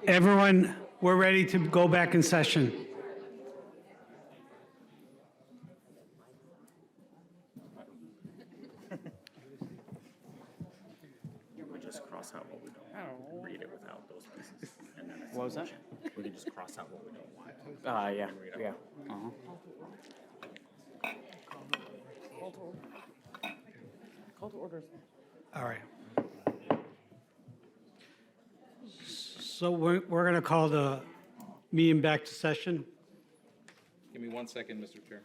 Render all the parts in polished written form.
Everyone, we're ready to go back in session. We just cross out what we don't want. Read it without those pieces. And then it's What was that? We can just cross out what we don't want. Yeah, yeah. Call to orders. All right. So we're going to call the meeting back to session. Give me 1 second, Mr. Chair.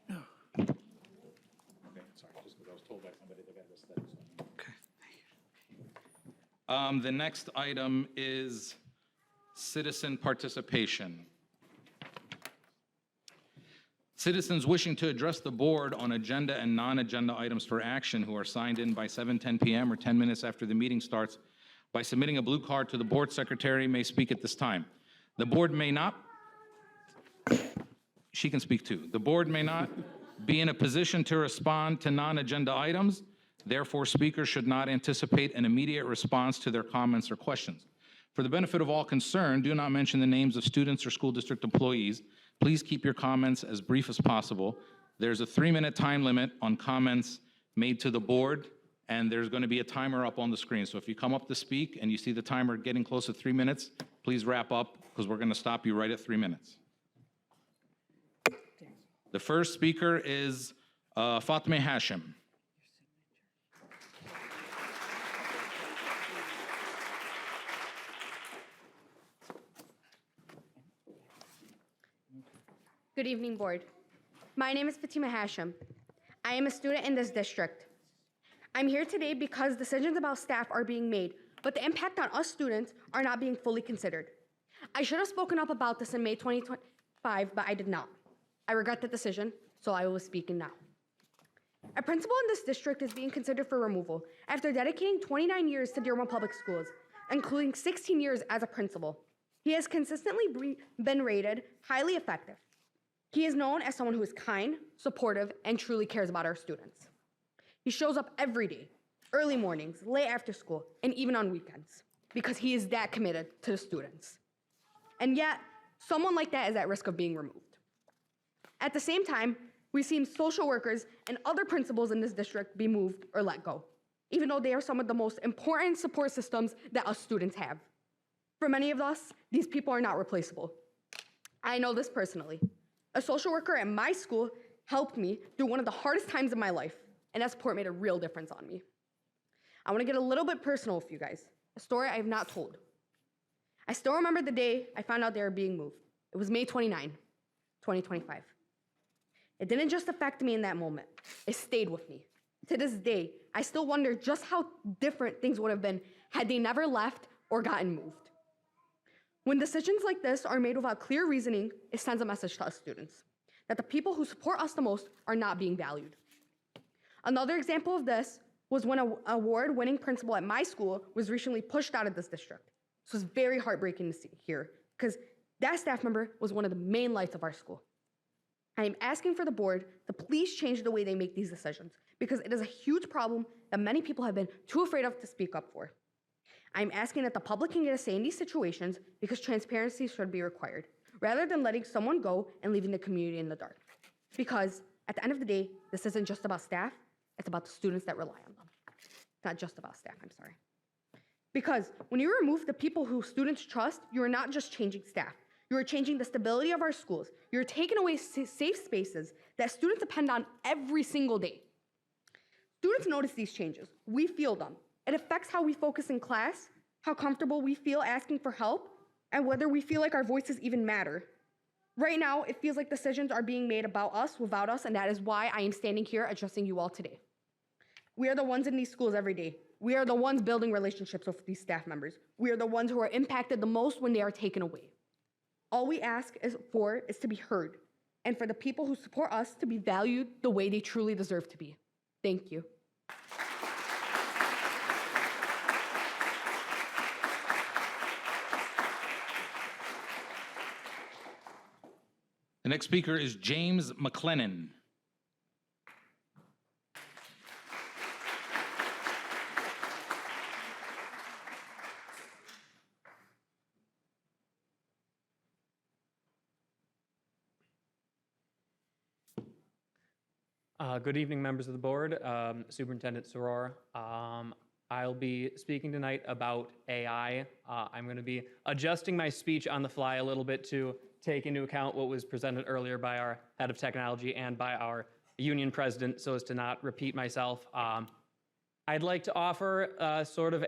Okay, sorry, just because I was told by somebody they got this thing. Okay. The next item is citizen participation. Citizens wishing to address the board on agenda and non-agenda items for action who are signed in by 7:10 p.m. or 10 minutes after the meeting starts by submitting a blue card to the board secretary may speak at this time. The board may not, she can speak too. The board may not be in a position to respond to non-agenda items. Therefore, speakers should not anticipate an immediate response to their comments or questions. For the benefit of all concerned, do not mention the names of students or school district employees. Please keep your comments as brief as possible. There's a 3-minute time limit on comments made to the board, and there's going to be a timer up on the screen. So if you come up to speak and you see the timer getting close to 3 minutes, please wrap up because we're going to stop you right at 3 minutes. The first speaker is Fatima Hashim. Good evening, board. My name is Fatima Hashim. I am a student in this district. I'm here today because decisions about staff are being made, but the impact on us students are not being fully considered. I should have spoken up about this in May 2025, but I did not. I regret the decision, so I will be speaking now. A principal in this district is being considered for removal after dedicating 29 years to Dearborn Public Schools, including 16 years as a principal. He has consistently been rated highly effective. He is known as someone who is kind, supportive, and truly cares about our students. He shows up every day, early mornings, late after school, and even on weekends, because he is that committed to the students. And yet, someone like that is at risk of being removed. At the same time, we've seen social workers and other principals in this district be moved or let go, even though they are some of the most important support systems that us students have. For many of us, these people are not replaceable. I know this personally. A social worker at my school helped me through one of the hardest times of my life, and that support made a real difference on me. I want to get a little bit personal with you guys, a story I have not told. I still remember the day I found out they were being moved. It was May 29, 2025. It didn't just affect me in that moment, it stayed with me. To this day, I still wonder just how different things would have been had they never left or gotten moved. When decisions like this are made without clear reasoning, it sends a message to us students that the people who support us the most are not being valued. Another example of this was when an award-winning principal at my school was recently pushed out of this district. This was very heartbreaking to hear because that staff member was one of the main lights of our school. I am asking for the board to please change the way they make these decisions because it is a huge problem that many people have been too afraid of to speak up for. I'm asking that the public can get a say in these situations because transparency should be required, rather than letting someone go and leaving the community in the dark. Because at the end of the day, this isn't just about staff, it's about the students that rely on them. It's not just about staff, I'm sorry. Because when you remove the people who students trust, you are not just changing staff, you are changing the stability of our schools. You're taking away safe spaces that students depend on every single day. Students notice these changes, we feel them. It affects how we focus in class, how comfortable we feel asking for help, and whether we feel like our voices even matter. Right now, it feels like decisions are being made about us without us, and that is why I am standing here addressing you all today. We are the ones in these schools every day. We are the ones building relationships with these staff members. We are the ones who are impacted the most when they are taken away. All we ask is to be heard, and for the people who support us to be valued the way they truly deserve to be. Thank you. The next speaker is James McLennan. Good evening, members of the board. Superintendent Srour. I'll be speaking tonight about AI. I'm going to be adjusting my speech on the fly a little bit to take into account what was presented earlier by our head of technology and by our union president so as to not repeat myself. I'd like to offer sort of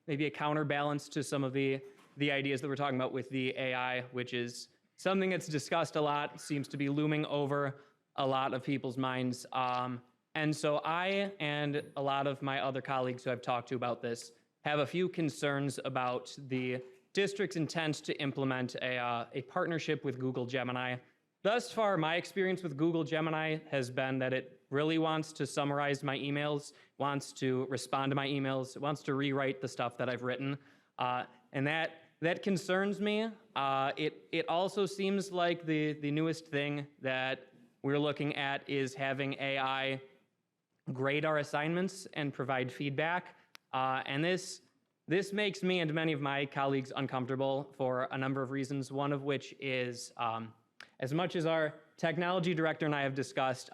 maybe a counterbalance to some of the ideas that we're talking about with the AI, which is something that's discussed a lot, seems to be looming over a lot of people's minds. And so I and a lot of my other colleagues who I've talked to about this have a few concerns about the district's intent to implement a partnership with Google Gemini. Thus far, my experience with Google Gemini has been that it really wants to summarize my emails, wants to respond to my emails, wants to rewrite the stuff that I've written. And that concerns me. It also seems like the newest thing that we're looking at is having AI grade our assignments and provide feedback. And this makes me and many of my colleagues uncomfortable for a number of reasons, one of which is, as much as our technology director and I have discussed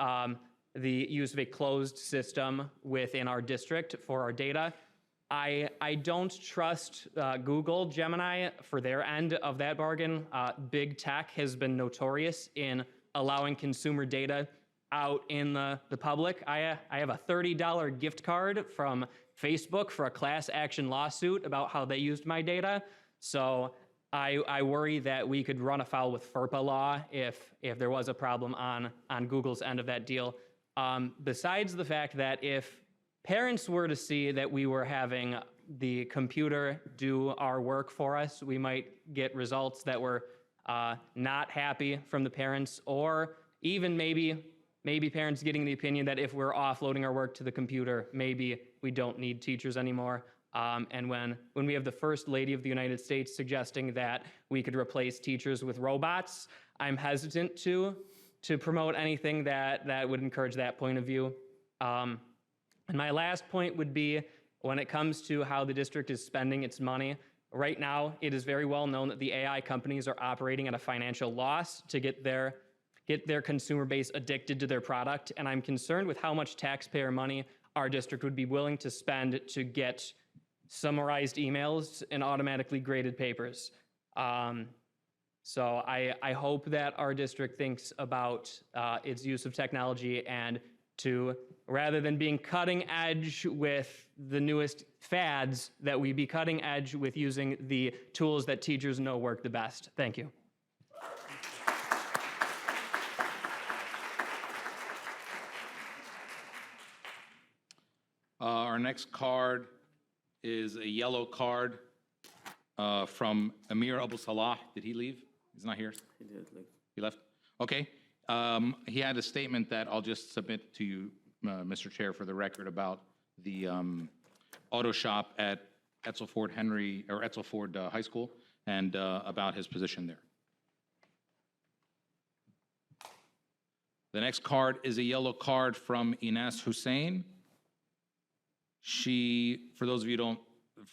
the use of a closed system within our district for our data, I don't trust Google Gemini for their end of that bargain. Big tech has been notorious in allowing consumer data out in the public. I have a $30 gift card from Facebook for a class action lawsuit about how they used my data. So I worry that we could run afoul with FERPA law if there was a problem on Google's end of that deal. Besides the fact that if parents were to see that we were having the computer do our work for us, we might get results that were not happy from the parents, or even maybe parents getting the opinion that if we're offloading our work to the computer, maybe we don't need teachers anymore. And when we have the First Lady of the United States suggesting that we could replace teachers with robots, I'm hesitant to promote anything that would encourage that point of view. And my last point would be when it comes to how the district is spending its money. Right now, it is very well known that the AI companies are operating at a financial loss to get their consumer base addicted to their product. And I'm concerned with how much taxpayer money our district would be willing to spend to get summarized emails and automatically graded papers. So I hope that our district thinks about its use of technology and to, rather than being cutting edge with the newest fads, that we be cutting edge with using the tools that teachers know work the best. Thank you. Our next card is a yellow card from Amir Abu Salah. Did he leave? He's not here? He did, like, He left? Okay. He had a statement that I'll just submit to you, Mr. Chair, for the record about the auto shop at Etzelford High School and about his position there. The next card is a yellow card from Ines Hussein. She, for those of you who don't,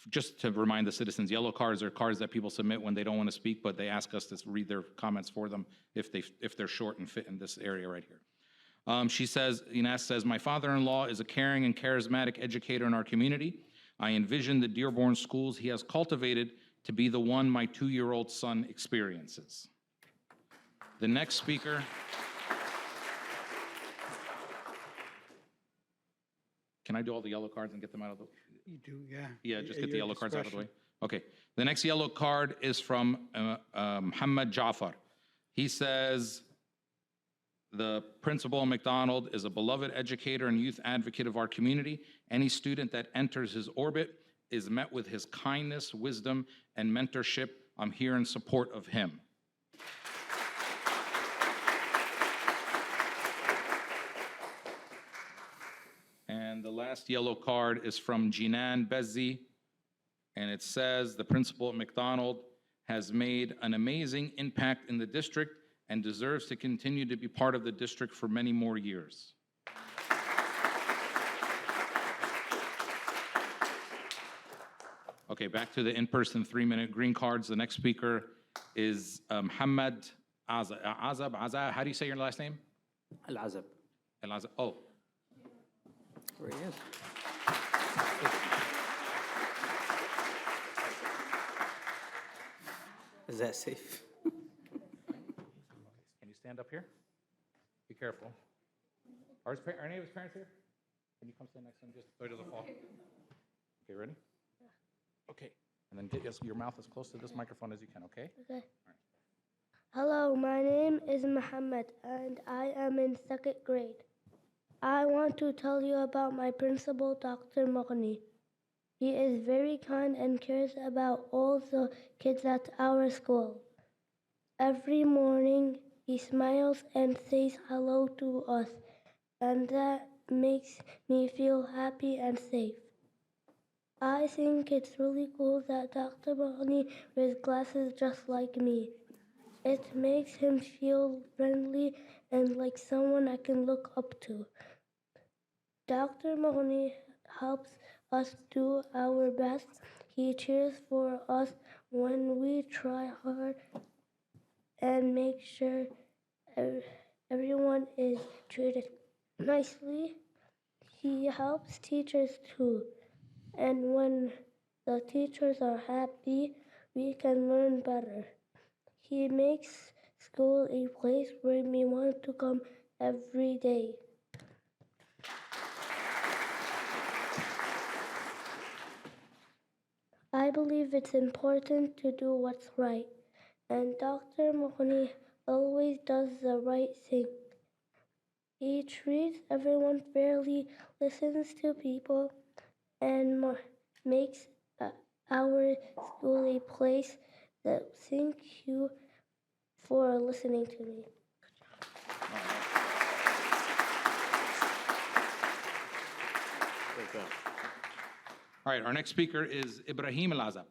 just to remind the citizens, yellow cards are cards that people submit when they don't want to speak, but they ask us to read their comments for them if they're short and fit in this area right here. She says, Ines says, my father-in-law is a caring and charismatic educator in our community. I envision the Dearborn schools he has cultivated to be the one my 2-year-old son experiences. The next speaker. Can I do all the yellow cards and get them out of the way? You do, yeah. Yeah, just get the Your yellow cards out of the way. discretion. Okay. The next yellow card is from Muhammad Jafar. He says, the principal McDonald is a beloved educator and youth advocate of our community. Any student that enters his orbit is met with his kindness, wisdom, and mentorship. I'm here in support of him. And the last yellow card is from Jinan Bezzi, and it says, the principal at McDonald has made an amazing impact in the district and deserves to continue to be part of the district for many more years. Okay, back to the in-person 3-minute green cards. The next speaker is Muhammad Azab. How do you say your last name? Al-Azab. Elazar, oh, Where he is. Is that safe? can you stand up here? Be careful. Are any of his parents here? Can you come stand next to him just so he doesn't fall? Okay, ready? Okay, and then get your mouth as close to this microphone as you can, okay? Okay. Hello, my name is Muhammad and I am in second grade. I want to tell you about my principal, Dr. Moghni. He is very kind and cares about all the kids at our school. Every morning, he smiles and says hello to us, and that makes me feel happy and safe. I think it's really cool that Dr. Moghni wears glasses just like me. It makes him feel friendly and like someone I can look up to. Dr. Moghni helps us do our best. He cheers for us when we try hard and makes sure everyone is treated nicely. He helps teachers too. And when the teachers are happy, we can learn better. He makes school a place where we want to come every day. I believe it's important to do what's right, and Dr. Moghni always does the right thing. He treats everyone fairly, listens to people, and makes our school a place that thank you for listening to me. Great job. All right, our next speaker is Ibrahim Elazar.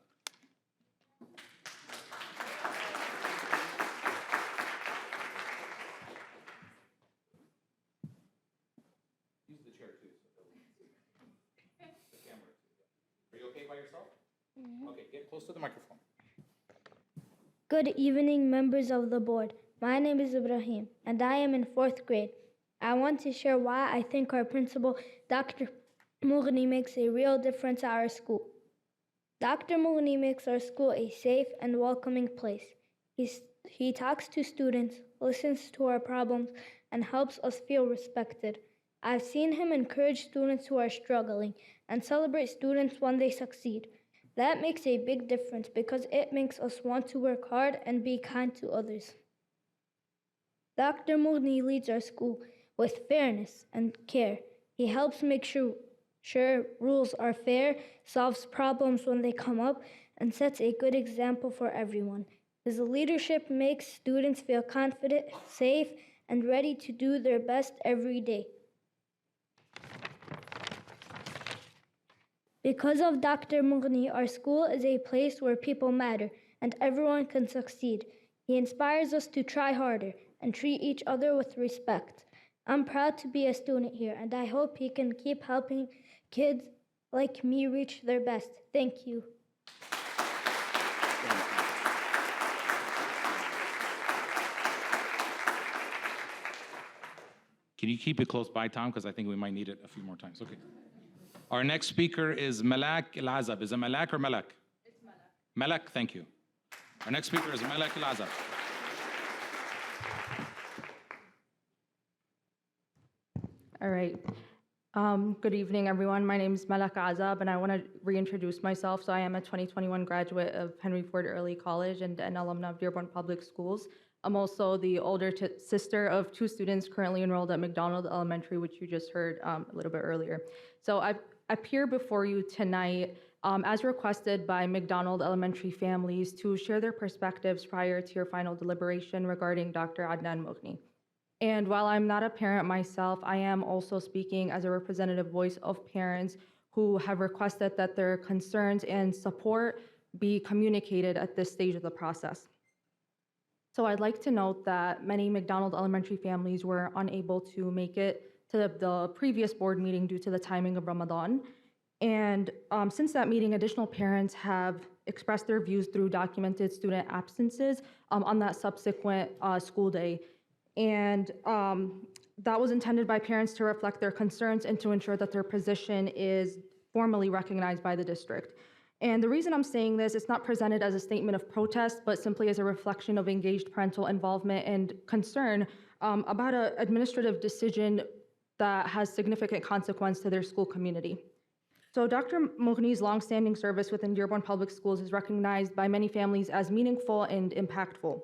Use the chair too. The camera. Are you okay by yourself? Okay, get close to the microphone. Good evening, members of the board. My name is Ibrahim, and I am in fourth grade. I want to share why I think our principal, Dr. Moghni, makes a real difference at our school. Dr. Moghni makes our school a safe and welcoming place. He talks to students, listens to our problems, and helps us feel respected. I've seen him encourage students who are struggling and celebrate students when they succeed. That makes a big difference because it makes us want to work hard and be kind to others. Dr. Moghni leads our school with fairness and care. He helps make sure rules are fair, solves problems when they come up, and sets a good example for everyone. His leadership makes students feel confident, safe, and ready to do their best every day. Because of Dr. Moghni, our school is a place where people matter and everyone can succeed. He inspires us to try harder and treat each other with respect. I'm proud to be a student here, and I hope he can keep helping kids like me reach their best. Thank you. Can you keep it close by, Tom? Because I think we might need it a few more times. Okay. Our next speaker is Malak Elazar. Is it Malak or Malak? It's Malak. Malak, thank you. Our next speaker is Malak Elazar. All right. Good evening, everyone. My name is Malak Azab, and I want to reintroduce myself. So I am a 2021 graduate of Henry Ford Early College and an alumna of Dearborn Public Schools. I'm also the older sister of two students currently enrolled at McDonald Elementary, which you just heard a little bit earlier. So I appear before you tonight as requested by McDonald Elementary families to share their perspectives prior to your final deliberation regarding Dr. Adnan Moghni. And while I'm not a parent myself, I am also speaking as a representative voice of parents who have requested that their concerns and support be communicated at this stage of the process. So I'd like to note that many McDonald Elementary families were unable to make it to the previous board meeting due to the timing of Ramadan. And since that meeting, additional parents have expressed their views through documented student absences on that subsequent school day. And that was intended by parents to reflect their concerns and to ensure that their position is formally recognized by the district. And the reason I'm saying this, it's not presented as a statement of protest, but simply as a reflection of engaged parental involvement and concern about an administrative decision that has significant consequence to their school community. So Dr. Moghni's longstanding service within Dearborn Public Schools is recognized by many families as meaningful and impactful.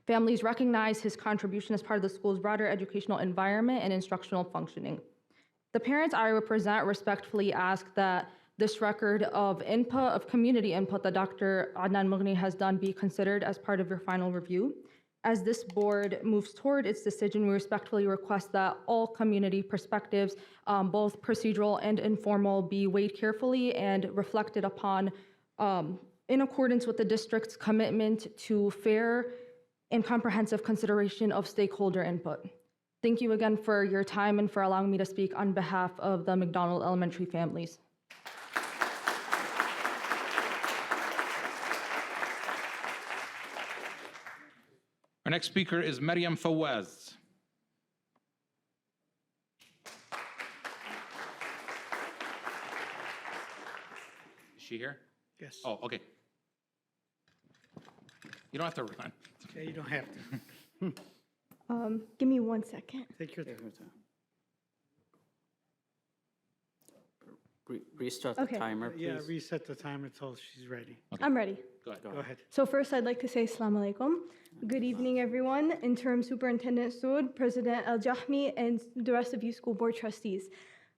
Families recognize his contribution as part of the school's broader educational environment and instructional functioning. The parents I represent respectfully ask that this record of input, of community input that Dr. Adnan Moghni has done be considered as part of your final review. As this board moves toward its decision, we respectfully request that all community perspectives, both procedural and informal, be weighed carefully and reflected upon in accordance with the district's commitment to fair and comprehensive consideration of stakeholder input. Thank you again for your time and for allowing me to speak on behalf of the McDonald Elementary families. Our next speaker is Maryam Fawaz. Is she here? Yes. Oh, okay. You don't have to run. Yeah, you don't have to. Give me 1 second. Take your time. Restart Okay. the timer, please. Yeah, reset the timer until she's ready. I'm ready. Go ahead. Go ahead. So first, I'd like to say Assalamu alaikum. Good evening, everyone. Interim Superintendent Srour, President Al-Jahmi, and the rest of you school board trustees.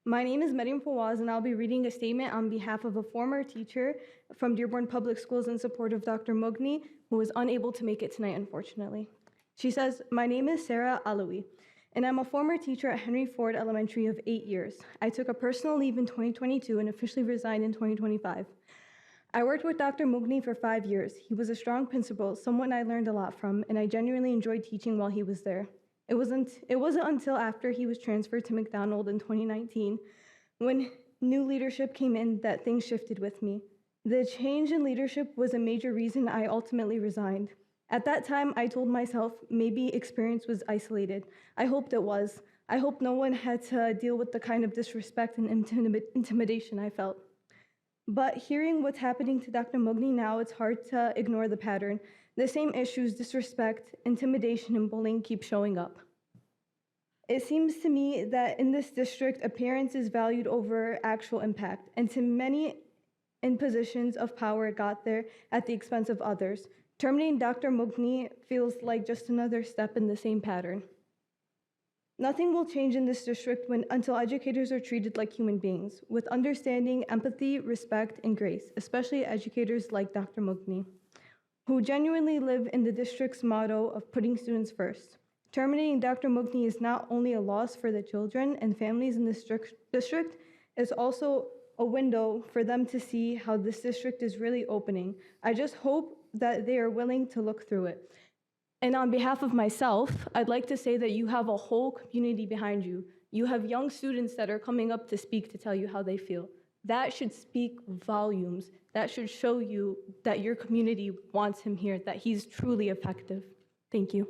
My name is Maryam Fawaz, and I'll be reading a statement on behalf of a former teacher from Dearborn Public Schools in support of Dr. Moghni, who was unable to make it tonight, unfortunately. She says, "My name is Sarah Alawi, and I'm a former teacher at Henry Ford Elementary of 8 years. I took a personal leave in 2022 and officially resigned in 2025. I worked with Dr. Moghni for 5 years. He was a strong principal, someone I learned a lot from, and I genuinely enjoyed teaching while he was there. It wasn't until after he was transferred to McDonald in 2019, when new leadership came in, that things shifted with me. The change in leadership was a major reason I ultimately resigned. At that time, I told myself maybe experience was isolated. I hoped it was. I hoped no one had to deal with the kind of disrespect and intimidation I felt. But hearing what's happening to Dr. Moghni now, it's hard to ignore the pattern. The same issues, disrespect, intimidation, and bullying keep showing up. It seems to me that in this district, appearance is valued over actual impact, and to many in positions of power got there at the expense of others. Terminating Dr. Moghni feels like just another step in the same pattern. Nothing will change in this district until educators are treated like human beings, with understanding, empathy, respect, and grace, especially educators like Dr. Moghni, who genuinely live in the district's motto of putting students first. Terminating Dr. Moghni is not only a loss for the children and families in this district, it's also a window for them to see how this district is really opening. I just hope that they are willing to look through it. And on behalf of myself, I'd like to say that you have a whole community behind you. You have young students that are coming up to speak to tell you how they feel. That should speak volumes. That should show you that your community wants him here, that he's truly effective. Thank you.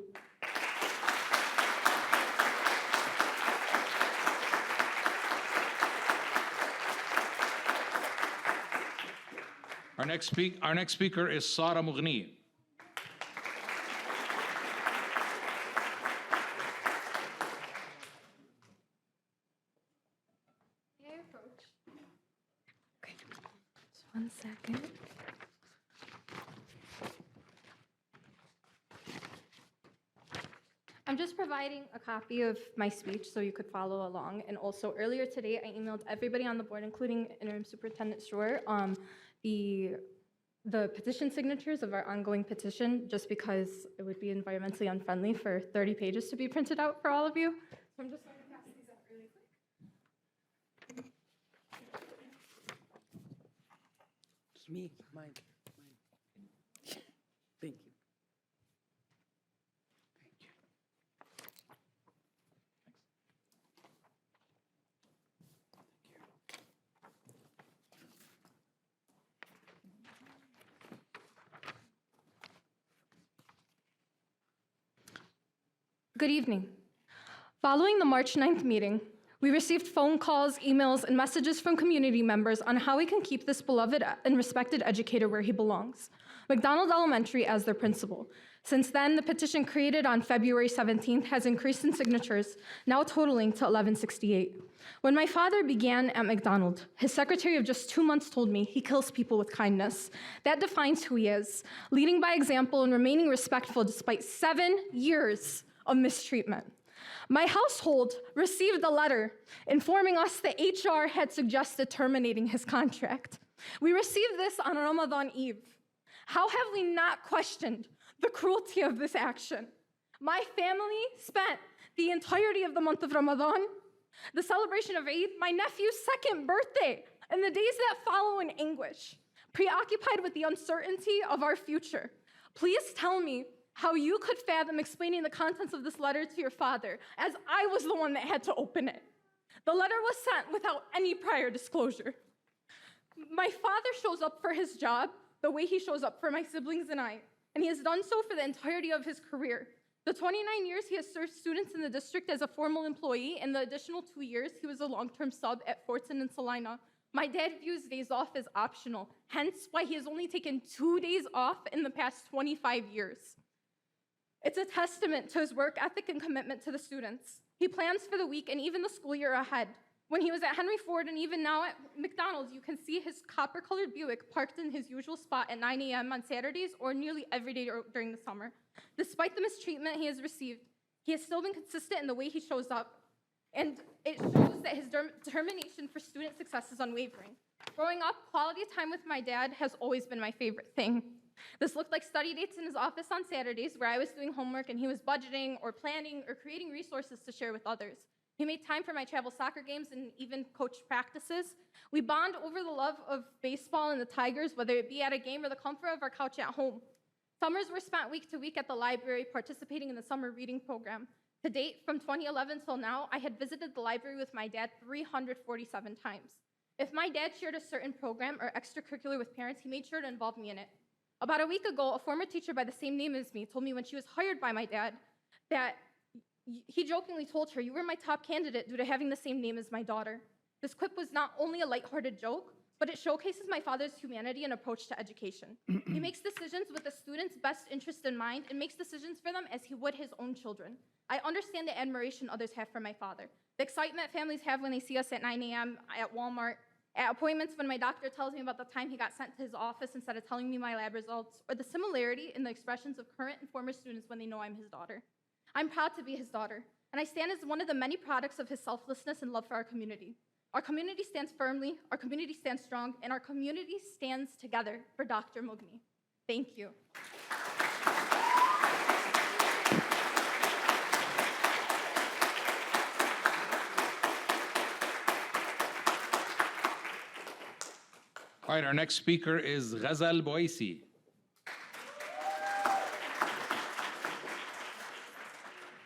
Our next speaker is Sara Mughni. Okay, just 1 second. I'm just providing a copy of my speech so you could follow along. And also earlier today, I emailed everybody on the board, including Interim Superintendent Srour, the petition signatures of our ongoing petition, just because it would be environmentally unfriendly for 30 pages to be printed out for all of you. So I'm just going to pass these out really quick. It's me, Mike. Thank you. Good evening. Following the March 9th meeting, we received phone calls, emails, and messages from community members on how we can keep this beloved and respected educator where he belongs, McDonald Elementary as their principal. Since then, the petition created on February 17th has increased in signatures, now totaling to 1168. When my father began at McDonald, his secretary of just 2 months told me he kills people with kindness. That defines who he is, leading by example and remaining respectful despite 7 years of mistreatment. My household received a letter informing us that HR had suggested terminating his contract. We received this on Ramadan Eve. How have we not questioned the cruelty of this action? My family spent the entirety of the month of Ramadan, the celebration of Eid, my nephew's 2nd birthday, and the days that follow in anguish, preoccupied with the uncertainty of our future. Please tell me how you could fathom explaining the contents of this letter to your father, as I was the one that had to open it. The letter was sent without any prior disclosure. My father shows up for his job the way he shows up for my siblings and I, and he has done so for the entirety of his career. The 29 years he has served students in the district as a formal employee, and the additional 2 years he was a long-term sub at Fortin and Salina. My dad views days off as optional, hence why he has only taken 2 days off in the past 25 years. It's a testament to his work ethic and commitment to the students. He plans for the week and even the school year ahead. When he was at Henry Ford and even now at McDonald's, you can see his copper-colored Buick parked in his usual spot at 9 a.m. on Saturdays or nearly every day during the summer. Despite the mistreatment he has received, he has still been consistent in the way he shows up, and it shows that his determination for student success is unwavering. Growing up, quality time with my dad has always been my favorite thing. This looked like study dates in his office on Saturdays where I was doing homework and he was budgeting or planning or creating resources to share with others. He made time for my travel soccer games and even coached practices. We bond over the love of baseball and the Tigers, whether it be at a game or the comfort of our couch at home. Summers were spent week to week at the library participating in the summer reading program. To date, from 2011 till now, I had visited the library with my dad 347 times. If my dad shared a certain program or extracurricular with parents, he made sure to involve me in it. About a week ago, a former teacher by the same name as me told me when she was hired by my dad that he jokingly told her, "You were my top candidate due to having the same name as my daughter." This quip was not only a lighthearted joke, but it showcases my father's humanity and approach to education. He makes decisions with the student's best interest in mind and makes decisions for them as he would his own children. I understand the admiration others have for my father, the excitement families have when they see us at 9 a.m. at Walmart, at appointments when my doctor tells me about the time he got sent to his office instead of telling me my lab results, or the similarity in the expressions of current and former students when they know I'm his daughter. I'm proud to be his daughter, and I stand as one of the many products of his selflessness and love for our community. Our community stands firmly, our community stands strong, and our community stands together for Dr. Mugni. Thank you. All right, our next speaker is Ghazal Boisi.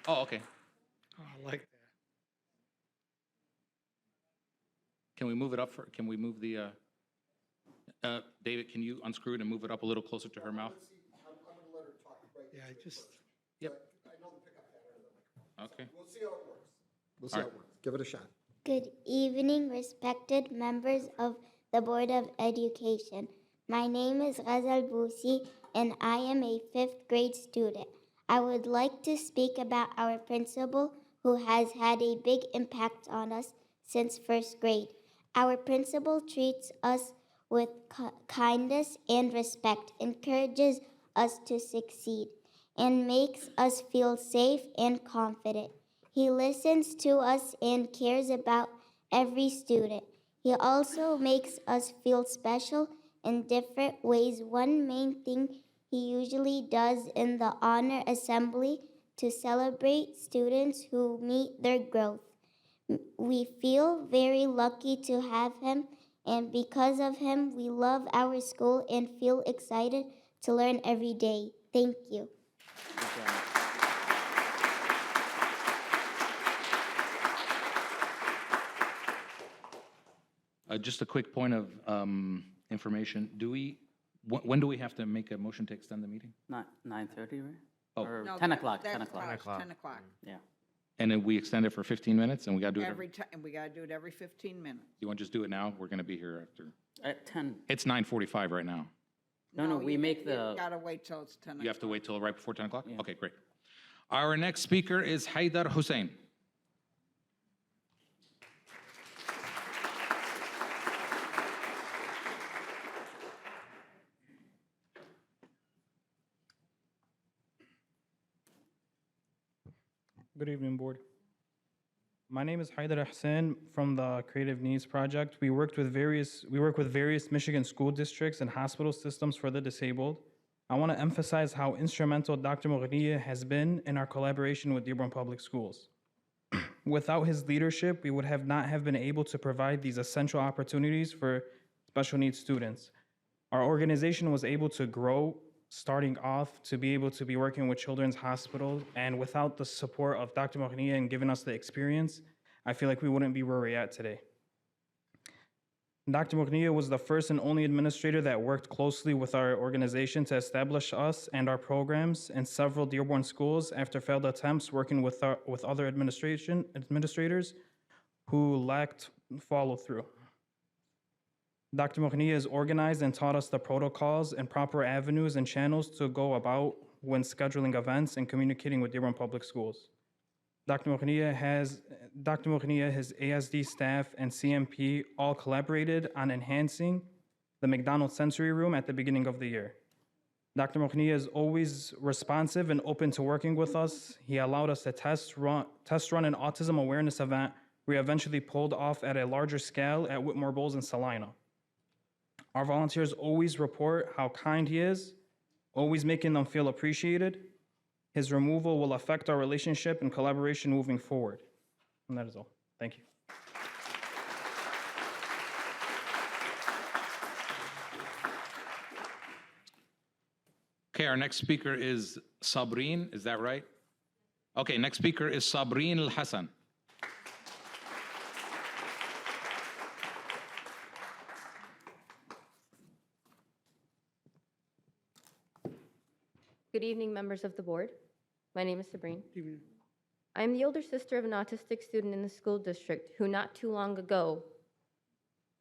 Oh, okay. Oh, I like that. Can we move it up can we move the, David, can you unscrew it and move it up a little closer to her mouth? Yeah, I just, Yep. Okay. We'll see how it works. We'll see how it works. Give it a shot. Good evening, respected members of the Board of Education. My name is Ghazal Boisi, and I am a 5th grade student. I would like to speak about our principal, who has had a big impact on us since 1st grade. Our principal treats us with kindness and respect, encourages us to succeed, and makes us feel safe and confident. He listens to us and cares about every student. He also makes us feel special in different ways. One main thing he usually does in the honor assembly to celebrate students who meet their growth. We feel very lucky to have him, and because of him, we love our school and feel excited to learn every day. Thank you. Just a quick point of information. When do we have to make a motion to extend the meeting? 9:30, right? Or No, 10 o'clock, that's 10 o'clock. 10 o'clock. Yeah. And then we extend it for 15 minutes, and we got to do it Every time, we gotta do it every 15 minutes. You want to just do it now? We're going to be here after. At 10. It's 9:45 right now. No, we make You the, gotta wait till it's 10 o'clock. You have to wait till right before 10 o'clock? Yeah. Okay, great. Our next speaker is Haidar Hussein. Good evening, board. My name is Haidar Hussein from the Creative Needs Project. We work with various Michigan school districts and hospital systems for the disabled. I want to emphasize how instrumental Dr. Mughniya has been in our collaboration with Dearborn Public Schools. Without his leadership, we would not have been able to provide these essential opportunities for special needs students. Our organization was able to grow starting off to be able to be working with Children's Hospital, and without the support of Dr. Mughniya and giving us the experience, I feel like we wouldn't be where we're at today. Dr. Mughniya was the first and only administrator that worked closely with our organization to establish us and our programs in several Dearborn schools after failed attempts working with other administrators who lacked follow-through. Dr. Mughniya has organized and taught us the protocols and proper avenues and channels to go about when scheduling events and communicating with Dearborn Public Schools. Dr. Mughniya, his ASD staff, and CMP all collaborated on enhancing the McDonald Sensory Room at the beginning of the year. Dr. Mughniya is always responsive and open to working with us. He allowed us to test run an autism awareness event we eventually pulled off at a larger scale at Whitmore Bowls in Salina. Our volunteers always report how kind he is, always making them feel appreciated. His removal will affect our relationship and collaboration moving forward. And that is all. Thank you. Okay, our next speaker is Sabreen, is that right? Okay, next speaker is Sabreen Al-Hassan. Good evening, members of the board. My name is Sabreen. I am the older sister of an autistic student in the school district who not too long ago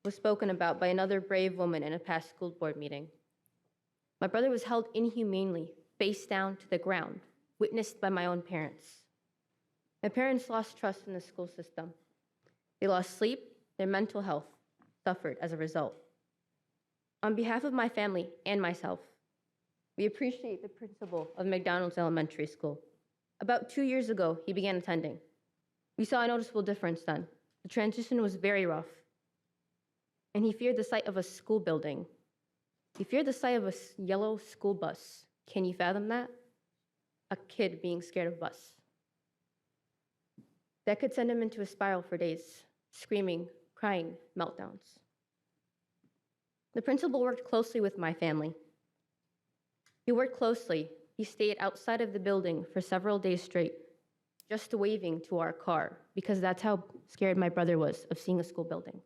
was spoken about by another brave woman in a past school board meeting. My brother was held inhumanely, face down to the ground, witnessed by my own parents. My parents lost trust in the school system. They lost sleep, their mental health suffered as a result. On behalf of my family and myself, we appreciate the principal of McDonald's Elementary School. About 2 years ago, he began attending. We saw a noticeable difference then. The transition was very rough. And he feared the sight of a school building. He feared the sight of a yellow school bus. Can you fathom that? A kid being scared of a bus. That could send him into a spiral for days, screaming, crying, meltdowns. The principal worked closely with my family. He worked closely. He stayed outside of the building for several days straight, just waving to our car, because that's how scared my brother was of seeing a school building.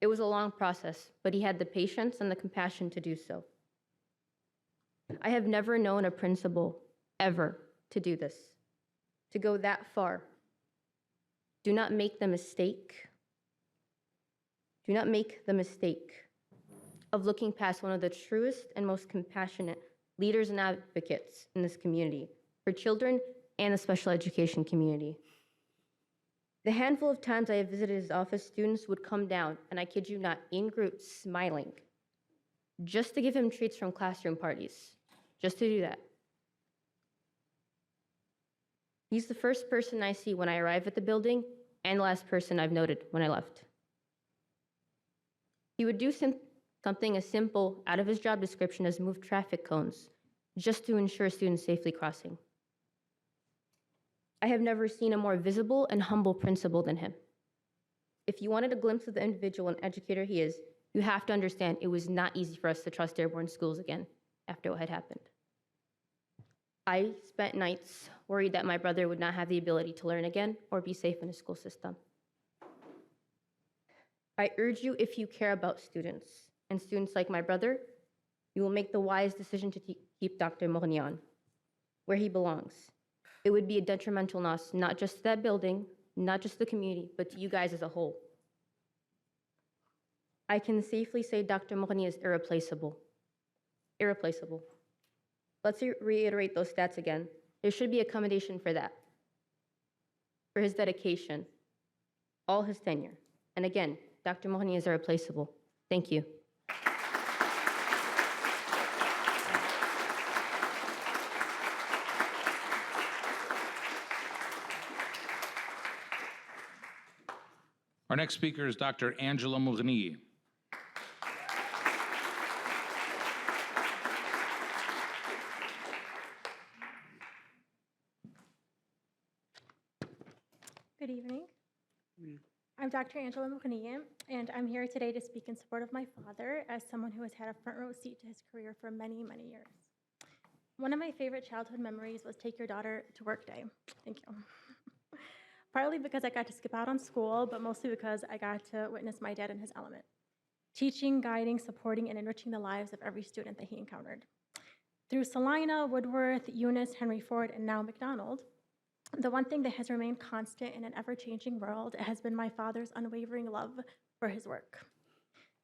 It was a long process, but he had the patience and the compassion to do so. I have never known a principal ever to do this, to go that far. Do not make the mistake of looking past one of the truest and most compassionate leaders and advocates in this community for children and the special education community. The handful of times I have visited his office, students would come down, and I kid you not, in groups, smiling, just to give him treats from classroom parties, just to do that. He's the first person I see when I arrive at the building and the last person I've noted when I left. He would do something as simple out of his job description as move traffic cones, just to ensure students safely crossing. I have never seen a more visible and humble principal than him. If you wanted a glimpse of the individual and educator he is, you have to understand it was not easy for us to trust Dearborn schools again after what had happened. I spent nights worried that my brother would not have the ability to learn again or be safe in a school system. I urge you, if you care about students, and students like my brother, you will make the wise decision to keep Dr. Moghni on where he belongs. It would be a detrimental loss, not just to that building, not just the community, but to you guys as a whole. I can safely say Dr. Moghni is irreplaceable. Irreplaceable. Let's reiterate those stats again. There should be accommodation for that, for his dedication, all his tenure. And again, Dr. Moghni is irreplaceable. Thank you. Our next speaker is Dr. Angela Moghni. Good evening. I'm Dr. Angela Moghni, and I'm here today to speak in support of my father as someone who has had a front row seat to his career for many, many years. One of my favorite childhood memories was Take Your Daughter to Work Day. Thank you. Partly because I got to skip out on school, but mostly because I got to witness my dad in his element, teaching, guiding, supporting, and enriching the lives of every student that he encountered. Through Salina, Woodworth, Eunice, Henry Ford, and now McDonald, the one thing that has remained constant in an ever-changing world has been my father's unwavering love for his work.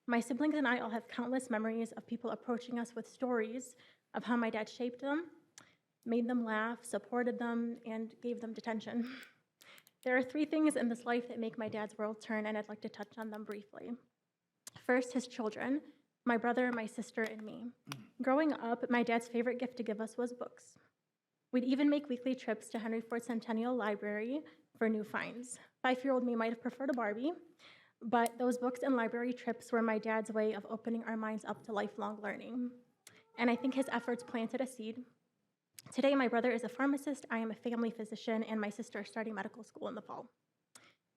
My siblings and I all have countless memories of people approaching us with stories of how my dad shaped them, made them laugh, supported them, and gave them detention. There are three things in this life that make my dad's world turn, and I'd like to touch on them briefly. First, his children, my brother, my sister, and me. Growing up, my dad's favorite gift to give us was books. We'd even make weekly trips to Henry Ford Centennial Library for new finds. 5-year-old me might have preferred a Barbie, but those books and library trips were my dad's way of opening our minds up to lifelong learning. And I think his efforts planted a seed. Today, my brother is a pharmacist, I am a family physician, and my sister is starting medical school in the fall.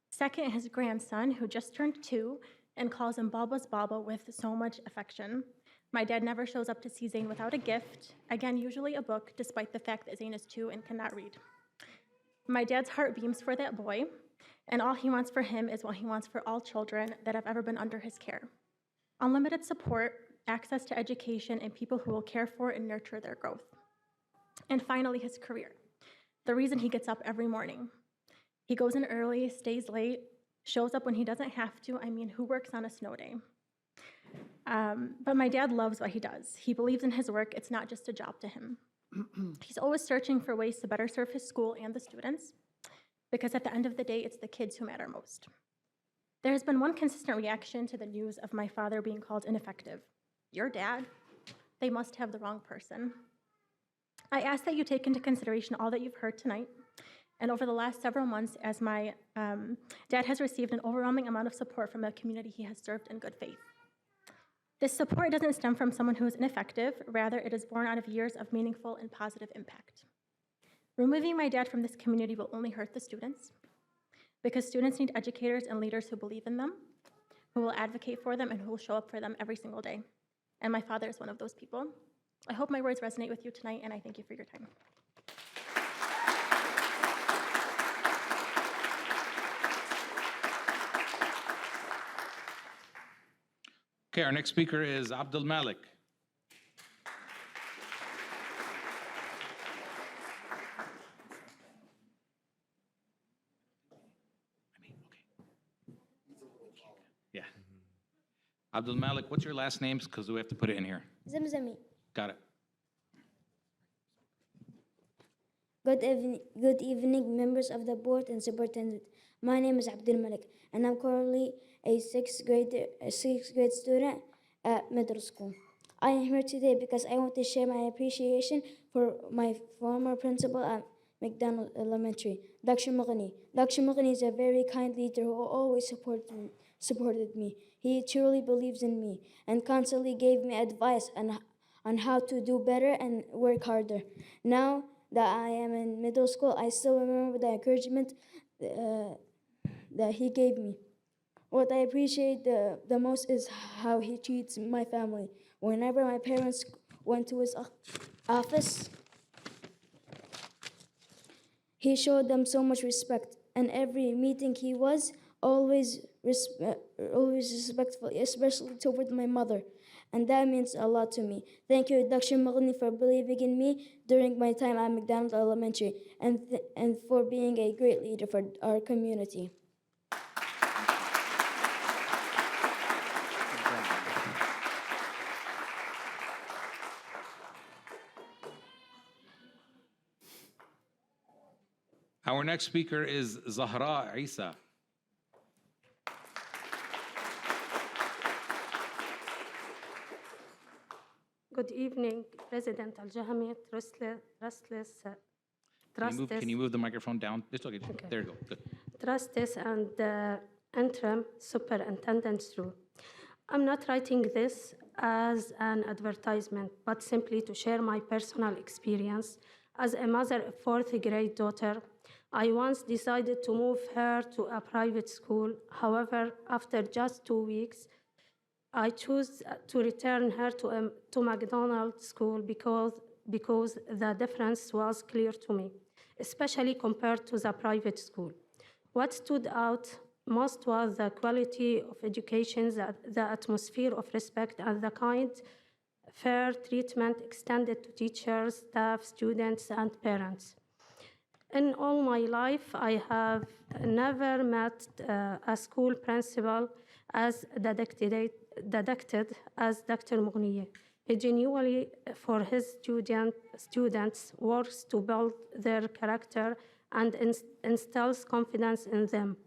Second, his grandson, who just turned 2 and calls him Baba's Baba with so much affection. My dad never shows up to see Zane without a gift, again, usually a book, despite the fact that Zane is 2 and cannot read. My dad's heart beams for that boy, and all he wants for him is what he wants for all children that have ever been under his care. Unlimited support, access to education, and people who will care for and nurture their growth. And finally, his career, the reason he gets up every morning. He goes in early, stays late, shows up when he doesn't have to. I mean, who works on a snow day? But my dad loves what he does. He believes in his work. It's not just a job to him. He's always searching for ways to better serve his school and the students, because at the end of the day, it's the kids who matter most. There has been one consistent reaction to the news of my father being called ineffective. Your dad? They must have the wrong person. I ask that you take into consideration all that you've heard tonight, and over the last several months, as my dad has received an overwhelming amount of support from the community he has served in good faith. This support doesn't stem from someone who is ineffective, rather it is born out of years of meaningful and positive impact. Removing my dad from this community will only hurt the students, because students need educators and leaders who believe in them, who will advocate for them, and who will show up for them every single day. And my father is one of those people. I hope my words resonate with you tonight, and I thank you for your time. Okay, our next speaker is Abdul Malik. Yeah. Abdul Malik, what's your last name? Because we have to put it in here. Zamzami. Got it. Good evening, members of the board and superintendent. My name is Abdul Malik, and I'm currently a sixth grade student at middle school. I am here today because I want to share my appreciation for my former principal at McDonald Elementary, Dr. Moghni. Dr. Moghni is a very kind leader who always supported me. He truly believes in me and constantly gave me advice on how to do better and work harder. Now that I am in middle school, I still remember the encouragement that he gave me. What I appreciate the most is how he treats my family. Whenever my parents went to his office, he showed them so much respect. And every meeting he was always respectful, especially toward my mother. and that means a lot to me. Thank you, Dr. Maghni, for believing in me during my time at McDonald Elementary, and for being a great leader for our community. Our next speaker is Zahra Isa. Good evening, President Al-Jahmi, Can you move the microphone down? It's okay. There you go. Good. Trustees and interim Superintendent Srour. I'm not writing this as an advertisement, but simply to share my personal experience. As a mother of fourth grade daughter, I once decided to move her to a private school. However, after just 2 weeks, I chose to return her to McDonald School because the difference was clear to me, especially compared to the private school. What stood out most was the quality of education, the atmosphere of respect, and the kind, fair treatment extended to teachers, staff, students, and parents. In all my life, I have never met a school principal as dedicated as Dr. Mughniye. He genuinely, for his students, works to build their character and instills confidence in them.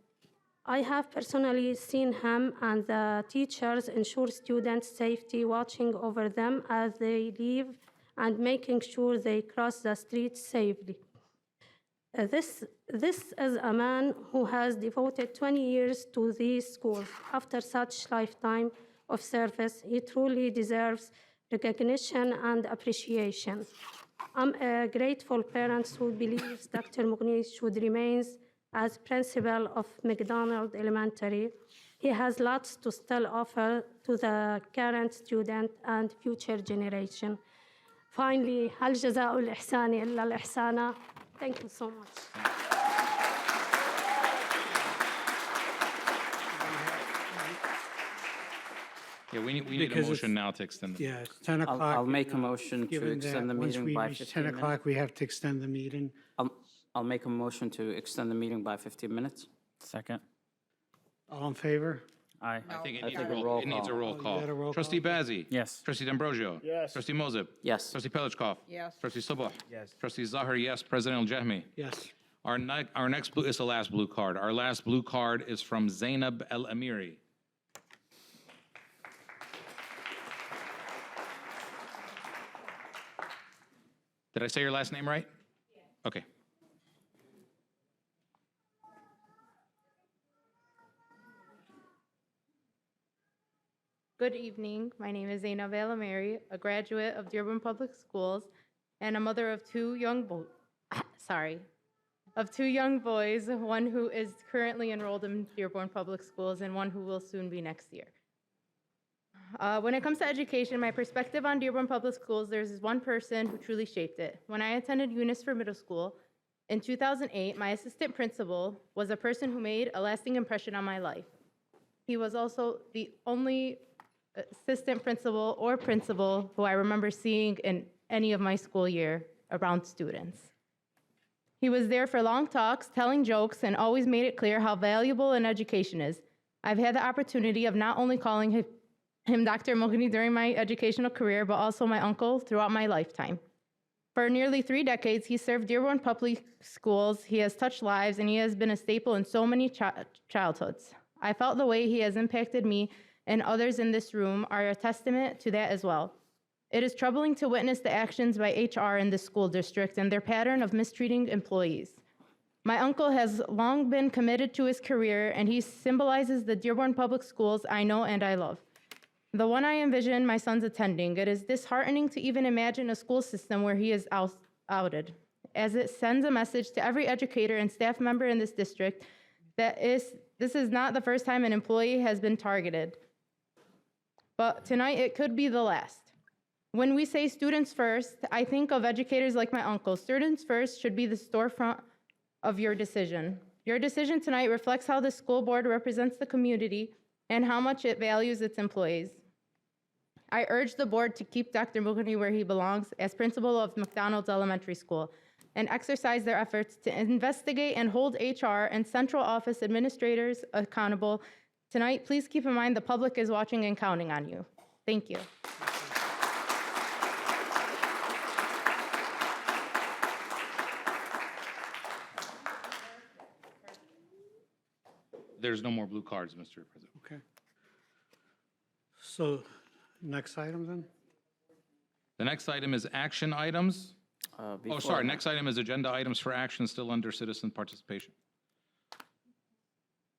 I have personally seen him and the teachers ensure students' safety, watching over them as they leave and making sure they cross the street safely. This is a man who has devoted 20 years to these schools. After such lifetime of service, he truly deserves recognition and appreciation. I'm a grateful parent who believes Dr. Mughni should remain as principal of McDonald Elementary. He has lots to still offer to the current student and future generation. Finally, هل جزاء الإحسان إلا الإحسان. Thank you so much. Yeah, we need a Because motion now to extend the. Yeah, it's 10 o'clock. I'll make a and, motion to given extend that the meeting by Once we reach 15 10 o'clock, we have to extend the meeting. I'll make a motion to extend the meeting by 15 minutes. Second. All in favor? Aye. I think it I needs think a a roll, roll it needs a call. roll Oh, you call. got a roll Trustee call? Bazzi. Yes. Trustee D'Ambrosio. Yes. Trustee Mosip. Yes. Trustee Pelichkov. Yes. Trustee Subuh. Yes. Trustee Zahar, yes. President Al-Jahmi. Yes. Our next blue is the last blue card. Our last blue card is from Zainab El Amiri. Did I say your last name right? Yeah. Okay. Good evening. My name is Zainab El Amiri, a graduate of Dearborn Public Schools, and a mother of two young boys, one who is currently enrolled in Dearborn Public Schools and one who will soon be next year. When it comes to education, my perspective on Dearborn Public Schools, there's one person who truly shaped it. When I attended Unisfer Middle School in 2008, my assistant principal was a person who made a lasting impression on my life. He was also the only assistant principal or principal who I remember seeing in any of my school year around students. He was there for long talks, telling jokes, and always made it clear how valuable an education is. I've had the opportunity of not only calling him Dr. Mughni during my educational career, but also my uncle throughout my lifetime. For nearly 3 decades, he served Dearborn Public Schools. He has touched lives, and he has been a staple in so many childhoods. I felt the way he has impacted me and others in this room are a testament to that as well. It is troubling to witness the actions by HR in this school district and their pattern of mistreating employees. My uncle has long been committed to his career, and he symbolizes the Dearborn Public Schools I know and I love. The one I envision my son's attending. It is disheartening to even imagine a school system where he is outed, as it sends a message to every educator and staff member in this district that this is not the first time an employee has been targeted. But tonight it could be the last. When we say students first, I think of educators like my uncle. Students first should be the storefront of your decision. Your decision tonight reflects how the school board represents the community and how much it values its employees. I urge the board to keep Dr. Mughni where he belongs as principal of McDonald's Elementary School and exercise their efforts to investigate and hold HR and central office administrators accountable. Tonight, please keep in mind the public is watching and counting on you. Thank you. There's no more blue cards, Mr. President. Okay. So, next item then? The next item is action items. Oh, sorry, next item is agenda items for action, still under citizen participation.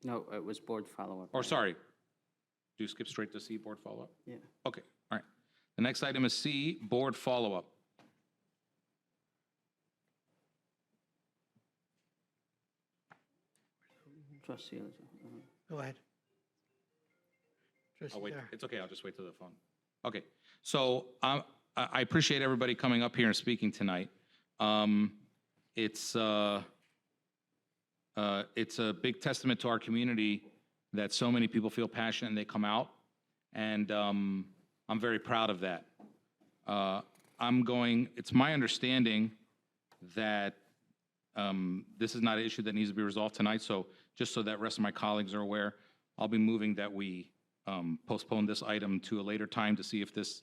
No, it was board follow-up. Or sorry, do you skip straight to C, board follow-up? Yeah. Okay, all right. The next item is C, board follow-up. Trustee Ellis. Go ahead. Trustee Oh, wait, Dar. it's okay, I'll just wait till the phone. Okay, so I appreciate everybody coming up here and speaking tonight. It's a big testament to our community that so many people feel passionate and they come out, and I'm very proud of that. It's my understanding that this is not an issue that needs to be resolved tonight, so just so that rest of my colleagues are aware, I'll be moving that we postpone this item to a later time to see if this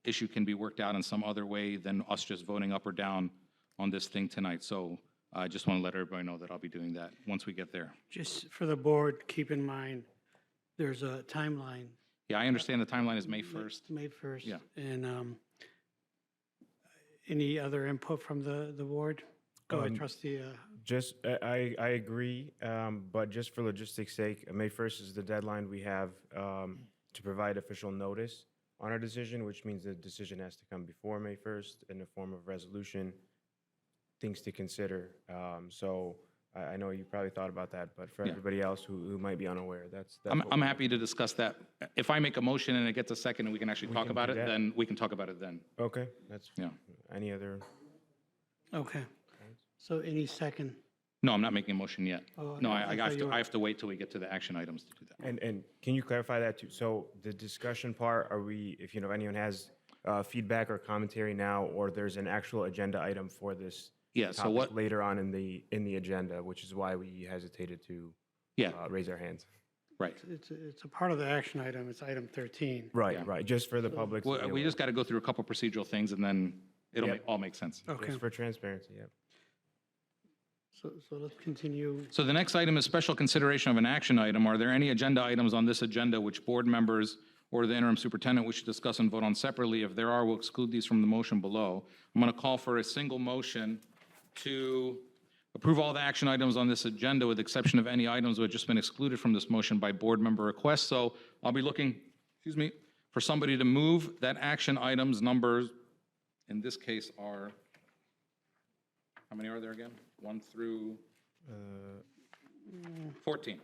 issue can be worked out in some other way than us just voting up or down on this thing tonight. So I just want to let everybody know that I'll be doing that once we get there. Just for the board, keep in mind, there's a timeline. Yeah, I understand the timeline is May 1st. May 1st. Yeah. And any other input from the board? Go ahead, trustee. Just, I agree, but just for logistics' sake, May 1st is the deadline we have to provide official notice on our decision, which means the decision has to come before May 1st in the form of resolution, things to consider. So I know you probably thought about that, but for everybody else who might be unaware, that's I'm happy to discuss that. If I make a motion and it gets a second and we can actually talk about it, then we can talk about it then. Okay, that's, Yeah. any other? Okay. So any second? No, I'm not making a motion yet. Oh, No, I thought you were. I have to wait till we get to the action items to do that. And can you clarify that too? So the discussion part, are we, if anyone has feedback or commentary now, or there's an actual agenda item for this Yeah, so topic what, later on in the agenda, which is why we hesitated to raise our hands. right. It's a part of the action item. It's item 13. Right, right, just for the public. to be We aware. just got to go through a couple procedural things and then it'll all make sense. Okay. Just for transparency, yeah. So let's continue. So the next item is special consideration of an action item. Are there any agenda items on this agenda which board members or the interim superintendent wish to discuss and vote on separately? If there are, we'll exclude these from the motion below. I'm going to call for a single motion to approve all the action items on this agenda with the exception of any items that have just been excluded from this motion by board member request. So I'll be looking, for somebody to move that action items numbers, in this case are, how many are there again? 1 through 14.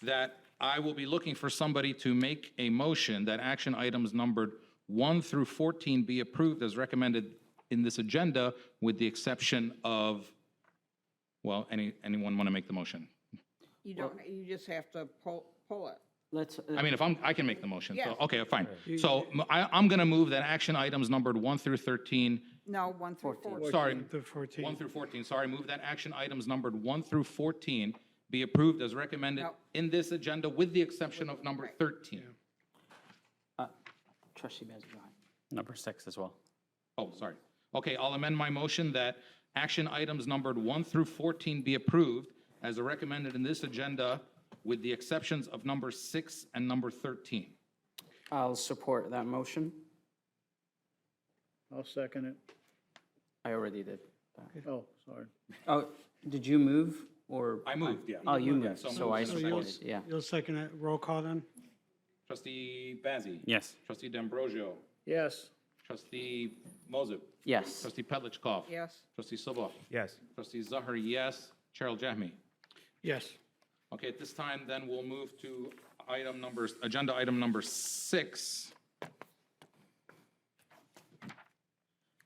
That I will be looking for somebody to make a motion that action items numbered 1 through 14 be approved as recommended in this agenda with the exception of, well, anyone want to make the motion? You don't, you just have to pull it. Let's. I mean, I can make the motion. Yes. So, okay, fine. So I'm going to move that action items numbered 1 through 13. No, 1 through 14. Sorry. 14. 1 through 14, sorry, move that action items numbered 1 through 14 be approved as recommended in this agenda with the exception of number 13. Trustee Bazey. Number 6 as well. Oh, sorry. Okay, I'll amend my motion that action items numbered 1 through 14 be approved as recommended in this agenda with the exceptions of number 6 and number 13. I'll support that motion. I'll second it. I already did. Oh, sorry. Oh, did you move or? I moved, yeah. Oh, you Yeah, moved, so so I moved. supported, yeah. You'll second it. Roll call then? Trustee Bazey? Yes. Trustee D'Ambrosio? Yes. Trustee Moses? Yes. Trustee Petlicoff? Yes. Trustee Sobov? Yes. Trustee Zahar, yes. Chair Al-Jahmi? Yes. Okay, at this time, then we'll move to agenda item number 6.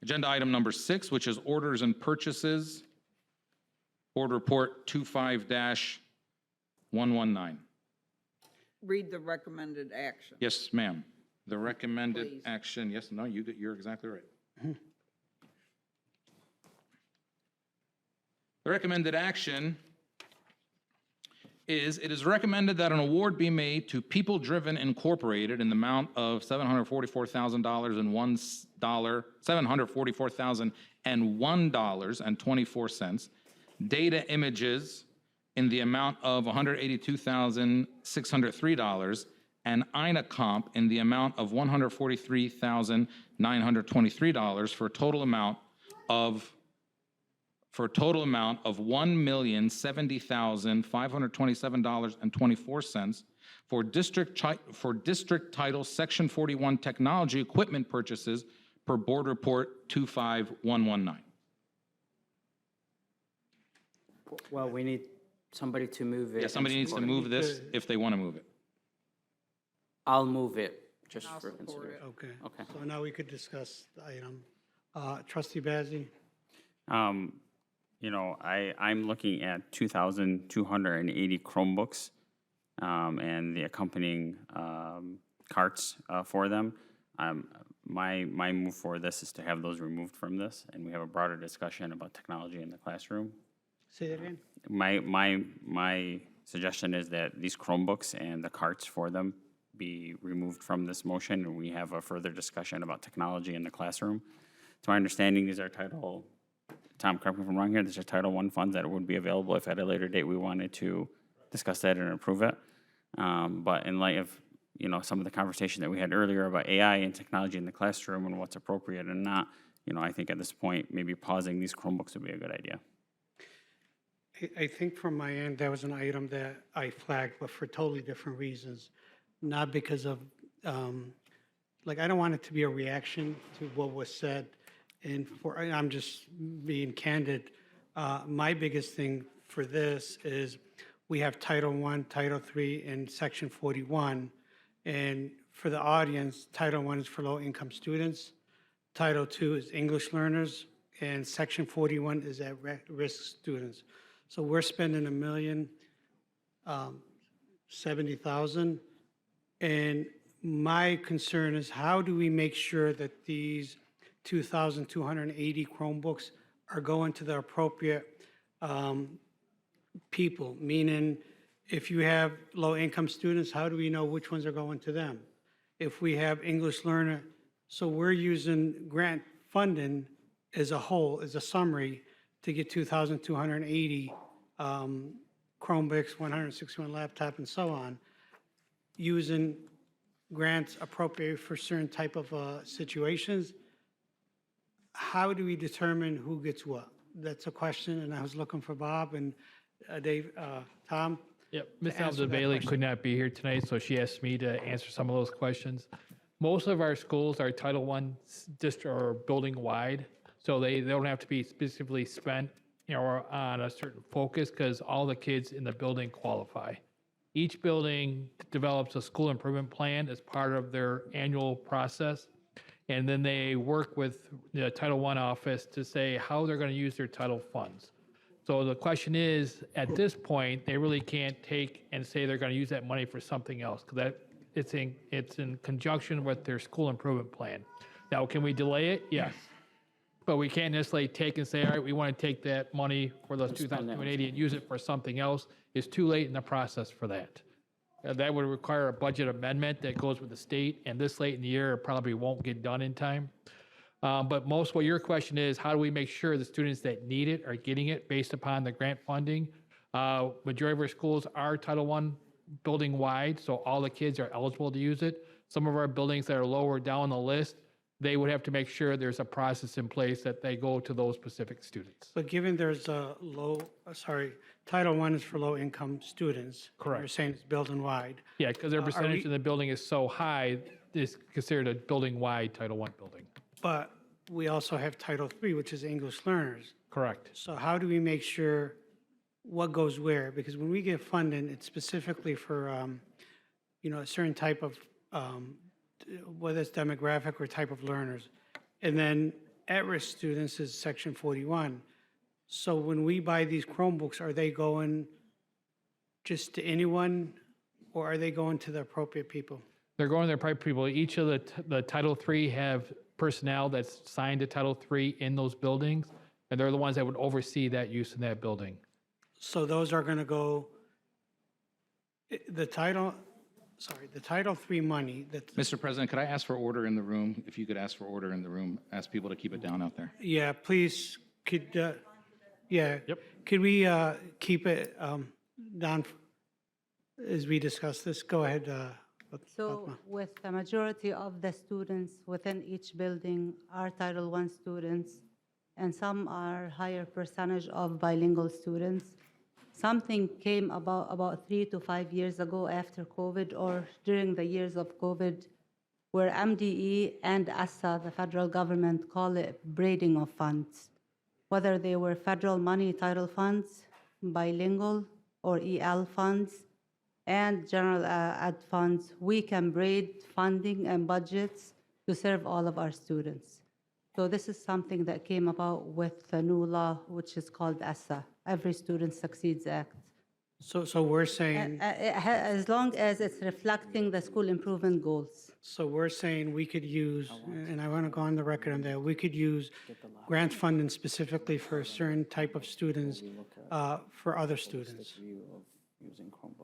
Agenda item number 6, which is orders and purchases. Board Report 25-119. Read the recommended action. Yes, ma'am. The recommended Please. action, yes, no, you're exactly right. The recommended action is, it is recommended that an award be made to People Driven Incorporated in the amount of $744,000 and $744,001.24, Data Images in the amount of $182,603, and Inacomp in the amount of $143,923 for a total amount of $1,070,527.24 for district title Section 41 technology equipment purchases per Board Report 25119. Well, we need somebody to move it. Yeah, somebody needs to move this if they want to move it. I'll move it, just I'll for support consideration. Okay. Okay. So now we could discuss the item. Trustee Bazey? You know, I'm looking at 2,280 Chromebooks and the accompanying carts for them. My move for this is to have those removed from this, and we have a broader discussion about technology in the classroom. Say that again? My suggestion is that these Chromebooks and the carts for them be removed from this motion, and we have a further discussion about technology in the classroom. To my understanding, these are Tom, correct me if I'm wrong here, these are Title I funds that would be available if at a later date we wanted to discuss that and approve it. But in light of, you know, some of the conversation that we had earlier about AI and technology in the classroom and what's appropriate and not, you know, I think at this point, maybe pausing these Chromebooks would be a good idea. I think from my end, that was an item that I flagged, but for totally different reasons. Not because of, like, I don't want it to be a reaction to what was said. And I'm just being candid. My biggest thing for this is we have Title I, Title III, and Section 41. And for the audience, Title I is for low-income students, Title II is English learners, and Section 41 is at-risk students. So we're spending $1,070,000. And my concern is, how do we make sure that these 2,280 Chromebooks are going to the appropriate people? Meaning, if you have low-income students, how do we know which ones are going to them? If we have English learner, so we're using grant funding as a whole, as a summary, to get 2,280 Chromebooks, 161 laptop, and so on, using grants appropriate for certain type of situations. How do we determine who gets what? That's a question, and I was looking for Bob and Dave, Tom. Yep, Ms. answer that Bailey question. could not be here tonight, so she asked me to answer some of those questions. Most of our schools are Title I district or building wide, so they don't have to be specifically spent, you know, on a certain focus, because all the kids in the building qualify. Each building develops a school improvement plan as part of their annual process, and then they work with the Title I office to say how they're going to use their title funds. So the question is, at this point, they really can't take and say they're going to use that money for something else, because it's in conjunction with their school improvement plan. Now, can we delay it? Yes. But we can't necessarily take and say, all right, we want to take that money for those 2,280 and use it for something else. It's too late in the process for that. That would require a budget amendment that goes with the state, and this late in the year, it probably won't get done in time. But what your question is, how do we make sure the students that need it are getting it based upon the grant funding? Majority of our schools are Title I building wide, so all the kids are eligible to use it. Some of our buildings that are lower down the list, they would have to make sure there's a process in place that they go to those specific students. But given there's a Title I is for low-income students. Correct. You're saying it's building wide. Yeah, because their Are percentage we- in the building is so high, it's considered a building-wide Title I building. But we also have Title III, which is English learners. Correct. So how do we make sure what goes where? Because when we get funding, it's specifically for, a certain type of, whether it's demographic or type of learners. And then at-risk students is Section 41. So when we buy these Chromebooks, are they going just to anyone, or are they going to the appropriate people? They're going there private people. Each of the Title III have personnel that's signed to Title III in those buildings, and they're the ones that would oversee that use in that building. So those are going to go, the Title III money that, Mr. President, could I ask for order in the room? If you could ask for order in the room, ask people to keep it down out there. yeah, please, could, yeah. Yep. Could we keep it down as we discuss this? Go ahead. So with the majority of the students within each building are Title I students, and some are higher percentage of bilingual students. Something came about 3 to 5 years ago after COVID or during the years of COVID, where MDE and ASSA, the federal government, call it braiding of funds. Whether they were federal money title funds, bilingual or EL funds, and general ed funds, we can braid funding and budgets to serve all of our students. So this is something that came about with the new law, which is called ESSA, Every Student Succeeds Act. So we're saying, As long as it's reflecting the school improvement goals. so we're saying we could use, and I want to go on the record on that, we could use grant funding specifically for a certain type of students for other students.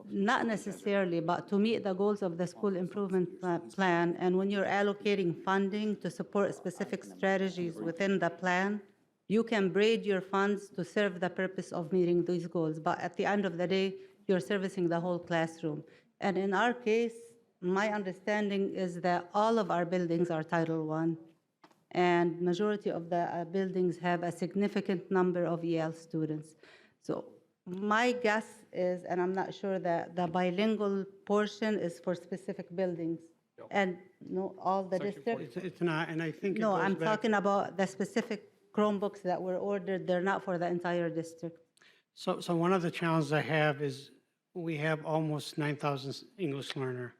Not necessarily, but to meet the goals of the school improvement plan, and when you're allocating funding to support specific strategies within the plan, you can braid your funds to serve the purpose of meeting these goals. But at the end of the day, you're servicing the whole classroom. And in our case, my understanding is that all of our buildings are Title I, and majority of the buildings have a significant number of EL students. So my guess is, and I'm not sure, that the bilingual portion is for specific buildings. And no, all the districts? It's not, and I think it No, goes I'm back- talking about the specific Chromebooks that were ordered. They're not for the entire district. So one of the challenges I have is we have almost 9,000 English learner.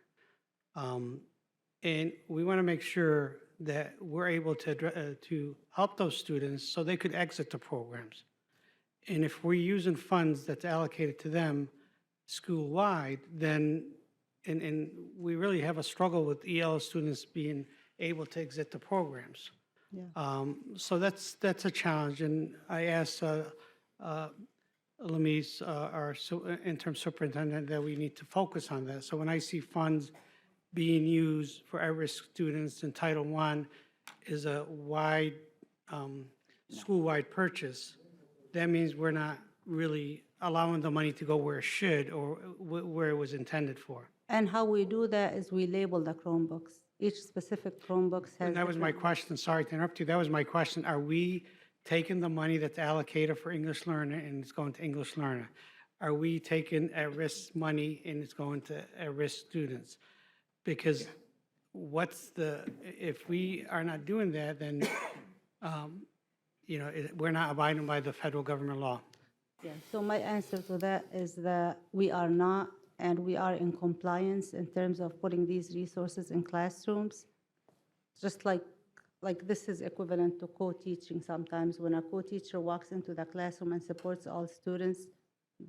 And we want to make sure that we're able to help those students so they could exit the programs. And if we're using funds that's allocated to them school-wide, then, and we really have a struggle with EL students being able to exit the programs. Yeah. So that's a challenge, and I asked Lamis, our interim superintendent, that we need to focus on that. So when I see funds being used for at-risk students in Title I is a wide, school-wide purchase, that means we're not really allowing the money to go where it should or where it was intended for. And how we do that is we label the Chromebooks. Each specific Chromebooks has. And that was my different- question, sorry to interrupt you, that was my question. Are we taking the money that's allocated for English learner and it's going to English learner? Are we taking at-risk money and it's going to at-risk students? Because if we are not doing that, then, we're not abiding by the federal government law. Yeah, so my answer to that is that we are not, and we are in compliance in terms of putting these resources in classrooms. Just like this is equivalent to co-teaching sometimes. When a co-teacher walks into the classroom and supports all students,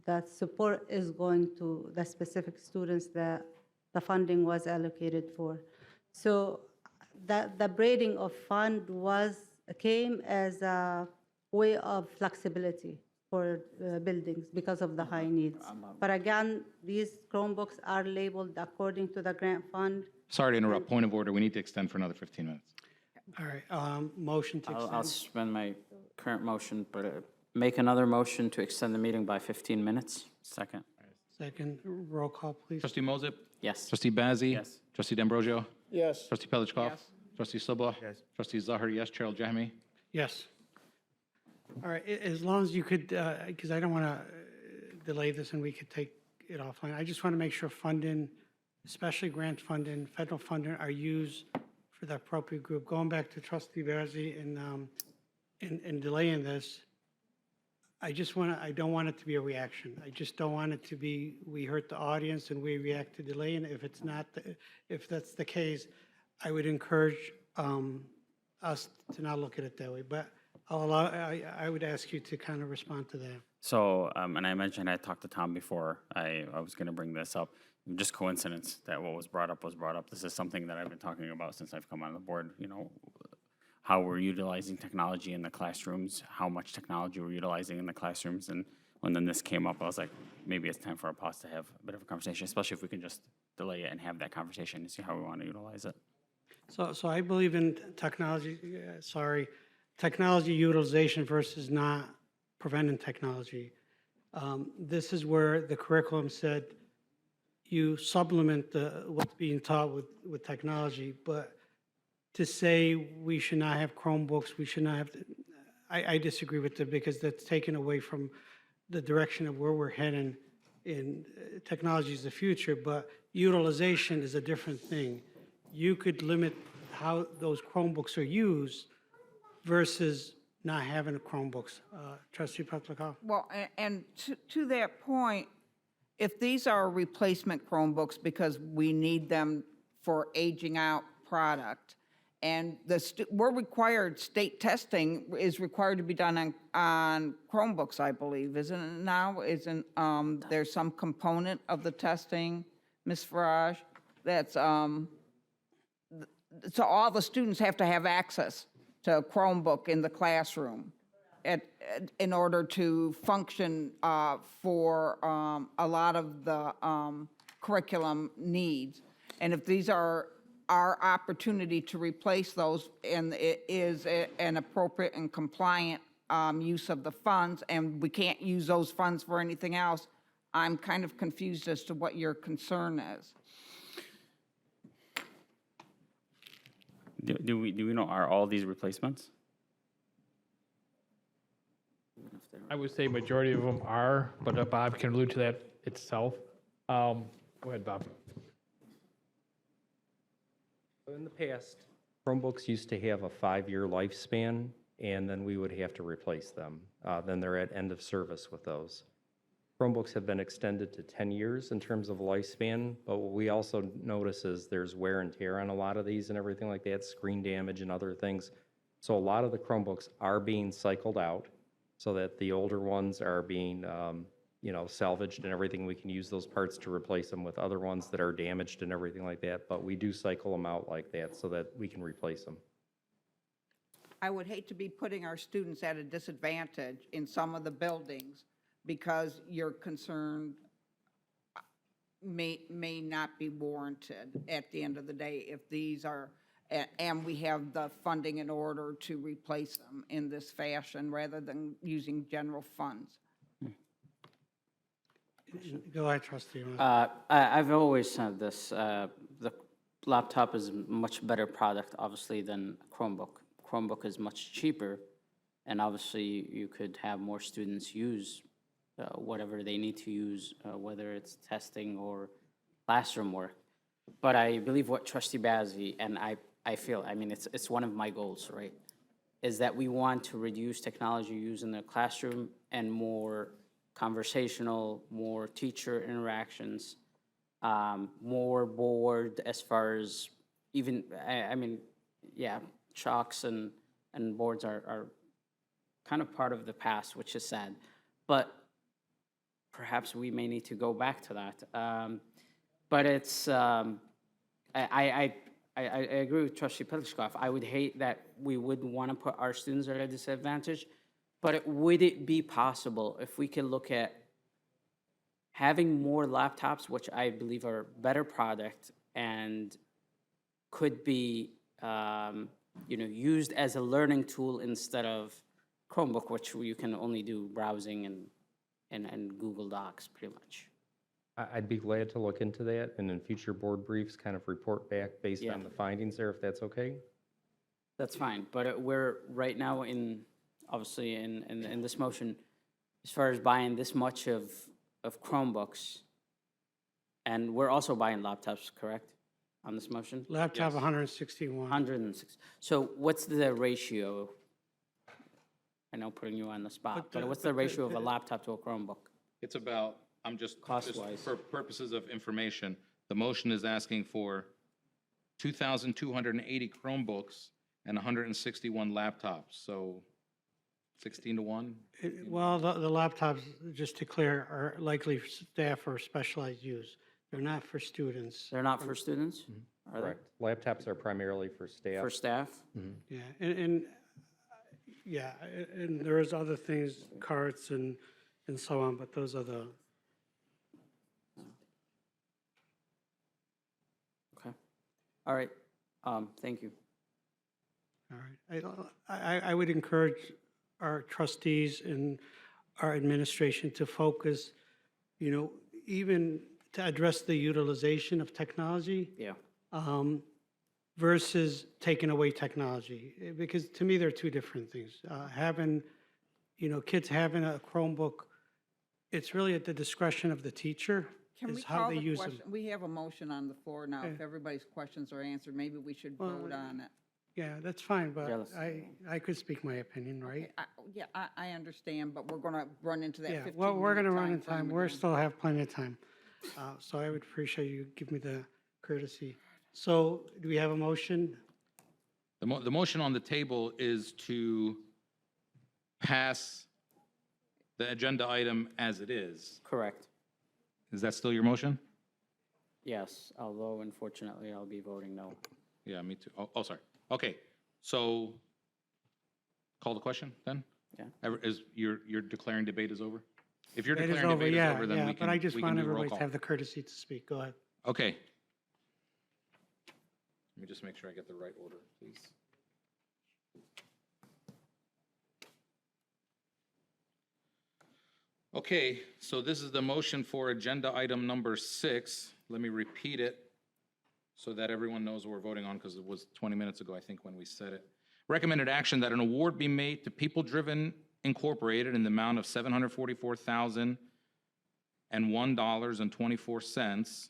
that support is going to the specific students that the funding was allocated for. So the braiding of fund came as a way of flexibility for buildings because of the high needs. But again, these Chromebooks are labeled according to the grant fund. Sorry to interrupt. Point of order. We need to extend for another 15 minutes. All right, motion to extend. I'll suspend my current motion, but make another motion to extend the meeting by 15 minutes. Second. Second, roll call, please. Trustee Mosip? Yes. Trustee Bazzi? Yes. Trustee D'Ambrosio? Yes. Trustee Pelichkov? Yes. Trustee Subba? Yes. Trustee Zahar, yes. Chair Al-Jahmi? Yes. All right, as long as you could, because I don't want to delay this and we could take it offline. I just want to make sure funding, especially grant funding, federal funding, are used for the appropriate group. Going back to Trustee Bazzi and delaying this, I don't want it to be a reaction. I just don't want it to be, we hurt the audience and we react to delaying. If that's the case, I would encourage us to not look at it that way. But I would ask you to kind of respond to that. So, and I mentioned I talked to Tom before I was going to bring this up. just coincidence that what was brought up was brought up. This is something that I've been talking about since I've come on the board, you know, how we're utilizing technology in the classrooms, how much technology we're utilizing in the classrooms. And when then this came up, I was like, maybe it's time for a pause to have a bit of a conversation, especially if we can just delay it and have that conversation and see how we want to utilize it. So I believe in technology, technology utilization versus not preventing technology. This is where the curriculum said you supplement what's being taught with technology, but to say we should not have Chromebooks, we should not have, I disagree with it because that's taken away from the direction of where we're heading in technology is the future, but utilization is a different thing. You could limit how those Chromebooks are used versus not having Chromebooks. Trustee Petlikov? Well, and to that point, if these are replacement Chromebooks because we need them for aging out product, and we're required, state testing is required to be done on Chromebooks, I believe, isn't it now? Isn't there some component of the testing, Ms. Farage, that's, so all the students have to have access to a Chromebook in the classroom in order to function for a lot of the curriculum needs. And if these are our opportunity to replace those, and it is an appropriate and compliant use of the funds, and we can't use those funds for anything else, I'm kind of confused as to what your concern is. Do we know, are all these replacements? I would say majority of them are, but Bob can allude to that itself. Go ahead, Bob. In the past, Chromebooks used to have a 5-year lifespan, and then we would have to replace them. Then they're at end of service with those. Chromebooks have been extended to 10 years in terms of lifespan, but what we also notice is there's wear and tear on a lot of these and everything like that, screen damage and other things. So a lot of the Chromebooks are being cycled out so that the older ones are being salvaged and everything. We can use those parts to replace them with other ones that are damaged and everything like that, but we do cycle them out like that so that we can replace them. I would hate to be putting our students at a disadvantage in some of the buildings because your concern may not be warranted at the end of the day if these are, and we have the funding in order to replace them in this fashion rather than using general funds. Go ahead, Trustee. I've always said this, the laptop is a much better product, obviously, than Chromebook. Chromebook is much cheaper, and obviously you could have more students use whatever they need to use, whether it's testing or classroom work. But I believe what Trustee Bazzi, and I feel, I mean, it's one of my goals, right, is that we want to reduce technology use in the classroom and more conversational, more teacher interactions, more board as far as even, I mean, yeah, chalks and boards are kind of part of the past, which is sad. But perhaps we may need to go back to that. But it's, I agree with Trustee Petlikov. I would hate that we would want to put our students at a disadvantage, but would it be possible if we could look at having more laptops, which I believe are a better product and could be used as a learning tool instead of Chromebook, which you can only do browsing and Google Docs pretty much. I'd be glad to look into that and in future board briefs kind of report back based on the findings there, if that's okay. That's fine, but we're right now obviously in this motion, as far as buying this much of Chromebooks, and we're also buying laptops, correct, on this motion? Laptop, yes. 161. 106. So what's the ratio? I know putting you on the spot, but what's the ratio of a laptop to a Chromebook? It's about, just cost-wise. for purposes of information, the motion is asking for 2,280 Chromebooks and 161 laptops, so 16 to 1? Well, the laptops, just to clear, are likely staff or specialized use. They're not for students. They're not for students? Are they? Correct. Laptops are primarily for staff. For staff? Yeah, yeah, and there is other things, carts and so on, but those are the, Okay. All right. Thank you. all right. I would encourage our trustees and our administration to focus, even to address the utilization of technology. Yeah. Versus taking away technology, because to me, they're two different things. Having, kids having a Chromebook, it's really at the discretion of the teacher, Can we is how call they the use them. question? We have a motion on the floor now. If everybody's questions are answered, maybe we should vote on it. Yeah, that's fine, but Yeah, let's- I could speak my opinion, right? Yeah, I understand, but we're going to run into that Yeah, 15-minute well, we're going to run in timeframe time. We again. still have plenty of time. So I would appreciate you give me the courtesy. So do we have a motion? The motion on the table is to pass the agenda item as it is. Correct. Is that still your motion? Yes, although unfortunately I'll be voting no. Yeah, me too. Oh, sorry. Okay, so call the question then? Yeah. You're declaring debate is over? If you're It is declaring over, debate is yeah, over, then yeah, we can but I just we want can do roll everybody to call. have the courtesy to speak. Go ahead. Okay. Let me just make sure I get the right order, please. Okay, so this is the motion for agenda item number 6. Let me repeat it so that everyone knows what we're voting on, because it was 20 minutes ago, I think, when we said it. Recommended action that an award be made to People Driven Incorporated in the amount of $744,001.24.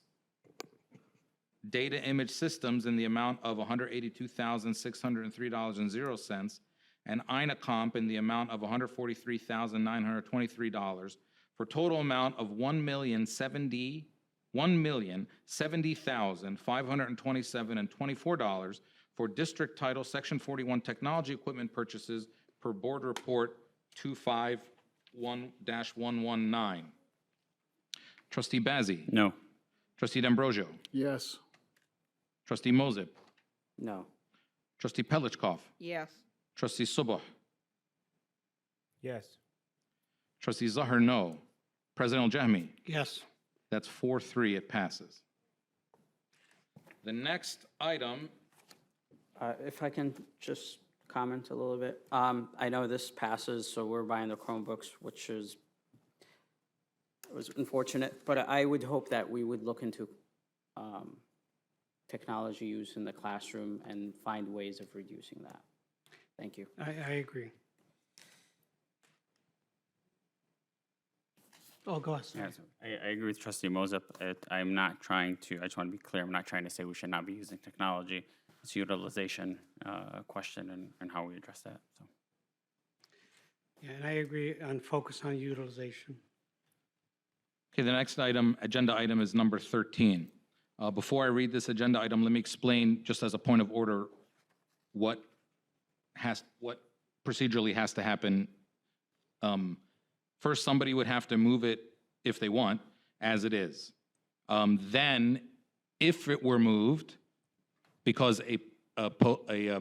Data Image Systems in the amount of $182,603.00, and Inacomp in the amount of $143,923, for total amount of $1,070,527.24 for District Title Section 41 Technology Equipment Purchases per Board Report 251-119. Trustee Bazey. No. Trustee D'Ambrosio. Yes. Trustee Mosip. No. Trustee Pelichkov. Yes. Trustee Subuh. Yes. Trustee Zahar, no. President Al-Jahmi. Yes. That's 4-3, it passes. The next item, If I can just comment a little bit. I know this passes, so we're buying the Chromebooks, which was unfortunate, but I would hope that we would look into technology use in the classroom and find ways of reducing that. Thank you. I agree. Oh, go ahead. Yes, I agree with Trustee Mosip. I'm not trying to, I just want to be clear, I'm not trying to say we should not be using technology. It's a utilization question and how we address that, so. Yeah, and I agree on focus on utilization. okay, the next item, agenda item is number 13. Before I read this agenda item, let me explain, just as a point of order, what procedurally has to happen. First, somebody would have to move it if they want, as it is. Then, if it were moved, because a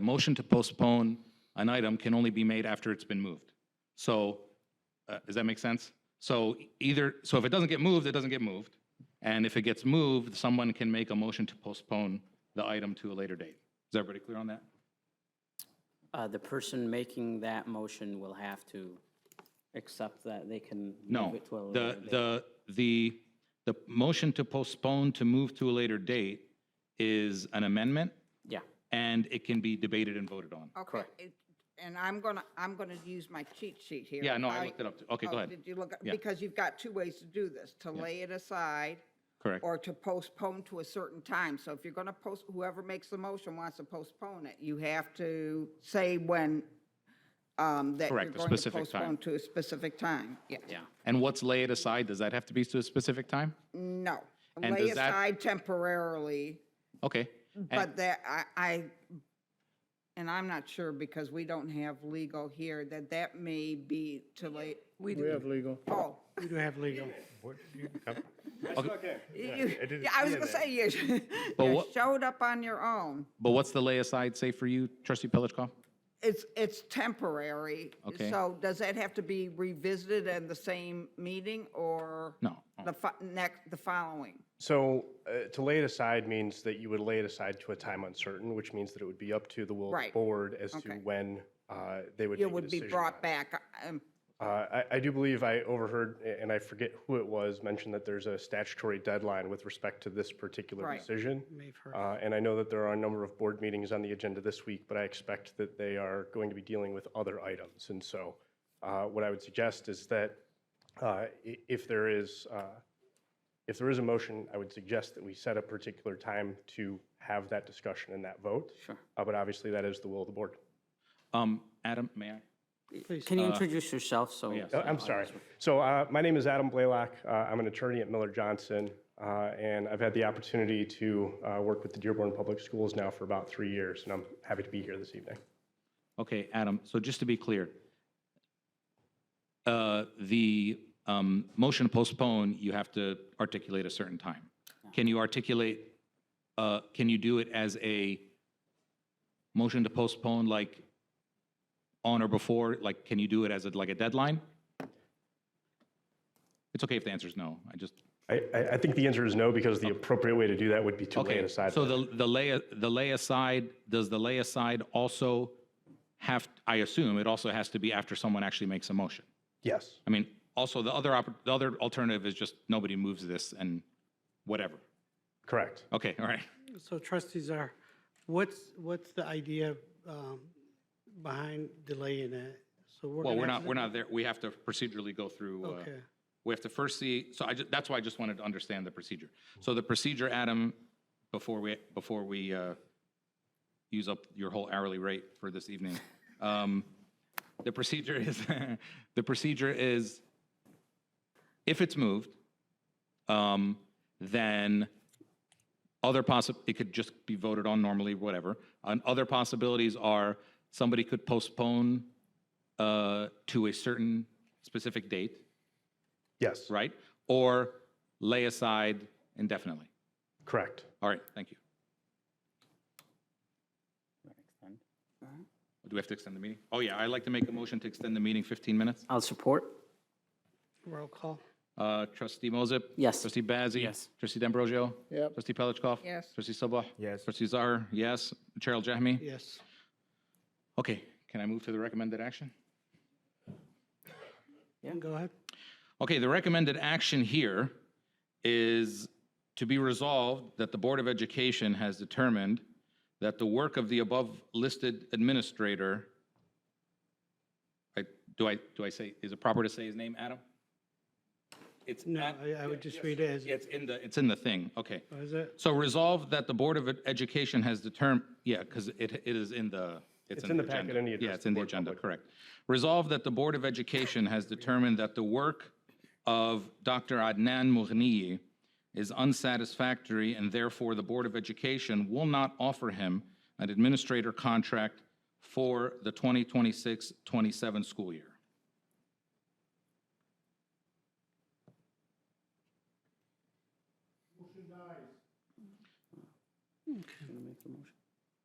motion to postpone an item can only be made after it's been moved. So, does that make sense? So if it doesn't get moved, it doesn't get moved. And if it gets moved, someone can make a motion to postpone the item to a later date. Is everybody clear on that? The person making that motion will have to accept that they can No, move it to a later date. the motion to postpone to move to a later date is an amendment, Yeah, and it can be debated and voted on. Okay. And I'm gonna use my cheat sheet here. Yeah, no, I looked it up too. Okay, go ahead. Did you look, Yeah. because you've got two ways to do this, to lay it aside Correct. or to postpone to a certain time. So if you're gonna whoever makes the motion wants to postpone it, you have to say when, that you're Correct, a going to specific time. postpone to a specific time. Yeah. yeah. And what's lay it aside, does that have to be to a specific time? No. And Lay does that- aside temporarily, Okay. but that, and I'm not sure because we don't have legal here, that may be too late. We have legal. Oh. We do have legal. Yeah, I was gonna say, you But you what- showed up on your own. But what's the lay aside say for you, trustee Pelichkov? It's temporary. Okay. So does that have to be revisited in the same meeting or? No. The following? So to lay it aside means that you would lay it aside to a time uncertain, which means that it would be up to the will of the Right. board as to Okay. when they would It make a would be decision. brought back. I do believe I overheard, and I forget who it was, mention that there's a statutory deadline with respect to this particular Right. decision. May 1st. And I know that there are a number of board meetings on the agenda this week, but I expect that they are going to be dealing with other items. And so what I would suggest is that if there is a motion, I would suggest that we set a particular time to have that discussion and that vote. Sure. But obviously, that is the will of the board. Adam, may I? Please. Can you introduce yourself? So yes. I'm sorry. So my name is Adam Blaylock. I'm an attorney at Miller Johnson, and I've had the opportunity to work with the Dearborn Public Schools now for about 3 years, and I'm happy to be here this evening. Okay, Adam, so just to be clear, the motion to postpone, you have to articulate a certain time. Can you articulate, can you do it as a motion to postpone, like on or before, like, can you do it as like a deadline? It's okay if the answer is no, I think the answer is no, because the appropriate way to do that would be to lay it Okay, aside. so the lay aside, does the lay aside also have, I assume it also has to be after someone actually makes a motion? Yes. I mean, also the other alternative is just nobody moves this and whatever. Correct. Okay, all right. So trustees are, what's the idea behind delaying it? So Well, we're not there. We have to procedurally go through. Okay. We have to first see, so that's why I just wanted to understand the procedure. So the procedure, Adam, before we use up your whole hourly rate for this evening, the procedure is, if it's moved, then it could just be voted on normally, whatever. And other possibilities are somebody could postpone to a certain specific date. Yes. Right? Or lay aside indefinitely. Correct. All right, thank you. Do we have to extend the meeting? Oh, yeah, I'd like to make a motion to extend the meeting 15 minutes. I'll support. Roll call. Trustee Mosip? Yes. Trustee Bazey? Yes. Trustee D'Ambrosio? Yep. Trustee Pelichkov? Yes. Trustee Sabah? Yes. Trustee Zahar? Yes. Chair Al-Jahmi? Yes. Okay, can I move to the recommended action? Yeah. Go ahead. Okay, the recommended action here is to be resolved that the Board of Education has determined that the work of the above-listed administrator, do I say, is it proper to say his name, Adam? It's No, I would just read it as. It's in the thing, okay. Oh, is it? So resolved that the Board of Education has determined, yeah, because it is in the, It's in the packet agenda. and the address Yeah, it's to in the board agenda, public. correct. Resolved that the Board of Education has determined that the work of Dr. Adnan Mughniyi is unsatisfactory, and therefore the Board of Education will not offer him an administrator contract for the 2026-27 school year.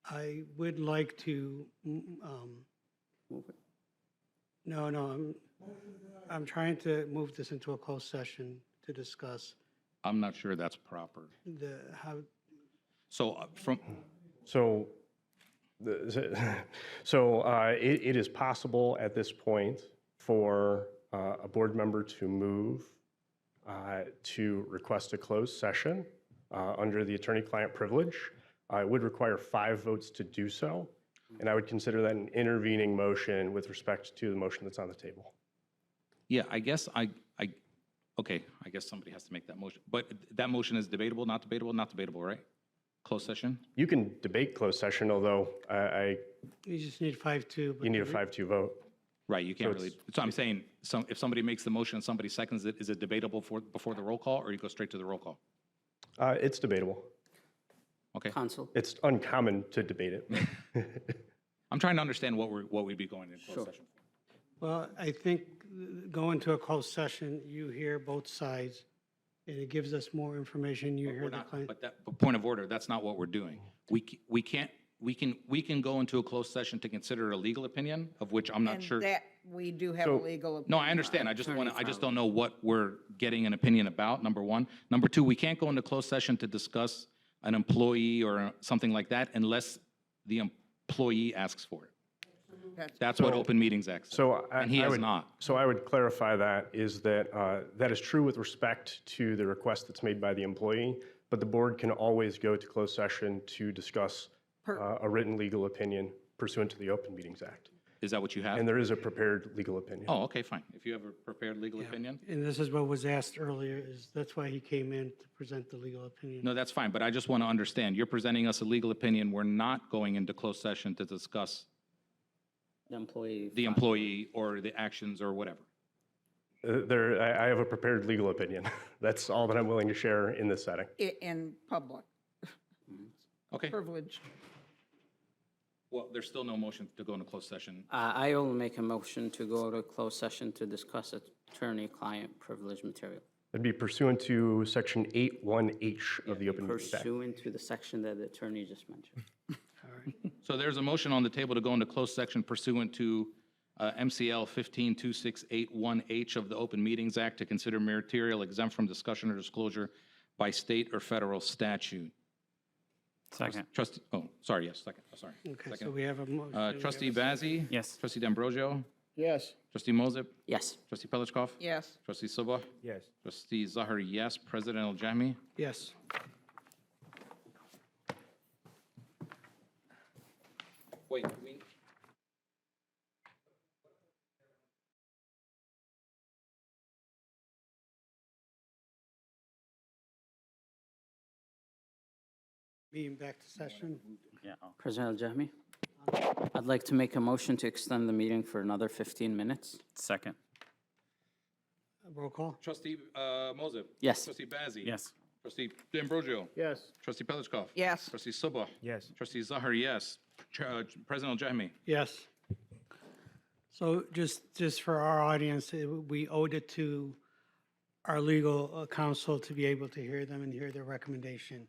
I would like to, no, I'm trying to move this into a closed session to discuss I'm not sure that's proper. how, So it is possible at this point for a board member to move to request a closed session under the attorney-client privilege. It would require 5 votes to do so, and I would consider that an intervening motion with respect to the motion that's on the table. Yeah, I guess okay, I guess somebody has to make that motion. But that motion is debatable, not debatable, not debatable, right? Closed session? You can debate closed session, although you just need 5-2. you need a 5-2 vote. Right, you can't So really, so I'm saying, if somebody makes the motion and somebody seconds it, is it debatable before the roll call, or you go straight to the roll call? It's debatable. Okay. Counsel. It's uncommon to debate it. I'm trying to understand what we'd be going in closed session for. Well, I think going to a closed session, you hear both sides, and it gives us more information. You hear the client. But point of order, that's not what we're doing. We can go into a closed session to consider a legal opinion, of which I'm not And sure. that, we do have a legal opinion. No, I understand. I just don't know what we're getting an opinion about, number one. Number two, we can't go into closed session to discuss an employee or something like that unless the employee asks for it. That's what Open Meetings Act says, and he has not. So I would clarify that is that that is true with respect to the request that's made by the employee, but the board can always go to closed session to discuss a written legal opinion pursuant to the Open Meetings Act. Is that what you have? And there is a prepared legal opinion. Oh, okay, fine. If you have a prepared legal opinion? And this is what was asked earlier, is that's why he came in to present the legal opinion. No, that's fine, but I just want to understand. You're presenting us a legal opinion. We're not going into closed session to discuss the employee or the actions or whatever. I have a prepared legal opinion. That's all that I'm willing to share in this setting. In public. Okay. Privileged. Well, there's still no motion to go into closed session. I will make a motion to go to closed session to discuss attorney-client privilege material. It'd be pursuant to Section 8(1)H of the Open Meetings Act. Pursuant to the section that the attorney just mentioned. So there's a motion on the table to go into closed section pursuant to MCL 152681H of the Open Meetings Act to consider material exempt from discussion or disclosure by state or federal statute. Second. Trustee, yes, second, sorry. Okay, Second. so we have a motion. Trustee Bazey? Yes. Trustee D'Ambrosio? Yes. Trustee Mosip? Yes. Trustee Pelichkov? Yes. Trustee Subah? Yes. Trustee Zahar, yes. President Al-Jahmi? Yes. Wait, Being back to session. Yeah. President Al-Jahmi, I'd like to make a motion to extend the meeting for another 15 minutes. Second. Roll call. Trustee Mosip? Yes. Trustee Bazey? Yes. Trustee D'Ambrosio? Yes. Trustee Pelichkov? Yes. Trustee Subah? Yes. Trustee Zahar, yes. President Al-Jahmi? Yes. So just for our audience, we owed it to our legal counsel to be able to hear them and hear their recommendation.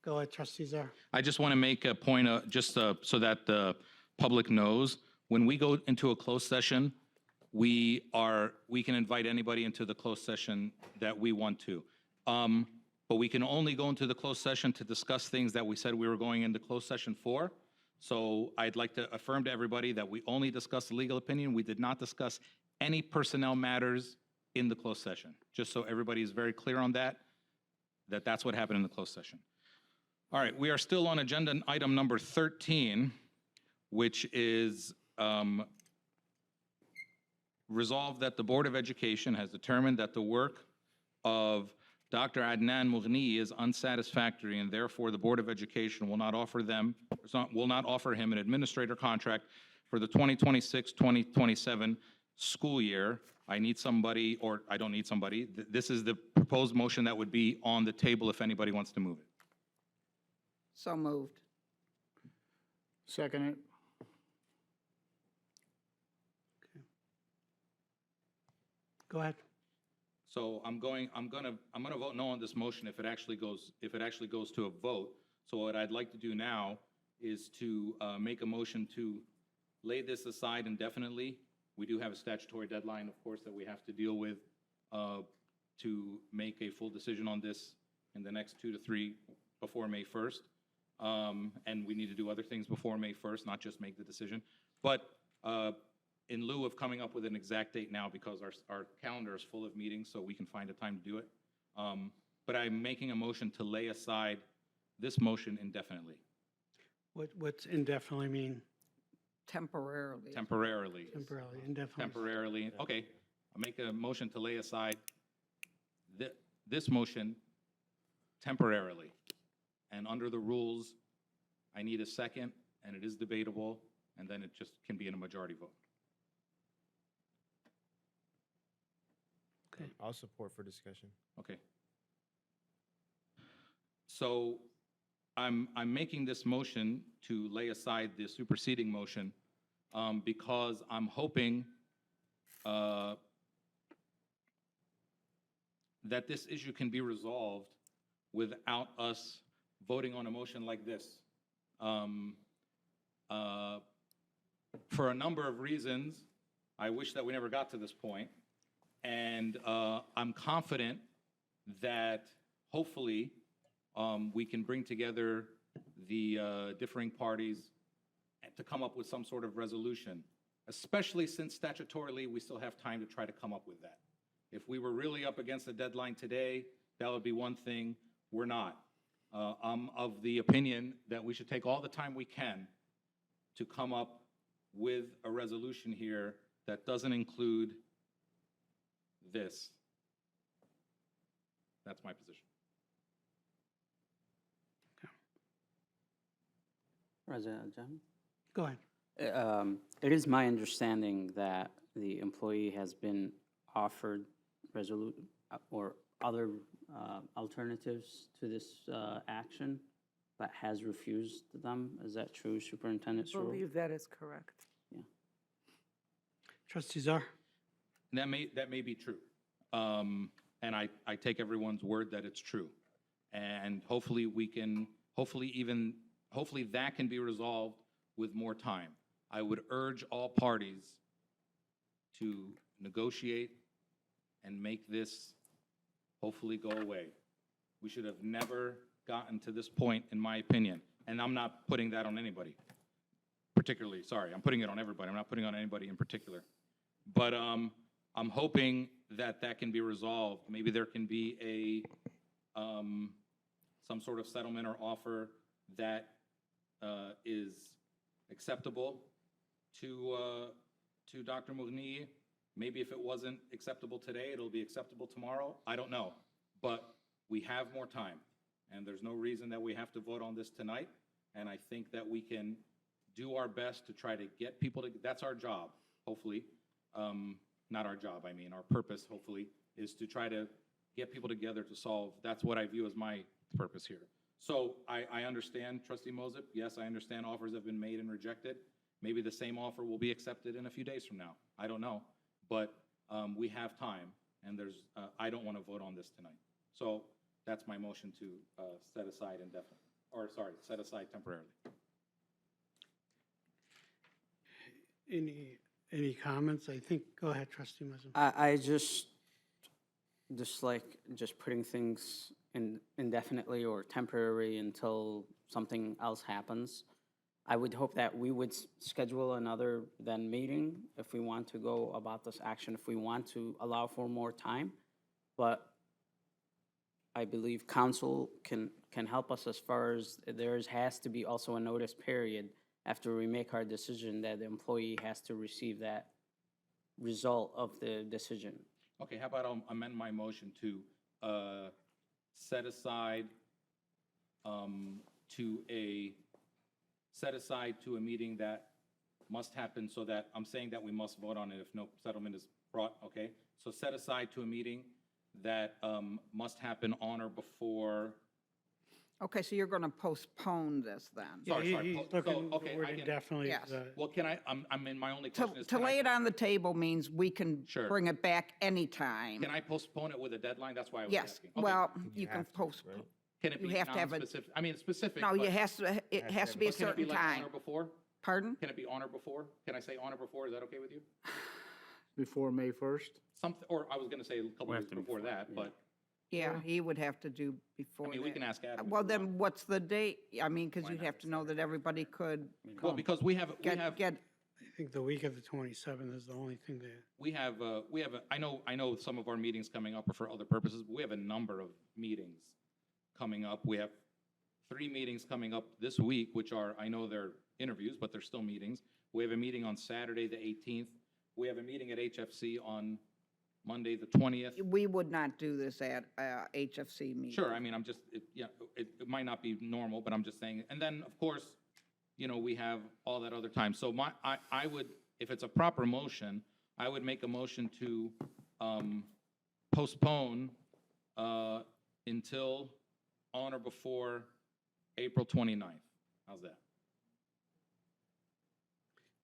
Go ahead, Trustee Zahar. I just want to make a point, just so that the public knows, when we go into a closed session, we can invite anybody into the closed session that we want to. But we can only go into the closed session to discuss things that we said we were going into closed session for. So I'd like to affirm to everybody that we only discussed the legal opinion. We did not discuss any personnel matters in the closed session. Just so everybody is very clear on that, that's what happened in the closed session. All right, we are still on agenda item number 13, which is resolved that the Board of Education has determined that the work of Dr. Adnan Mughni is unsatisfactory, and therefore the Board of Education will not offer him an administrator contract for the 2026-2027 school year. I need somebody, or I don't need somebody. This is the proposed motion that would be on the table if anybody wants to move it. So moved. Second it. Go ahead. So I'm gonna vote no on this motion if it actually goes to a vote. So what I'd like to do now is to make a motion to lay this aside indefinitely. We do have a statutory deadline, of course, that we have to deal with to make a full decision on this in the next 2 to 3 before May 1st. And we need to do other things before May 1st, not just make the decision. But in lieu of coming up with an exact date now, because our calendar is full of meetings, so we can find a time to do it. But I'm making a motion to lay aside this motion indefinitely. What's indefinitely mean? Temporarily. Temporarily. Temporarily, indefinitely. Temporarily, okay. I'll make a motion to lay aside this motion temporarily. And under the rules, I need a second, and it is debatable, and then it just can be in a majority vote. Okay. I'll support for discussion. Okay. So I'm making this motion to lay aside the superseding motion because I'm hoping that this issue can be resolved without us voting on a motion like this. For a number of reasons, I wish that we never got to this point. And I'm confident that hopefully we can bring together the differing parties to come up with some sort of resolution, especially since statutorily we still have time to try to come up with that. If we were really up against the deadline today, that would be one thing. We're not. I'm of the opinion that we should take all the time we can to come up with a resolution here that doesn't include this. That's my position. President Jem? Go ahead. It is my understanding that the employee has been offered or other alternatives to this action, but has refused them. Is that true, Superintendent I Srour? believe that is correct. Trustee Czar? That may be true. And I take everyone's word that it's true. And hopefully hopefully that can be resolved with more time. I would urge all parties to negotiate and make this hopefully go away. We should have never gotten to this point, in my opinion. And I'm not putting that on anybody particularly. Sorry, I'm putting it on everybody. I'm not putting it on anybody in particular. But I'm hoping that that can be resolved. Maybe there can be some sort of settlement or offer that is acceptable to Dr. Mougni. Maybe if it wasn't acceptable today, it'll be acceptable tomorrow. I don't know. But we have more time, and there's no reason that we have to vote on this tonight. And I think that we can do our best to try to get people to, that's our job, hopefully. Not our job, I mean, our purpose, hopefully, is to try to get people together to solve. That's what I view as my purpose here. So I understand, Trustee Mosip. Yes, I understand offers have been made and rejected. Maybe the same offer will be accepted in a few days from now. I don't know. But we have time, and there's, I don't want to vote on this tonight. So that's my motion to set aside indefinitely, or sorry, set aside temporarily. Any comments? I think, go ahead, Trustee Muslim. I just like just putting things indefinitely or temporary until something else happens. I would hope that we would schedule another then meeting if we want to go about this action, if we want to allow for more time. But I believe council can help us as far as there has to be also a notice period after we make our decision that the employee has to receive that result of the decision. Okay, how about I'll amend my motion to set aside to a meeting that must happen, so that I'm saying that we must vote on it if no settlement is brought, okay? So set aside to a meeting that must happen on or before. Okay, so you're going to postpone this then? Sorry. He's looking for word I can, indefinitely. Yes. well, can I mean, my only question is. To can lay I- it on the table means we can Sure. bring it back anytime. Can I postpone it with a deadline? That's why I was Yes, asking. Okay. well, you can postpone. Can it you be have to have a- non-specific? I mean, it's specific. No, but- it has to be a but can it be certain like time. on or before? Pardon? Can it be on or before? Can I say on or before? Is that okay with you? Before May 1st? Something, or I was going to say a couple days before that, but Yeah, he would have to do before I mean, we that. can ask Adam. if Well, you then want. what's the date? I mean, because Why you'd not? have to know that everybody could Well, come. because we have Get, I think the week of the 27th is the only thing that, I know some of our meetings coming up are for other purposes, but we have a number of meetings coming up. We have 3 meetings coming up this week, which are, I know they're interviews, but they're still meetings. We have a meeting on Saturday, the 18th. We have a meeting at HFC on Monday, the 20th. we would not do this at HFC meeting. Sure, I mean, I'm just, it might not be normal, but I'm just saying. And then, of course, we have all that other time. So I would, if it's a proper motion, I would make a motion to postpone until on or before April 29th. How's that?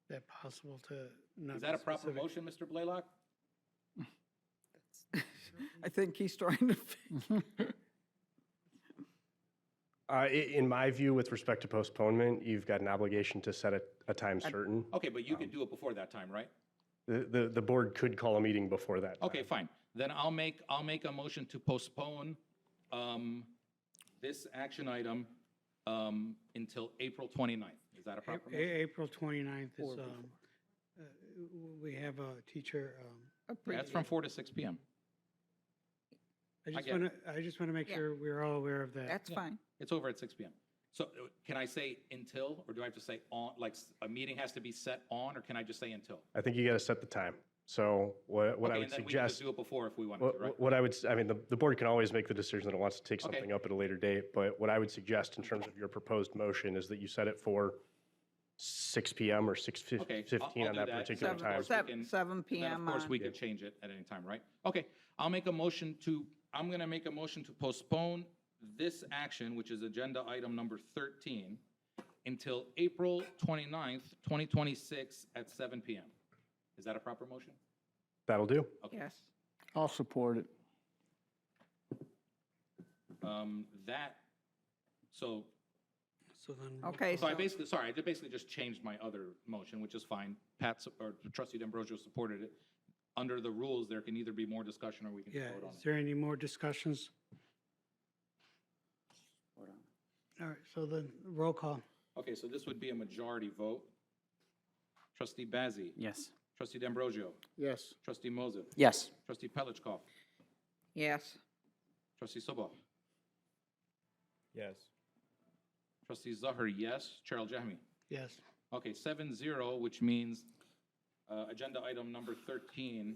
that possible to not Is be that a proper specific? motion, Mr. Blaylock? I think he's trying to. In my view, with respect to postponement, you've got an obligation to set a time certain. Okay, but you could do it before that time, right? The board could call a meeting before that. Okay, fine. Then I'll make a motion to postpone this action item until April 29th. Is that a proper motion? April 29th is, we have a teacher. That's from 4 to 6 p.m. I get it. just want to make Yeah. sure we're all aware of that. That's fine. It's over at 6 p.m. So can I say until, or do I have to say on, like a meeting has to be set on, or can I just say until? I think you got to set the time. So what I Okay, would and then we can just suggest, do it before if we wanted to, right? what I would, I mean, the board can always make the decision that it wants to take something up at a later date, but what I would suggest in terms of your proposed motion is that you set it for 6 p.m. or 6:15 Okay, on that particular time. 7 Then PM of course on. we could change it at any time, right? Okay, I'm gonna make a motion to postpone this action, which is agenda item number 13, until April 29th, 2026 at 7 p.m. Is that a proper motion? That'll do. Yes. I'll support it. So then. Okay, So I basically just changed my other motion, which is fine. Or trustee D'Ambrosio supported it. Under the rules, there can either be more discussion or we can Yeah, vote on is it. there any more discussions? All right, so then roll call. Okay, so this would be a majority vote. Trustee Bazey. Yes. Trustee D'Ambrosio. Yes. Trustee Moses. Yes. Trustee Pelichkov. Yes. Trustee Sobel. Yes. Trustee Zahar, yes. Chair Al-Jahmi. Yes. Okay, 7-0, which means agenda item number 13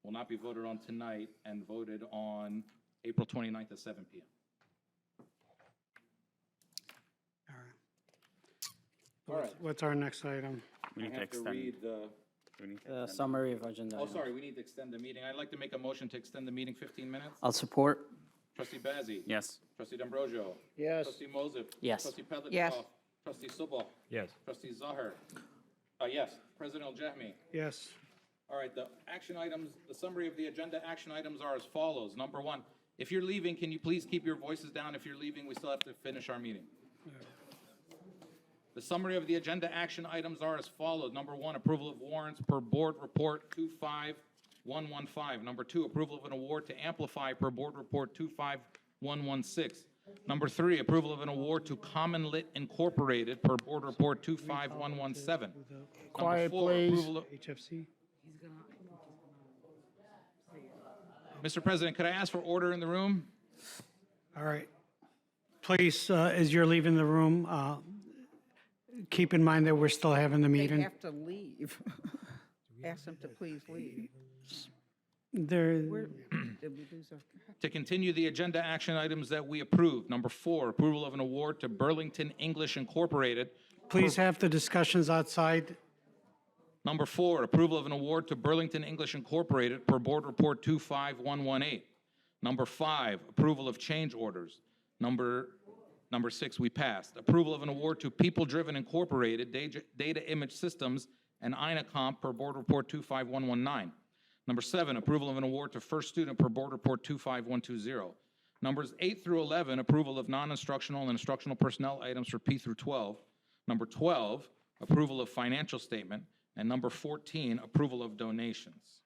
will not be voted on tonight and voted on April 29th at 7 p.m. All right. What's our next item? We need I to have to extend. read the, We need to extend. Summary of agenda. oh, items. sorry, we need to extend the meeting. I'd like to make a motion to extend the meeting 15 minutes. I'll support. Trustee Bazey. Yes. Trustee D'Ambrosio. Yes. Trustee Moses. Yes. Trustee Pelichkov. Yes. Trustee Sobel. Yes. Trustee Zahar. Yes. President Al-Jahmi. Yes. All right, the action items, the summary of the agenda action items are as follows. Number one, if you're leaving, can you please keep your voices down? If you're leaving, we still have to finish our meeting. The summary of the agenda action items are as follows. Number one, approval of warrants per board report 25115. Number two, approval of an award to Amplify per board report 25116. Number three, approval of an award to Common Lit Incorporated per board report 25117. Quiet, Number four, please. approval of- HFC? Mr. President, could I ask for order in the room? All right. Please, as you're leaving the room, keep in mind that we're still having the They meeting. have to leave. Ask them to please leave. There, Did we lose our? To continue the agenda action items that we approved. Number four, approval of an award to Burlington English Incorporated. please have the discussions outside. Number four, approval of an award to Burlington English Incorporated per board report 25118. Number five, approval of change orders. Number six, we passed. Approval of an award to People Driven Incorporated, Data Image Systems, and INACOMP per board report 25119. Number seven, approval of an award to First Student per board report 25120. Numbers 8 through 11, approval of non-instructional and instructional personnel items for P through 12. Number 12, approval of financial statement. And number 14, approval of donations.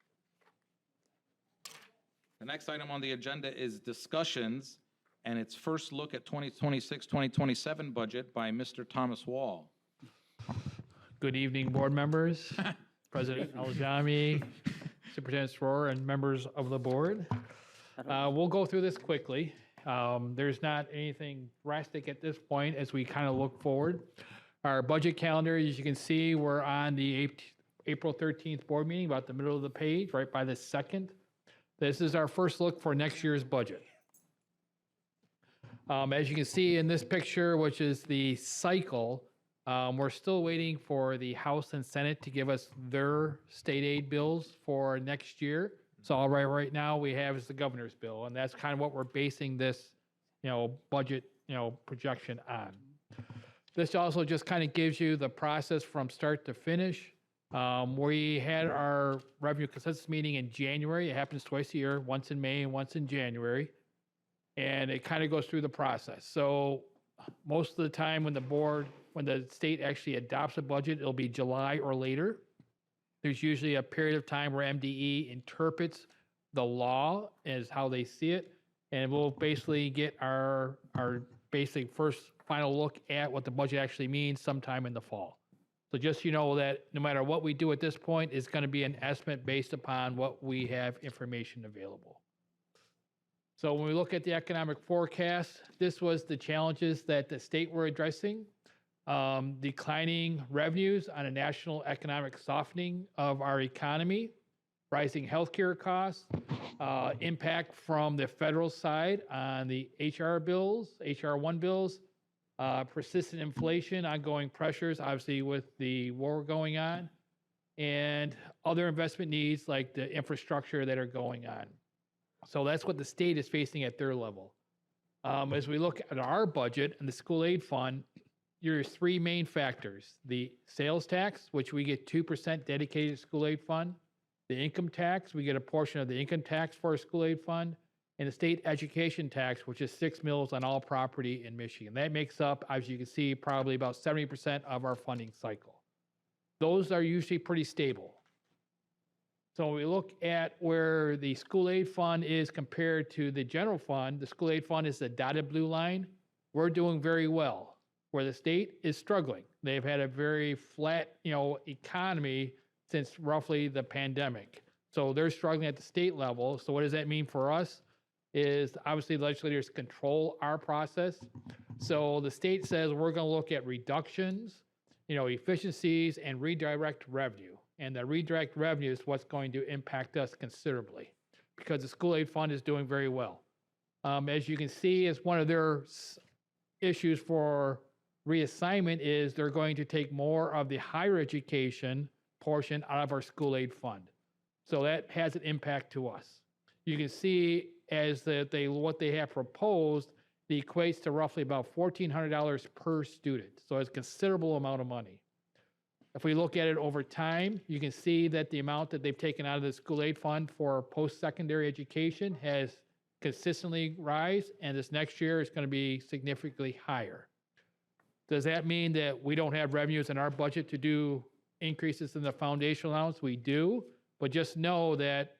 The next item on the agenda is discussions, and it's first look at 2026-2027 budget by Mr. Thomas Wall. Good evening, board members, President Al-Jahmi, Superintendent Srour, and members of the board. We'll go through this quickly. There's not anything drastic at this point as we kind of look forward. Our budget calendar, as you can see, we're on the April 13th board meeting, about the middle of the page, right by the second. This is our first look for next year's budget. As you can see in this picture, which is the cycle, we're still waiting for the House and Senate to give us their state aid bills for next year. So all right now we have is the governor's bill, and that's kind of what we're basing this, budget, projection on. This also just kind of gives you the process from start to finish. We had our revenue consensus meeting in January. It happens twice a year, once in May and once in January. And it kind of goes through the process. So most of the time when the state actually adopts a budget, it'll be July or later. There's usually a period of time where MDE interprets the law as how they see it. And we'll basically get our basic first final look at what the budget actually means sometime in the fall. So just so you know that no matter what we do at this point, it's going to be an estimate based upon what we have information available. So when we look at the economic forecast, this was the challenges that the state were addressing. Declining revenues on a national economic softening of our economy, rising healthcare costs, impact from the federal side on the HR bills, HR 1 bills, persistent inflation, ongoing pressures, obviously with the war going on, and other investment needs like the infrastructure that are going on. So that's what the state is facing at their level. As we look at our budget and the school aid fund, there's three main factors: the sales tax, which we get 2% dedicated to school aid fund; the income tax, we get a portion of the income tax for our school aid fund; and the state education tax, which is 6 mills on all property in Michigan. That makes up, as you can see, probably about 70% of our funding cycle. Those are usually pretty stable. So when we look at where the school aid fund is compared to the general fund, the school aid fund is the dotted blue line. We're doing very well, where the state is struggling. They've had a very flat, economy since roughly the pandemic. So they're struggling at the state level. So what does that mean for us? Is obviously legislators control our process. So the state says we're going to look at reductions, efficiencies, and redirect revenue. And the redirect revenue is what's going to impact us considerably because the school aid fund is doing very well. As you can see, as one of their issues for reassignment is they're going to take more of the higher education portion out of our school aid fund. So that has an impact to us. You can see as what they have proposed, it equates to roughly about $1,400 per student. So it's a considerable amount of money. If we look at it over time, you can see that the amount that they've taken out of the school aid fund for post-secondary education has consistently rise, and this next year is going to be significantly higher. Does that mean that we don't have revenues in our budget to do increases in the foundational allowance? We do, but just know that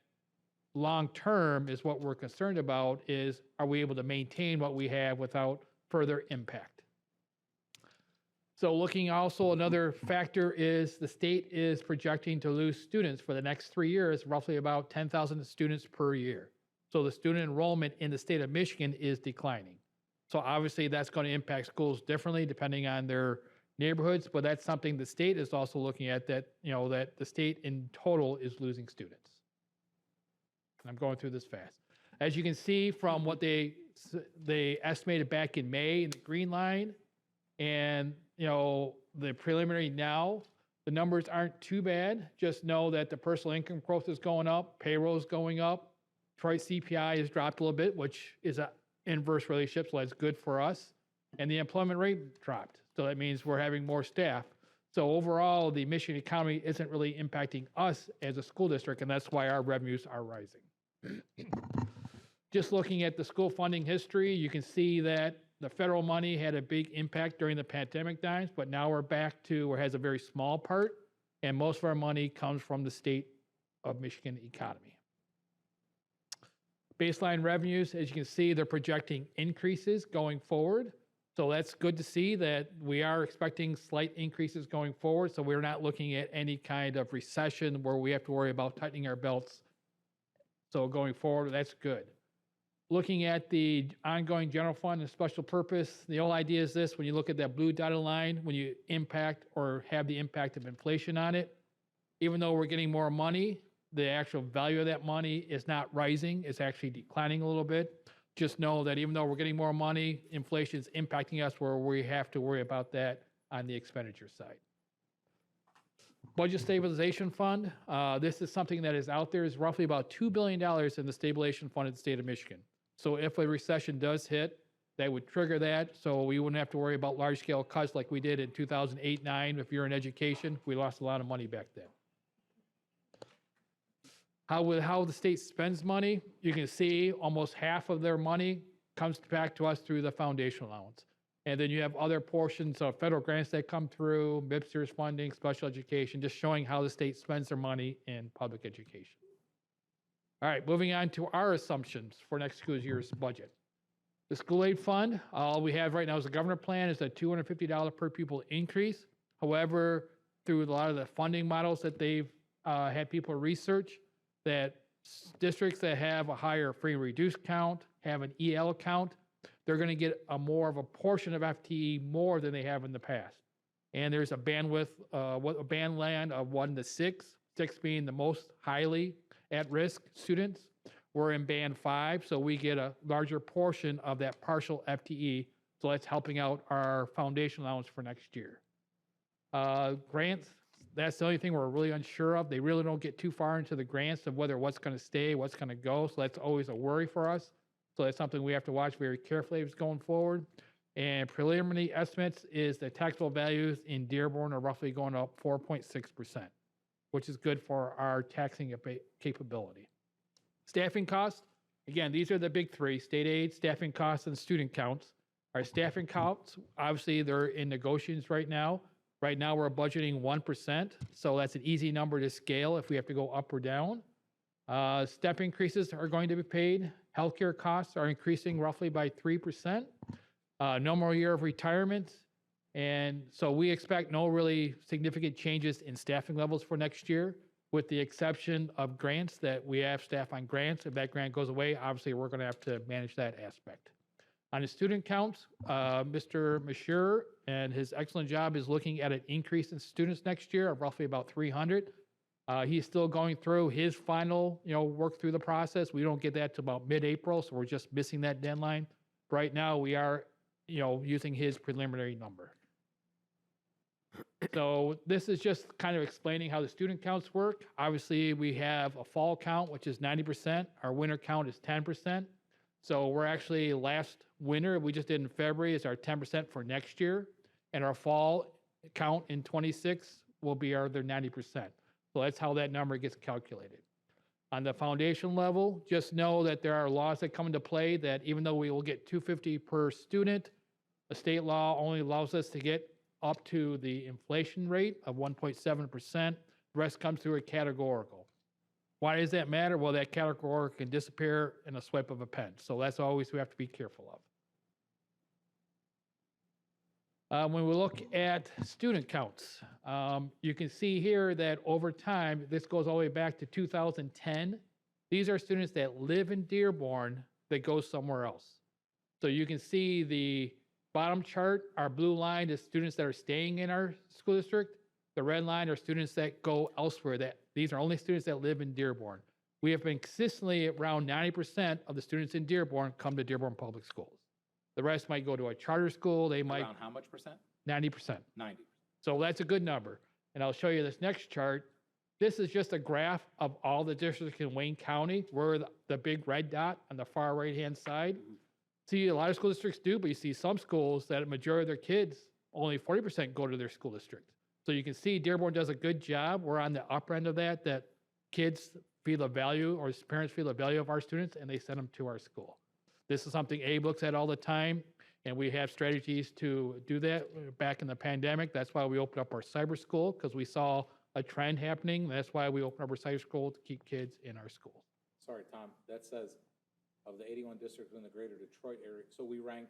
long-term is what we're concerned about is, are we able to maintain what we have without further impact? So looking also, another factor is the state is projecting to lose students for the next 3 years, roughly about 10,000 students per year. So the student enrollment in the state of Michigan is declining. So obviously that's going to impact schools differently depending on their neighborhoods, but that's something the state is also looking at, that, that the state in total is losing students. I'm going through this fast. As you can see from what they estimated back in May in the green line, and the preliminary now, the numbers aren't too bad. Just know that the personal income growth is going up, payroll is going up, Detroit CPI has dropped a little bit, which is an inverse relationship, so that's good for us. And the employment rate dropped, so that means we're having more staff. So overall, the Michigan economy isn't really impacting us as a school district, and that's why our revenues are rising. Just looking at the school funding history, you can see that the federal money had a big impact during the pandemic times, but now we're back to where it has a very small part, and most of our money comes from the state of Michigan economy. Baseline revenues, as you can see, they're projecting increases going forward. So that's good to see that we are expecting slight increases going forward. So we're not looking at any kind of recession where we have to worry about tightening our belts. So going forward, that's good. Looking at the ongoing general fund and special purpose, the whole idea is this: when you look at that blue dotted line, when you impact or have the impact of inflation on it, even though we're getting more money, the actual value of that money is not rising, it's actually declining a little bit. Just know that even though we're getting more money, inflation is impacting us where we have to worry about that on the expenditure side. Budget Stabilization Fund, this is something that is out there, is roughly about $2 billion in the stabilization fund in the state of Michigan. So if a recession does hit, that would trigger that, so we wouldn't have to worry about large-scale cuts like we did in 2008-9. If you're in education, we lost a lot of money back then. How the state spends money, you can see almost half of their money comes back to us through the foundation allowance. And then you have other portions of federal grants that come through, MIPSTERS funding, special education, just showing how the state spends their money in public education. All right, moving on to our assumptions for next school year's budget. The school aid fund, all we have right now is the governor plan is a $250 per pupil increase. However, through a lot of the funding models that they've had people research, that districts that have a higher free and reduced count, have an EL count, they're going to get a more of a portion of FTE more than they have in the past. And there's a bandwidth, a band land of 1 to 6, 6 being the most highly at-risk students. We're in band 5, so we get a larger portion of that partial FTE. So that's helping out our foundation allowance for next year. Grants, that's the only thing we're really unsure of. They really don't get too far into the grants of what's going to stay, what's going to go. So that's always a worry for us. So that's something we have to watch very carefully as going forward. And preliminary estimates is the taxable values in Dearborn are roughly going up 4.6%, which is good for our taxing capability. Staffing costs, again, these are the big three: state aid, staffing costs, and student counts. Our staffing counts, obviously, they're in negotiations right now. Right now, we're budgeting 1%, so that's an easy number to scale if we have to go up or down. Step increases are going to be paid. Healthcare costs are increasing roughly by 3%. No more year of retirement. And so we expect no really significant changes in staffing levels for next year, with the exception of grants that we have staff on grants. If that grant goes away, obviously we're going to have to manage that aspect. On the student counts, Mr. Mashur and his excellent job is looking at an increase in students next year of roughly about 300. He's still going through his final, work through the process. We don't get that to about mid-April, so we're just missing that deadline. Right now, we are, using his preliminary number. So this is just kind of explaining how the student counts work. Obviously, we have a fall count, which is 90%. Our winter count is 10%. So we're actually last winter, we just did in February, is our 10% for next year. And our fall count in 26 will be our other 90%. So that's how that number gets calculated. On the foundation level, just know that there are laws that come into play that even though we will get $250 per student, the state law only allows us to get up to the inflation rate of 1.7%. The rest comes through a categorical. Why does that matter? Well, that categorical can disappear in a swipe of a pen. So that's always we have to be careful of. When we look at student counts, you can see here that over time, this goes all the way back to 2010. These are students that live in Dearborn that go somewhere else. So you can see the bottom chart, our blue line is students that are staying in our school district. The red line are students that go elsewhere. These are only students that live in Dearborn. We have been consistently around 90% of the students in Dearborn come to Dearborn Public Schools. The rest might go to a charter school. They might. Around how much percent? 90%. 90. So that's a good number. And I'll show you this next chart. This is just a graph of all the districts in Wayne County. We're the big red dot on the far right-hand side. See, a lot of school districts do, but you see some schools that a majority of their kids, only 40% go to their school district. So you can see Dearborn does a good job. We're on the upper end of that kids feel the value, or parents feel the value of our students, and they send them to our school. This is something Abe looks at all the time, and we have strategies to do that. Back in the pandemic, that's why we opened up our cyber school, because we saw a trend happening. That's why we opened up our cyber school to keep kids in our schools. Sorry, Tom, that says of the 81 districts in the greater Detroit area, so we rank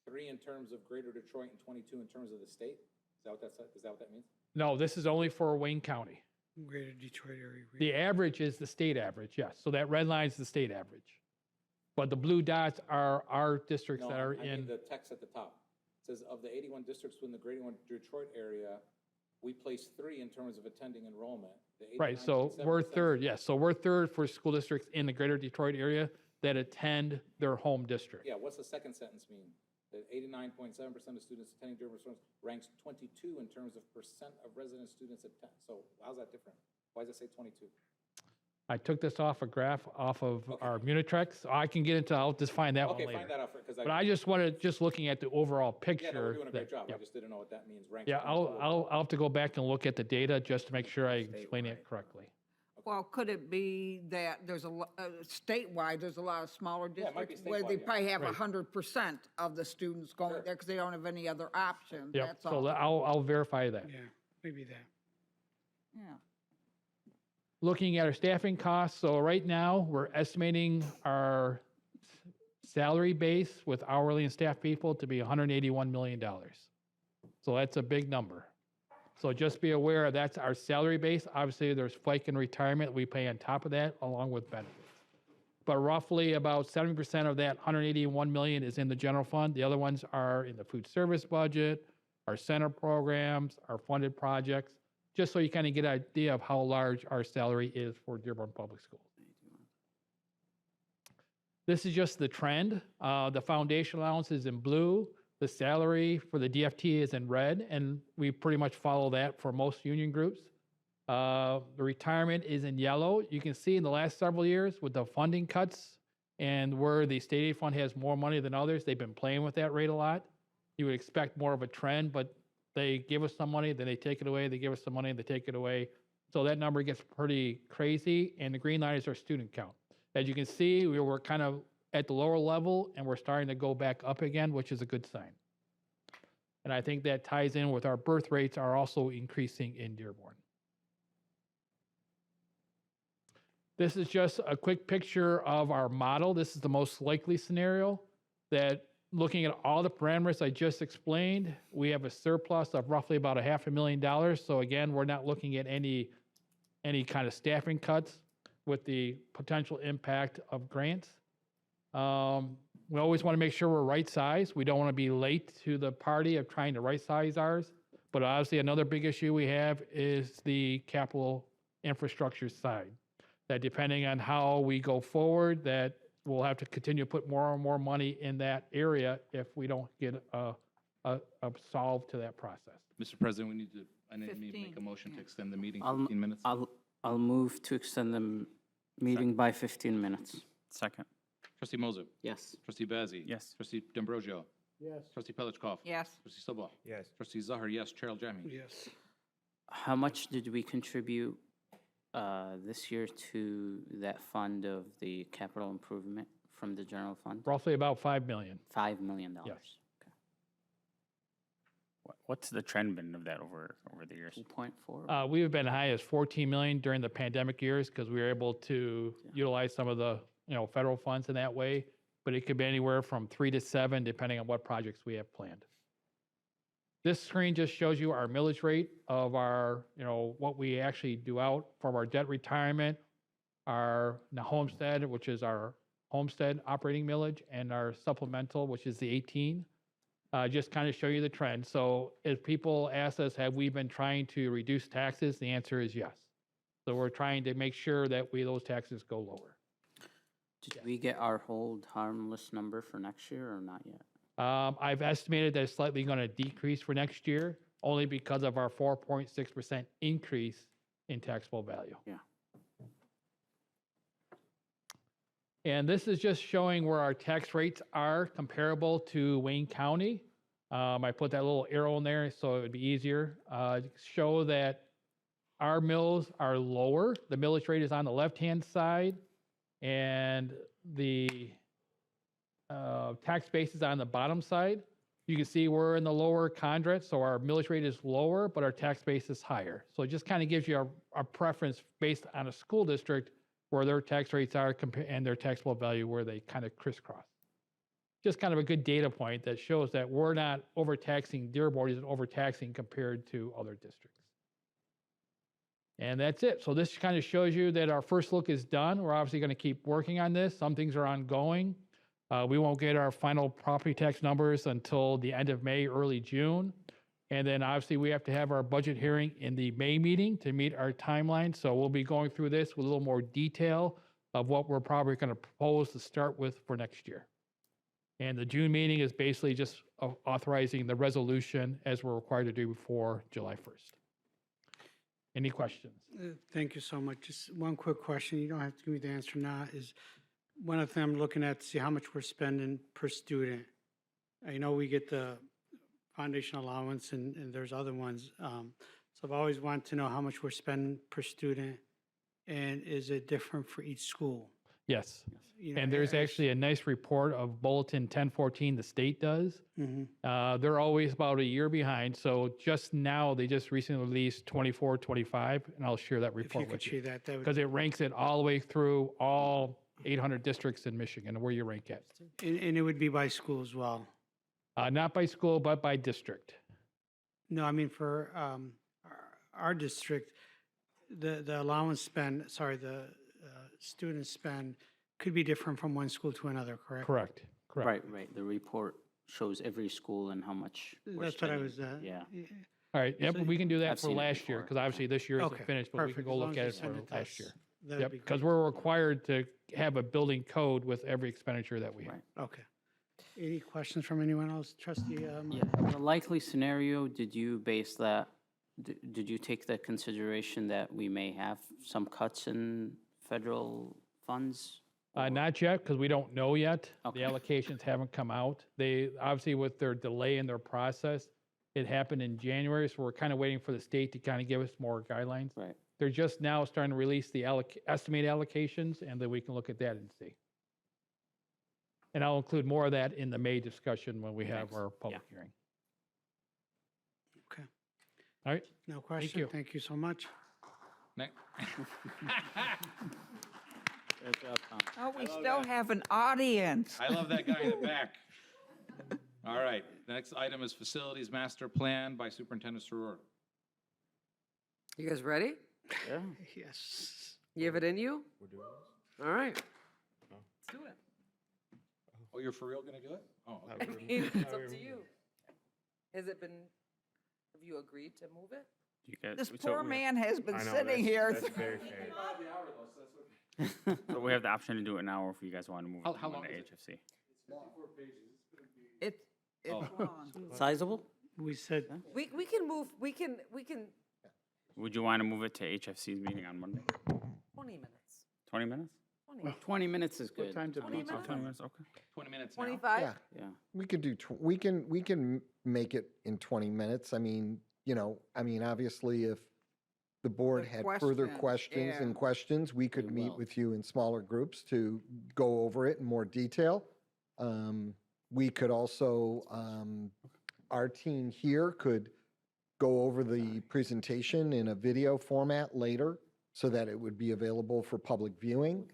3 in terms of greater Detroit and 22 in terms of the state? Is that what that means? No, this is only for Wayne County. Greater Detroit area. The average is the state average, yes. So that red line is the state average. But the blue dots are our districts that are I in. mean the text at the top. It says of the 81 districts within the greater Detroit area, we place 3 in terms of attending enrollment. Right, so we're third, yes. So we're third for school districts in the greater Detroit area that attend their home district. Yeah, what's the second sentence mean? That 89.7% of students attending Dearborn ranks 22 in terms of percent of resident students attend. So how's that different? Why does it say 22? I took this off a graph off of our Munitrex. So I can get into, I'll just find that one Okay, later. find that out, because But I just wanted, just looking at the overall picture. yeah, no, we're doing a great that- job. yeah. I just didn't know what that means. Ranks Yeah, point two. I'll have to go back and look at the data just to make sure I explain it correctly. Well, could it be that there's statewide, there's a lot of smaller Yeah, it might be districts where they statewide, yeah. probably have Right. 100% of the students going there because they don't have any other option, Yep, that's so all. I'll verify that. Yeah, maybe that. Yeah. Looking at our staffing costs, so right now, we're estimating our salary base with hourly and staff people to be $181 million. So that's a big number. So just be aware, that's our salary base. Obviously, there's FICA and retirement we pay on top of that, along with benefits. But roughly about 70% of that 181 million is in the general fund. The other ones are in the food service budget, our center programs, our funded projects, just so you kind of get an idea of how large our salary is for Dearborn Public Schools. This is just the trend. The foundation allowance is in blue. The salary for the DFT is in red, and we pretty much follow that for most union groups. The retirement is in yellow. You can see in the last several years with the funding cuts and where the state aid fund has more money than others, they've been playing with that rate a lot. You would expect more of a trend, but they give us some money, then they take it away. They give us some money, they take it away. So that number gets pretty crazy, and the green line is our student count. As you can see, we were kind of at the lower level, and we're starting to go back up again, which is a good sign. And I think that ties in with our birth rates are also increasing in Dearborn. This is just a quick picture of our model. This is the most likely scenario that looking at all the parameters I just explained, we have a surplus of roughly about $500,000. So again, we're not looking at any kind of staffing cuts with the potential impact of grants. We always want to make sure we're right size. We don't want to be late to the party of trying to right size ours. But obviously another big issue we have is the capital infrastructure side. That depending on how we go forward, that we'll have to continue to put more and more money in that area if we don't get a solve to that process. Mr. President, I need to make 15, a motion to extend the meeting I'll- 15 minutes. I'll move to extend the meeting by 15 minutes. Second. Trustee Moser. Yes. Trustee Bazey. Yes. Trustee D'Ambrosio. Yes. Trustee Pelichkov. Yes. Trustee Sobel. Yes. Trustee Zahar, yes. Chair Aljami. Yes. How much did we contribute this year to that fund of the capital improvement from the general fund? Roughly about $5 million. $5 million. Yes. What's the trend been of that over the years? 2.4. We've been high as 14 million during the pandemic years because we were able to utilize some of the federal funds in that way. But it could be anywhere from 3 to 7 depending on what projects we have planned. This screen just shows you our millage rate of our, what we actually do out from our debt retirement, our homestead, which is our homestead operating millage, and our supplemental, which is the 18. Just kind of show you the trend. So if people ask us, have we been trying to reduce taxes? The answer is yes. So we're trying to make sure that those taxes go lower. Did we get our hold harmless number for next year or not yet? I've estimated that it's slightly going to decrease for next year, only because of our 4.6% increase in taxable value. Yeah. And this is just showing where our tax rates are comparable to Wayne County. I put that little arrow in there so it would be easier. Show that our mills are lower. The millage rate is on the left-hand side, and the tax base is on the bottom side. You can see we're in the lower quadrant, so our millage rate is lower, but our tax base is higher. So it just kind of gives you a preference based on a school district where their tax rates are and their taxable value where they kind of crisscross. Just kind of a good data point that shows that we're not overtaxing, Dearborn isn't overtaxing compared to other districts. And that's it. So this kind of shows you that our first look is done. We're obviously going to keep working on this. Some things are ongoing. We won't get our final property tax numbers until the end of May, early June. And then obviously we have to have our budget hearing in the May meeting to meet our timeline. So we'll be going through this with a little more detail of what we're probably going to propose to start with for next year. And the June meeting is basically just authorizing the resolution as we're required to do before July 1st. Any questions? Thank you so much. Just one quick question. You don't have to give me the answer now. Is one of them I'm looking at to see how much we're spending per student. I know we get the foundation allowance and there's other ones. So I've always wanted to know how much we're spending per student, and is it different for each school? Yes. You know, And there's actually a nice report of Bulletin 1014 the state does. They're always about a year behind. So just now, they just recently released 24, 25, and I'll share that If you report could with share you. that, that would. Because it ranks it all the way through all 800 districts in Michigan, where you rank at. And it would be by school as well. Not by school, but by district. No, I mean for our district, the allowance spend, sorry, the student spend could be different from one school to another, correct? Correct. Right, right. The report shows every school and how much we're That's what I spending. was. Yeah. All right, yep, So we can do that I've for seen it last year, before. because obviously this year isn't Okay, finished, but we can perfect. go As long look as at you it send for it to last us, year. that'd Yep, be because great. we're required to have a building code with every expenditure that we have. Okay. Any questions from anyone else? Trustee? Yeah, the likely scenario, did you base that, did you take the consideration that we may have some cuts in federal funds? Not yet, because we don't know yet. The allocations haven't come out. They, obviously with their delay in their process, it happened in January, so we're kind of waiting for the state to kind of give us more guidelines. Right. They're just now starting to release the estimated allocations, and then we can look at that and see. And I'll include more of that in the May discussion when we have our public hearing. Okay. All right? No question? you. Thank you so much. Next. Good job, Tom. Oh, we still have an audience. I love that guy in the back. All right, the next item is Facilities Master Plan by Superintendent Srour. You guys ready? Yeah. Yes. You have it in you? All right. Let's do it. Oh, you're for real gonna do it? Oh, I okay. mean, it's up to you. Has it been, have you agreed to move it? You guys- This so poor we- man has been I know, sitting that's- here. that's very fair. So we have the option to do it now, or if you guys want to move it How to long the is HFC. It's Oh. long. Sizable? We said, We can move, we can, Would you want to move it to HFC's meeting on Monday? 20 minutes. 20 minutes? 20 minutes is What good. time to 20 pizza? minutes? 20 minutes, okay. 20 minutes now. 25? Yeah, Yeah. we could do, we can make it in 20 minutes. I mean, obviously if the board The had further questions, questions, we could We meet will. with you in smaller groups to go over it in more detail. We could also, our team here could go over the presentation in a video format later so that it would be available for public viewing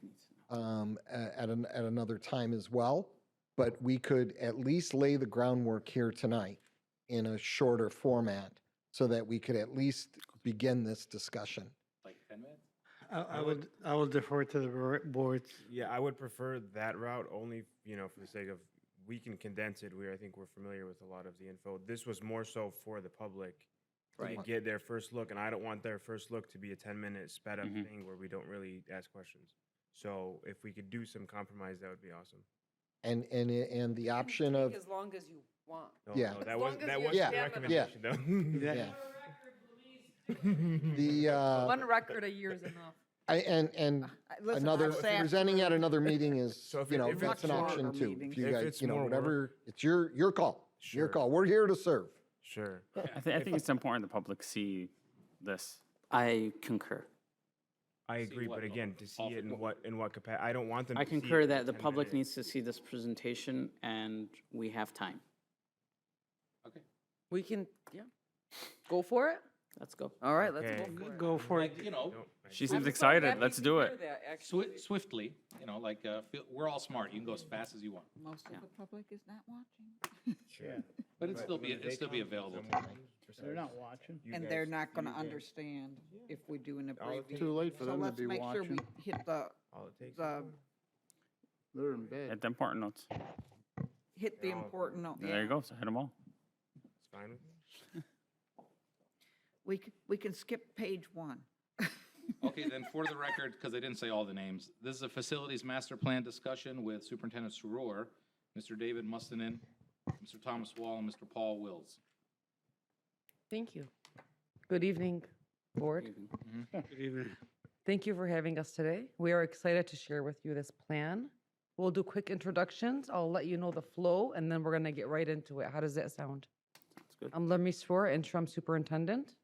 at another time as well. But we could at least lay the groundwork here tonight in a shorter format so that we could at least begin this discussion. Like 10 minutes? I will defer to the board. Yeah, I would prefer that route only, for the sake of, we can condense it. I think we're familiar with a lot of the info. This was more so for the public to Right. get their first look, and I don't want their first look to be a 10-minute sped up thing where we don't really ask questions. So if we could do some compromise, that would be awesome. And the option of, As long as you want. No, Yeah. no, As that long wasn't as that you wasn't have the stamina. recommendation, though. yeah. The, One record a year is enough. and Listen, another, I've sat presenting at another meeting is, So if it- if that's it's an much option longer too. meetings. If you If guys, it's more whatever, it's your call. Your Sure. call. We're here to serve. Sure. I think it's important the public see this. I concur. I agree, what, but though? again, to see All it in for- what capacity, I don't want them to I see it concur in that the 10 public minutes. needs to see this presentation, and we have time. Okay. We can, yeah. Go for it? Let's go. All right, let's Okay. go for it. Go for it. Like, you know, Nope, I She agree. seems I'm so excited. happy Let's to do hear it. that, actually. swiftly, we're all smart. You can go as fast as you want. Most of the public is not watching. Sure. But it'd still be They available. come They're not watching. You And guys- they're not going to you guys- understand if we do an All it abbreviation. Too late for So them to let's be make sure we watching. hit All it takes. the, They're in bed. Hit the important notes. hit the Yeah, all- important note. There you go. So hit them all. It's fine with me. We can skip page 1. Okay, then for the record, because I didn't say all the names, this is a Facilities Master Plan discussion with Superintendent Srour, Mr. David Mustonen, Mr. Thomas Wall, and Mr. Paul Wills. Thank you. Good evening, Board. Good evening. Thank you for having us today. We are excited to share with you this plan. We'll do quick introductions. I'll let you know the flow, and then we're going to get right into it. How does that sound? Sounds good. I'm Lamis, Srour, interim superintendent.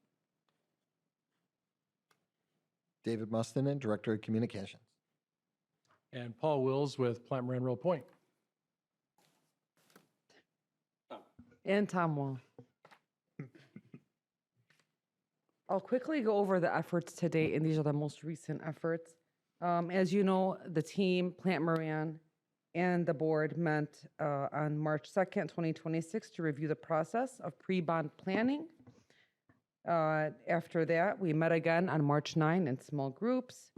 David Mustonen, Director of Communications. And Paul Wills with Plant Moran Royal Point. And Tom Wall. I'll quickly go over the efforts to date, and these are the most recent efforts. As you know, the team, Plant Moran, and the board met on March 2nd, 2026 to review the process of pre-bond planning. After that, we met again on March 9 in small groups.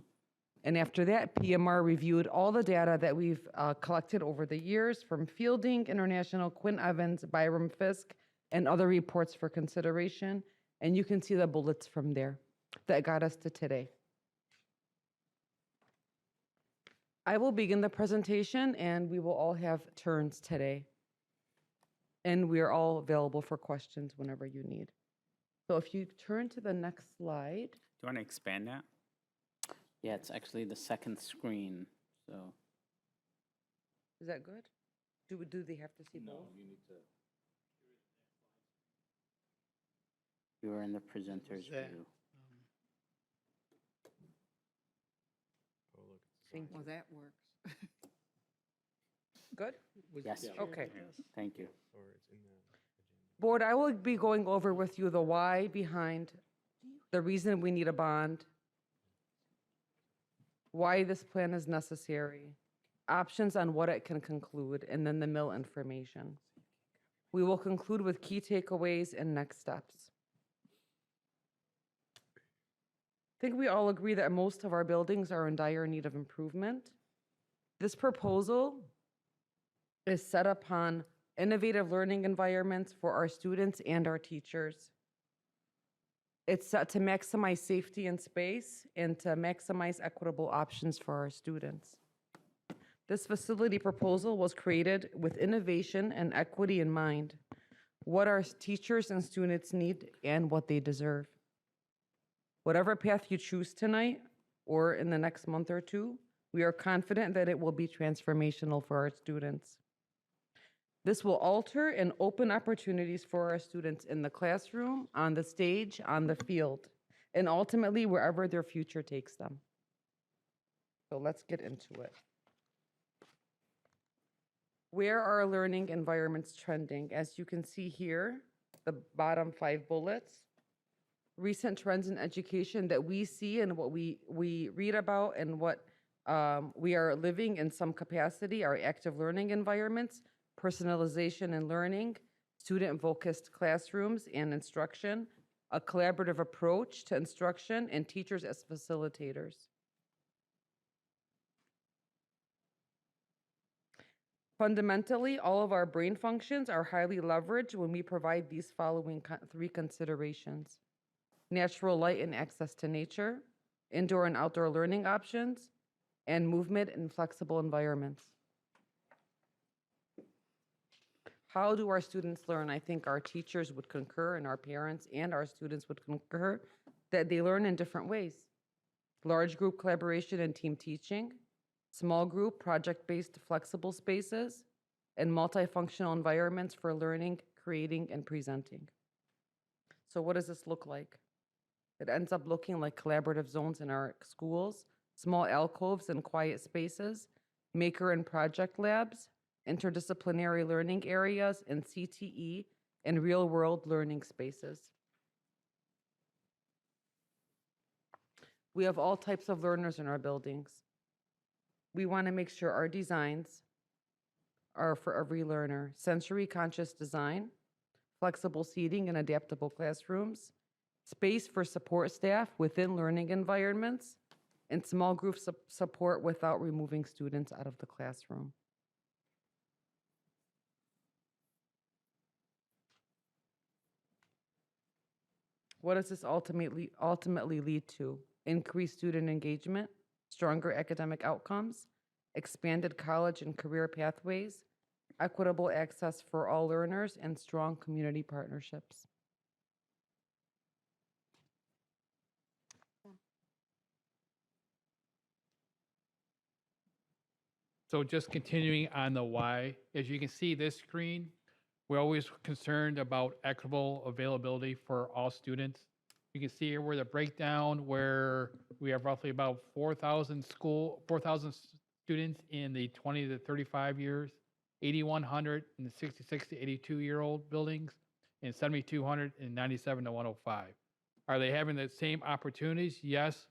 And after that, PMR reviewed all the data that we've collected over the years from Fielding International, Quinn Evans, Byram Fisk, and other reports for consideration. And you can see the bullets from there that got us to today. I will begin the presentation, and we will all have turns today. And we are all available for questions whenever you need. So if you turn to the next slide. Do you want to expand that? Yeah, it's actually the second screen, so. Is that good? Do they have to see both? You need to. You are in the presenter's view. Well, that works. Good? Yes. Okay. Thank you. Board, I will be going over with you the why behind the reason we need a bond, why this plan is necessary, options on what it can conclude, and then the mill information. We will conclude with key takeaways and next steps. I think we all agree that most of our buildings are in dire need of improvement. This proposal is set upon innovative learning environments for our students and our teachers. It's set to maximize safety and space and to maximize equitable options for our students. This facility proposal was created with innovation and equity in mind, what our teachers and students need and what they deserve. Whatever path you choose tonight or in the next month or two, we are confident that it will be transformational for our students. This will alter and open opportunities for our students in the classroom, on the stage, on the field, and ultimately wherever their future takes them. So let's get into it. Where are learning environments trending? As you can see here, the bottom 5 bullets. Recent trends in education that we see and what we read about and what we are living in some capacity are active learning environments, personalization and learning, student-focused classrooms and instruction, a collaborative approach to instruction, and teachers as facilitators. Fundamentally, all of our brain functions are highly leveraged when we provide these following 3 considerations: natural light and access to nature, indoor and outdoor learning options, and movement in flexible environments. How do our students learn? I think our teachers would concur, and our parents and our students would concur that they learn in different ways. Large group collaboration and team teaching, small group project-based flexible spaces, and multifunctional environments for learning, creating, and presenting. So what does this look like? It ends up looking like collaborative zones in our schools, small alcoves and quiet spaces, maker and project labs, interdisciplinary learning areas, and CTE, and real-world learning spaces. We have all types of learners in our buildings. We want to make sure our designs are for every learner. Sensory conscious design, flexible seating and adaptable classrooms, space for support staff within learning environments, and small group support without removing students out of the classroom. What does this ultimately lead to? Increased student engagement, stronger academic outcomes, expanded college and career pathways, equitable access for all learners, and strong community partnerships. So just continuing on the why, as you can see this screen, we're always concerned about equitable availability for all students. You can see here where the breakdown where we have roughly about 4,000 students in the 20 to 35 years, 8,100 in the 66 to 82-year-old buildings, and 7,200 in 97 to 105. Are they having the same opportunities? Yes.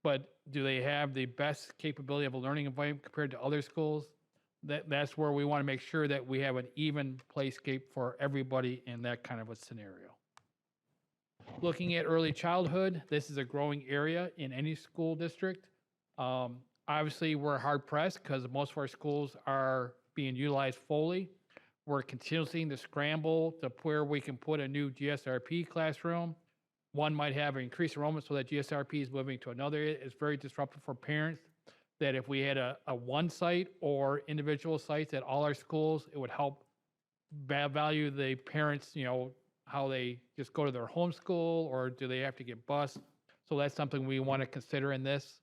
But do they have the best capability of a learning environment compared to other schools? That's where we want to make sure that we have an even playscape for everybody in that kind of a scenario. Looking at early childhood, this is a growing area in any school district. Obviously, we're hard pressed because most of our schools are being utilized fully. We're continuously to scramble to where we can put a new GSRP classroom. One might have an increased enrollment so that GSRP is moving to another. It's very disruptive for parents that if we had a one site or individual sites at all our schools, it would help value the parents, how they just go to their homeschool or do they have to get bused. So that's something we want to consider in this.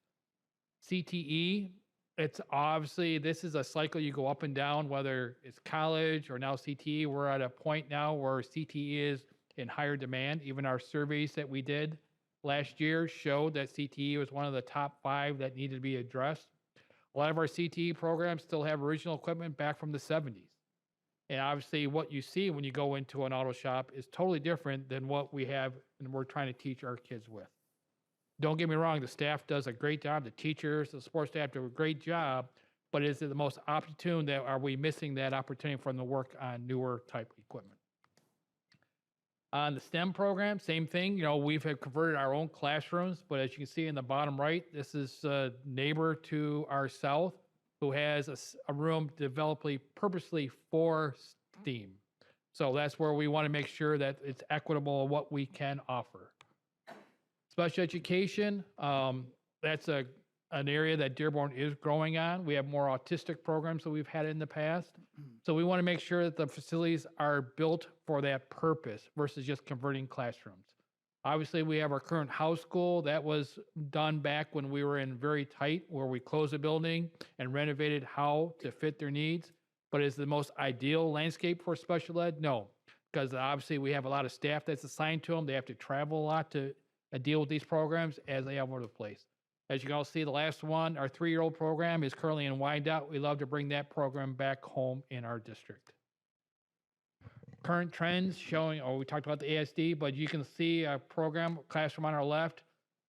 CTE, it's obviously, this is a cycle you go up and down, whether it's college or now CTE. We're at a point now where CTE is in higher demand. Even our surveys that we did last year showed that CTE was one of the top 5 that needed to be addressed. A lot of our CTE programs still have original equipment back from the 70s. And obviously what you see when you go into an auto shop is totally different than what we have and we're trying to teach our kids with. Don't get me wrong, the staff does a great job, the teachers, the support staff do a great job, but is it the most opportune that are we missing that opportunity from the work on newer type equipment? On the STEM program, same thing. We've converted our own classrooms, but as you can see in the bottom right, this is a neighbor to our south who has a room developed purposely for STEAM. So that's where we want to make sure that it's equitable what we can offer. Special education, that's an area that Dearborn is growing on. We have more autistic programs than we've had in the past. So we want to make sure that the facilities are built for that purpose versus just converting classrooms. Obviously, we have our current house school. That was done back when we were in very tight, where we closed a building and renovated how to fit their needs. But is the most ideal landscape for special ed? No, because obviously we have a lot of staff that's assigned to them. They have to travel a lot to deal with these programs as they have over the place. As you can all see, the last one, our 3-year-old program is currently in wind out. We love to bring that program back home in our district. Current trends showing, we talked about the ASD, but you can see a program, classroom on our left,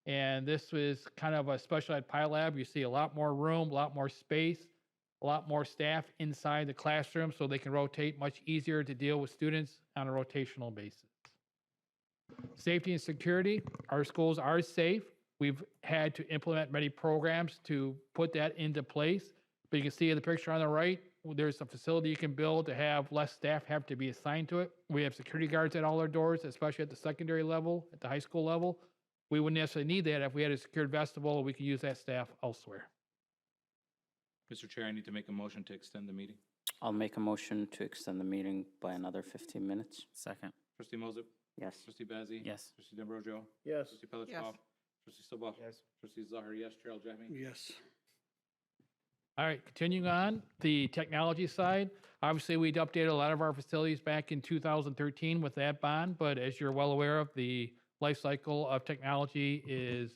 and this is kind of a special ed pilot lab. You see a lot more room, a lot more space, a lot more staff inside the classroom so they can rotate much easier to deal with students on a rotational basis. Safety and security, our schools are safe. We've had to implement many programs to put that into place. But you can see in the picture on the right, there's a facility you can build to have less staff have to be assigned to it. We have security guards at all our doors, especially at the secondary level, at the high school level. We wouldn't necessarily need that if we had a secured vestibule. We could use that staff elsewhere. Mr. Chair, I need to make a motion to extend the meeting. I'll make a motion to extend the meeting by another 15 minutes. Second. Trustee Moses? Yes. Trustee Bazey? Yes. Trustee D'Ambrosio? Yes. Trustee Pelichkov? Yes. Trustee Stilbach? Yes. Trustee Zahar, yes. Chair Aljami? Yes. All right, continuing on, the technology side, obviously we'd updated a lot of our facilities back in 2013 with that bond, but as you're well aware of, the life cycle of technology is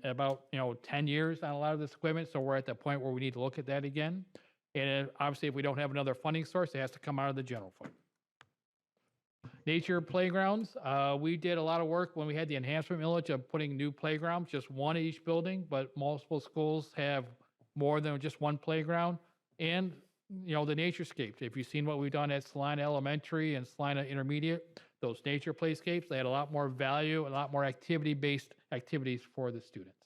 about 10 years on a lot of this equipment, so we're at the point where we need to look at that again. And obviously, if we don't have another funding source, it has to come out of the general fund. Nature playgrounds, we did a lot of work when we had the enhancement millage of putting new playgrounds, just one at each building, but multiple schools have more than just one playground. And, the naturescapes. If you've seen what we've done at Salina Elementary and Salina Intermediate, those nature playscapes, they had a lot more value, a lot more activity-based activities for the students.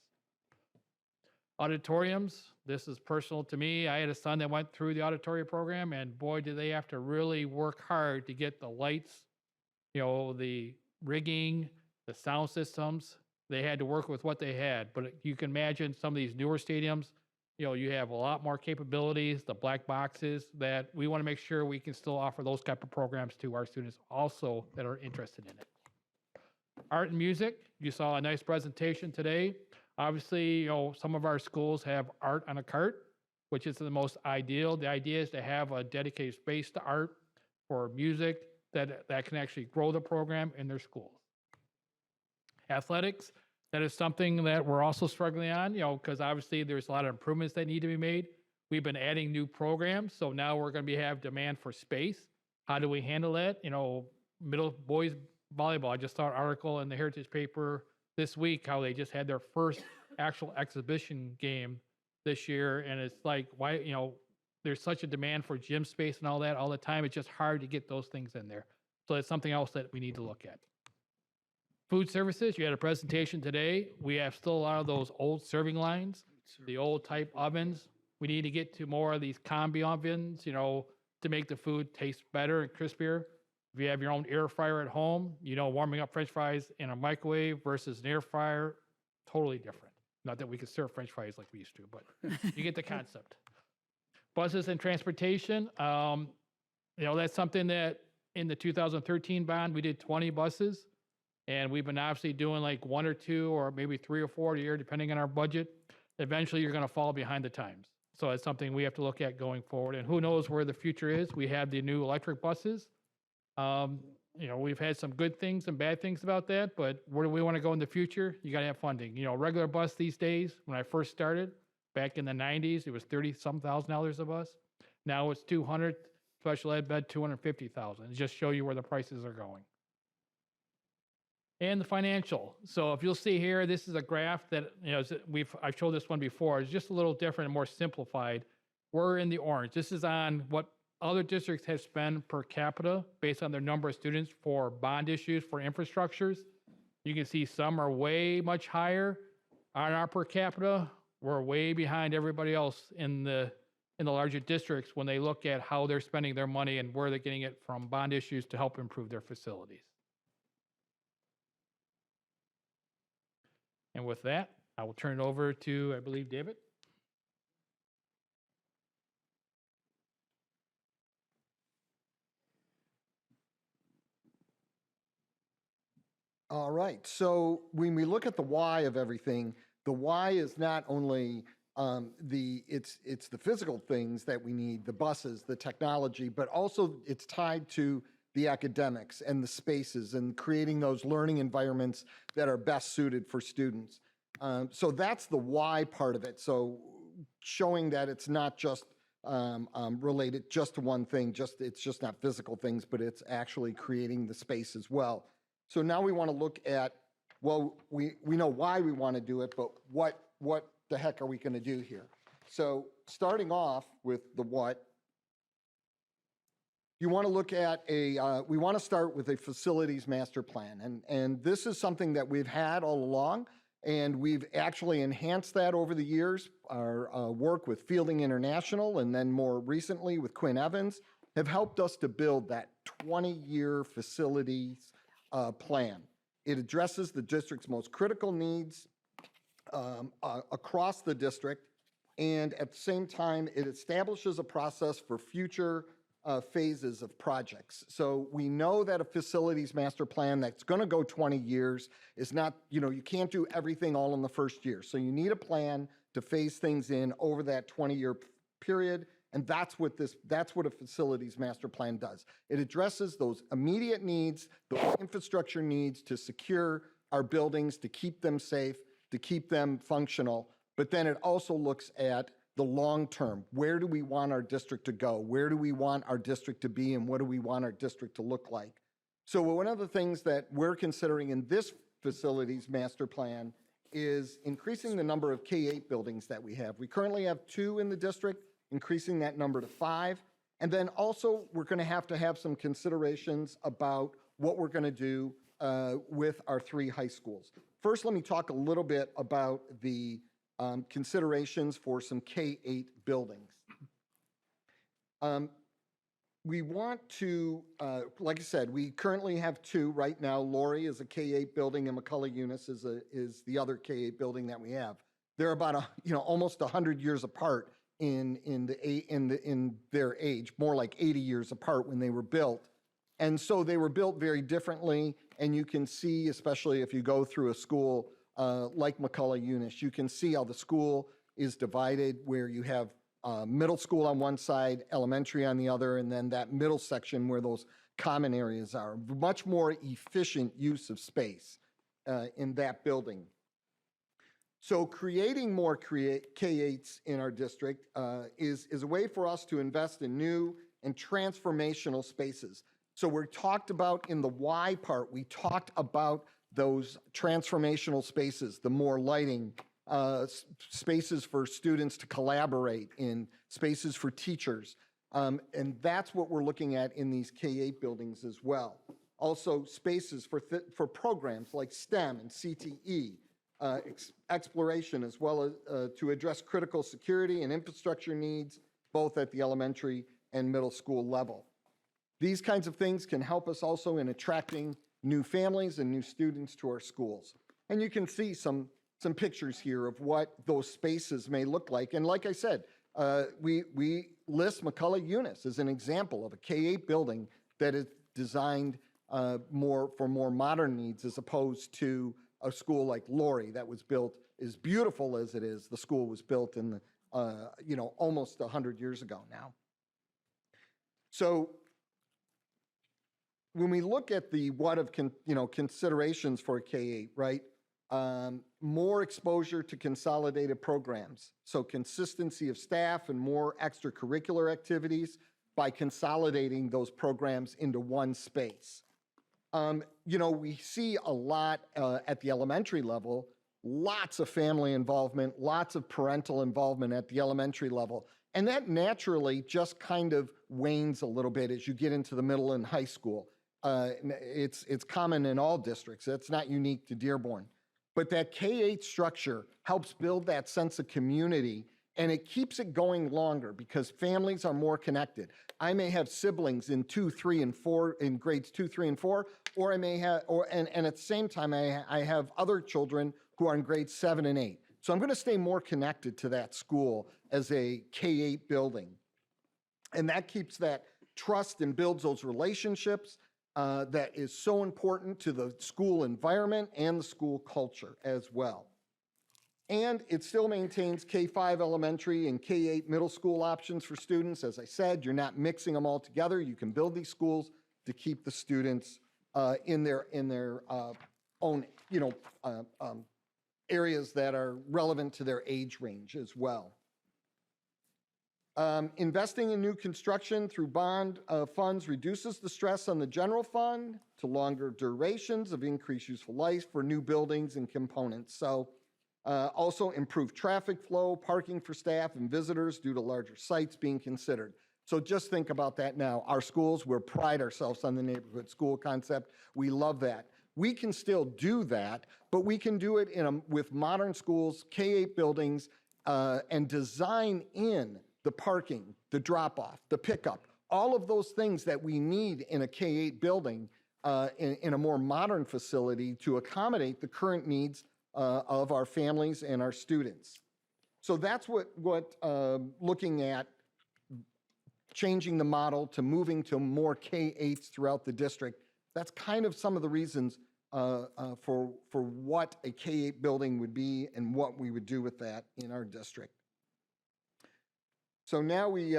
Auditoriums, this is personal to me. I had a son that went through the auditorium program, and boy, did they have to really work hard to get the lights, the rigging, the sound systems. They had to work with what they had. But you can imagine some of these newer stadiums, you have a lot more capabilities, the black boxes, that we want to make sure we can still offer those type of programs to our students also that are interested in it. Art and music, you saw a nice presentation today. Obviously, some of our schools have art on a cart. which is the most ideal. The idea is to have a dedicated space to art or music that can actually grow the program in their schools. Athletics, that is something that we're also struggling on, because obviously there's a lot of improvements that need to be made. We've been adding new programs, so now we're going to have demand for space. How do we handle that? Middle boys volleyball. I just saw an article in the Heritage paper this week how they just had their first actual exhibition game this year, and it's like, why, there's such a demand for gym space and all that all the time. It's just hard to get those things in there. So it's something else that we need to look at. Food services, you had a presentation today. We have still a lot of those old serving lines, the old type ovens. We need to get to more of these combi ovens, to make the food taste better and crispier. If you have your own air fryer at home, warming up French fries in a microwave versus an air fryer, totally different. Not that we could serve French fries like we used to, but you get the concept. Buses and transportation, that's something that in the 2013 bond, we did 20 buses. And we've been obviously doing like 1 or 2 or maybe 3 or 4 a year, depending on our budget. Eventually, you're going to fall behind the times. So it's something we have to look at going forward. And who knows where the future is. We have the new electric buses. We've had some good things and bad things about that, but where do we want to go in the future? You got to have funding. Regular bus these days, when I first started, back in the 90s, it was $30-some thousand a bus. Now it's $200,000, special ed bed $250,000. Just show you where the prices are going. And the financial. So if you'll see here, this is a graph that, I've showed this one before. It's just a little different and more simplified. We're in the orange. This is on what other districts have spent per capita based on their number of students for bond issues for infrastructures. You can see some are way much higher on our per capita. We're way behind everybody else in the larger districts when they look at how they're spending their money and where they're getting it from bond issues to help improve their facilities. And with that, I will turn it over to, I believe, David. All right. So when we look at the why of everything, the why is not only it's the physical things that we need, the buses, the technology, but also it's tied to the academics and the spaces and creating those learning environments that are best suited for students. So that's the why part of it. So showing that it's not just related just to one thing, it's just not physical things, but it's actually creating the space as well. So now we want to look at, well, we know why we want to do it, but what the heck are we going to do here? So starting off with the what, you want to look at we want to start with a facilities master plan. And this is something that we've had all along, and we've actually enhanced that over the years. Our work with Fielding International, and then more recently with Quinn Evans, have helped us to build that 20-year facilities plan. It addresses the district's most critical needs across the district, and at the same time, it establishes a process for future phases of projects. So we know that a facilities master plan that's going to go 20 years is not, you can't do everything all in the first year. So you need a plan to phase things in over that 20-year period. And that's what a facilities master plan does. It addresses those immediate needs, the infrastructure needs to secure our buildings, to keep them safe, to keep them functional. But then it also looks at the long term. Where do we want our district to go? Where do we want our district to be? And what do we want our district to look like? So one of the things that we're considering in this facilities master plan is increasing the number of K-8 buildings that we have. We currently have 2 in the district, increasing that number to 5. And then also we're going to have some considerations about what we're going to do with our 3 high schools. First, let me talk a little bit about the considerations for some K-8 buildings. We want to, like I said, we currently have 2 right now. Lori is a K-8 building, and McCullough Eunice is the other K-8 building that we have. They're about almost 100 years apart in their age, more like 80 years apart when they were built. And so they were built very differently, and you can see, especially if you go through a school like McCullough Eunice, you can see how the school is divided, where you have middle school on one side, elementary on the other, and then that middle section where those common areas are. Much more efficient use of space in that building. So creating more K-8s in our district is a way for us to invest in new and transformational spaces. So we're talked about in the why part, we talked about those transformational spaces, the more lighting, spaces for students to collaborate in, spaces for teachers. And that's what we're looking at in these K-8 buildings as well. Also spaces for programs like STEM and CTE, exploration, as well as to address critical security and infrastructure needs, both at the elementary and middle school level. These kinds of things can help us also in attracting new families and new students to our schools. And you can see some pictures here of what those spaces may look like. And like I said, we list McCullough Eunice as an example of a K-8 building that is designed for more modern needs, as opposed to a school like Laurie that was built, as beautiful as it is, the school was built in the, almost 100 years ago now. So when we look at the considerations for a K-8, right? More exposure to consolidated programs. So consistency of staff and more extracurricular activities by consolidating those programs into one space. We see a lot at the elementary level, lots of family involvement, lots of parental involvement at the elementary level. And that naturally just kind of wanes a little bit as you get into the middle and high school. It's common in all districts. That's not unique to Dearborn. But that K-8 structure helps build that sense of community, and it keeps it going longer because families are more connected. I may have siblings in 2, 3, and 4, in grades 2, 3, and 4, or I may have, and at the same time, I have other children who are in grades 7 and 8. So I'm going to stay more connected to that school as a K-8 building. And that keeps that trust and builds those relationships that is so important to the school environment and the school culture as well. And it still maintains K-5 elementary and K-8 middle school options for students. As I said, you're not mixing them all together. You can build these schools to keep the students in their own, areas that are relevant to their age range as well. Investing in new construction through bond funds reduces the stress on the general fund to longer durations of increased useful life for new buildings and components. So also improve traffic flow, parking for staff and visitors due to larger sites being considered. So just think about that now. Our schools, we pride ourselves on the neighborhood school concept. We love that. We can still do that, but we can do it with modern schools, K-8 buildings, and design in the parking, the drop-off, the pickup, all of those things that we need in a K-8 building in a more modern facility to accommodate the current needs of our families and our students. So that's what looking at changing the model to moving to more K-8s throughout the district, that's kind of some of the reasons for what a K-8 building would be and what we would do with that in our district. So now we,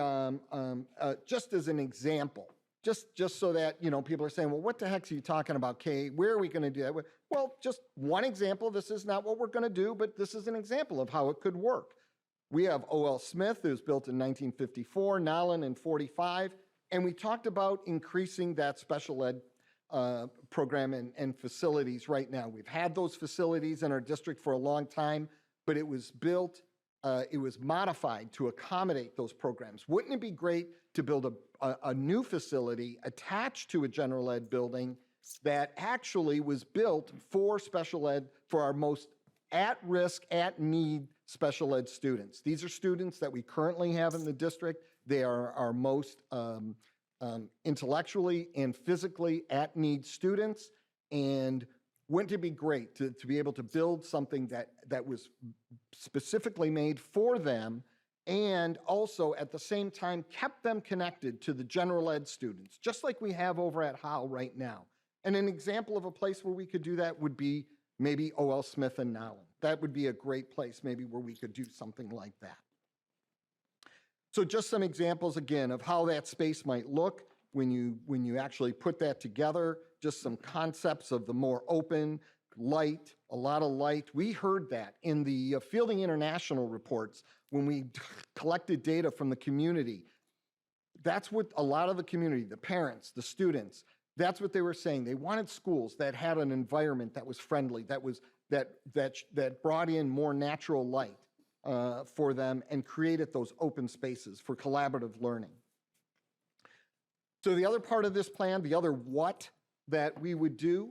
just as an example, just so that, people are saying, well, what the heck are you talking about, K-8? Where are we going to do that? Well, just one example. This is not what we're going to do, but this is an example of how it could work. We have O.L. Smith, who was built in 1954, Nolan in 45, and we talked about increasing that special ed program and facilities right now. We've had those facilities in our district for a long time, but it was built, it was modified to accommodate those programs. Wouldn't it be great to build a new facility attached to a general ed building that actually was built for special ed, for our most at-risk, at-need special ed students? These are students that we currently have in the district. They are our most intellectually and physically at-need students, and wouldn't it be great to be able to build something that was specifically made for them and also at the same time kept them connected to the general ed students, just like we have over at Howe right now. And an example of a place where we could do that would be maybe O.L. Smith and Nolan. That would be a great place maybe where we could do something like that. So just some examples again of how that space might look when you actually put that together, just some concepts of the more open, light, a lot of light. We heard that in the Fielding International reports when we collected data from the community. That's what a lot of the community, the parents, the students, that's what they were saying. They wanted schools that had an environment that was friendly, that brought in more natural light for them and created those open spaces for collaborative learning. So the other part of this plan, the other what that we would do,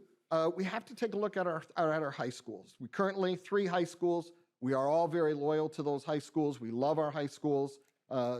we have to take a look at our high schools. We currently 3 high schools. We are all very loyal to those high schools. We love our high schools.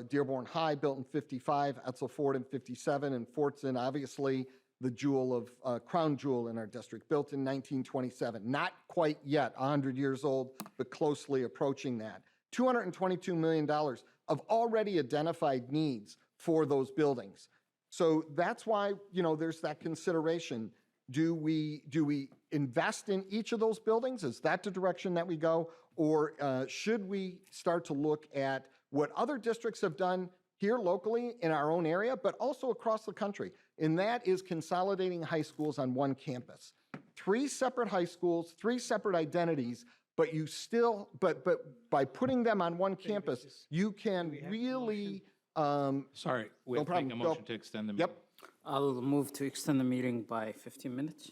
Dearborn High, built in 55, Etzel Ford in 57, and Fortson, obviously the jewel of crown jewel in our district, built in 1927. Not quite yet 100 years old, but closely approaching that. $222 million of already identified needs for those buildings. So that's why, there's that consideration. Do we invest in each of those buildings? Is that the direction that we go? Or should we start to look at what other districts have done here locally in our own area, but also across the country? And that is consolidating high schools on one campus. 3 separate high schools, 3 separate identities, but but by putting them on one campus, you can really. Sorry, we have to make a motion to extend the meeting. Yep. I'll move to extend the meeting by 15 minutes.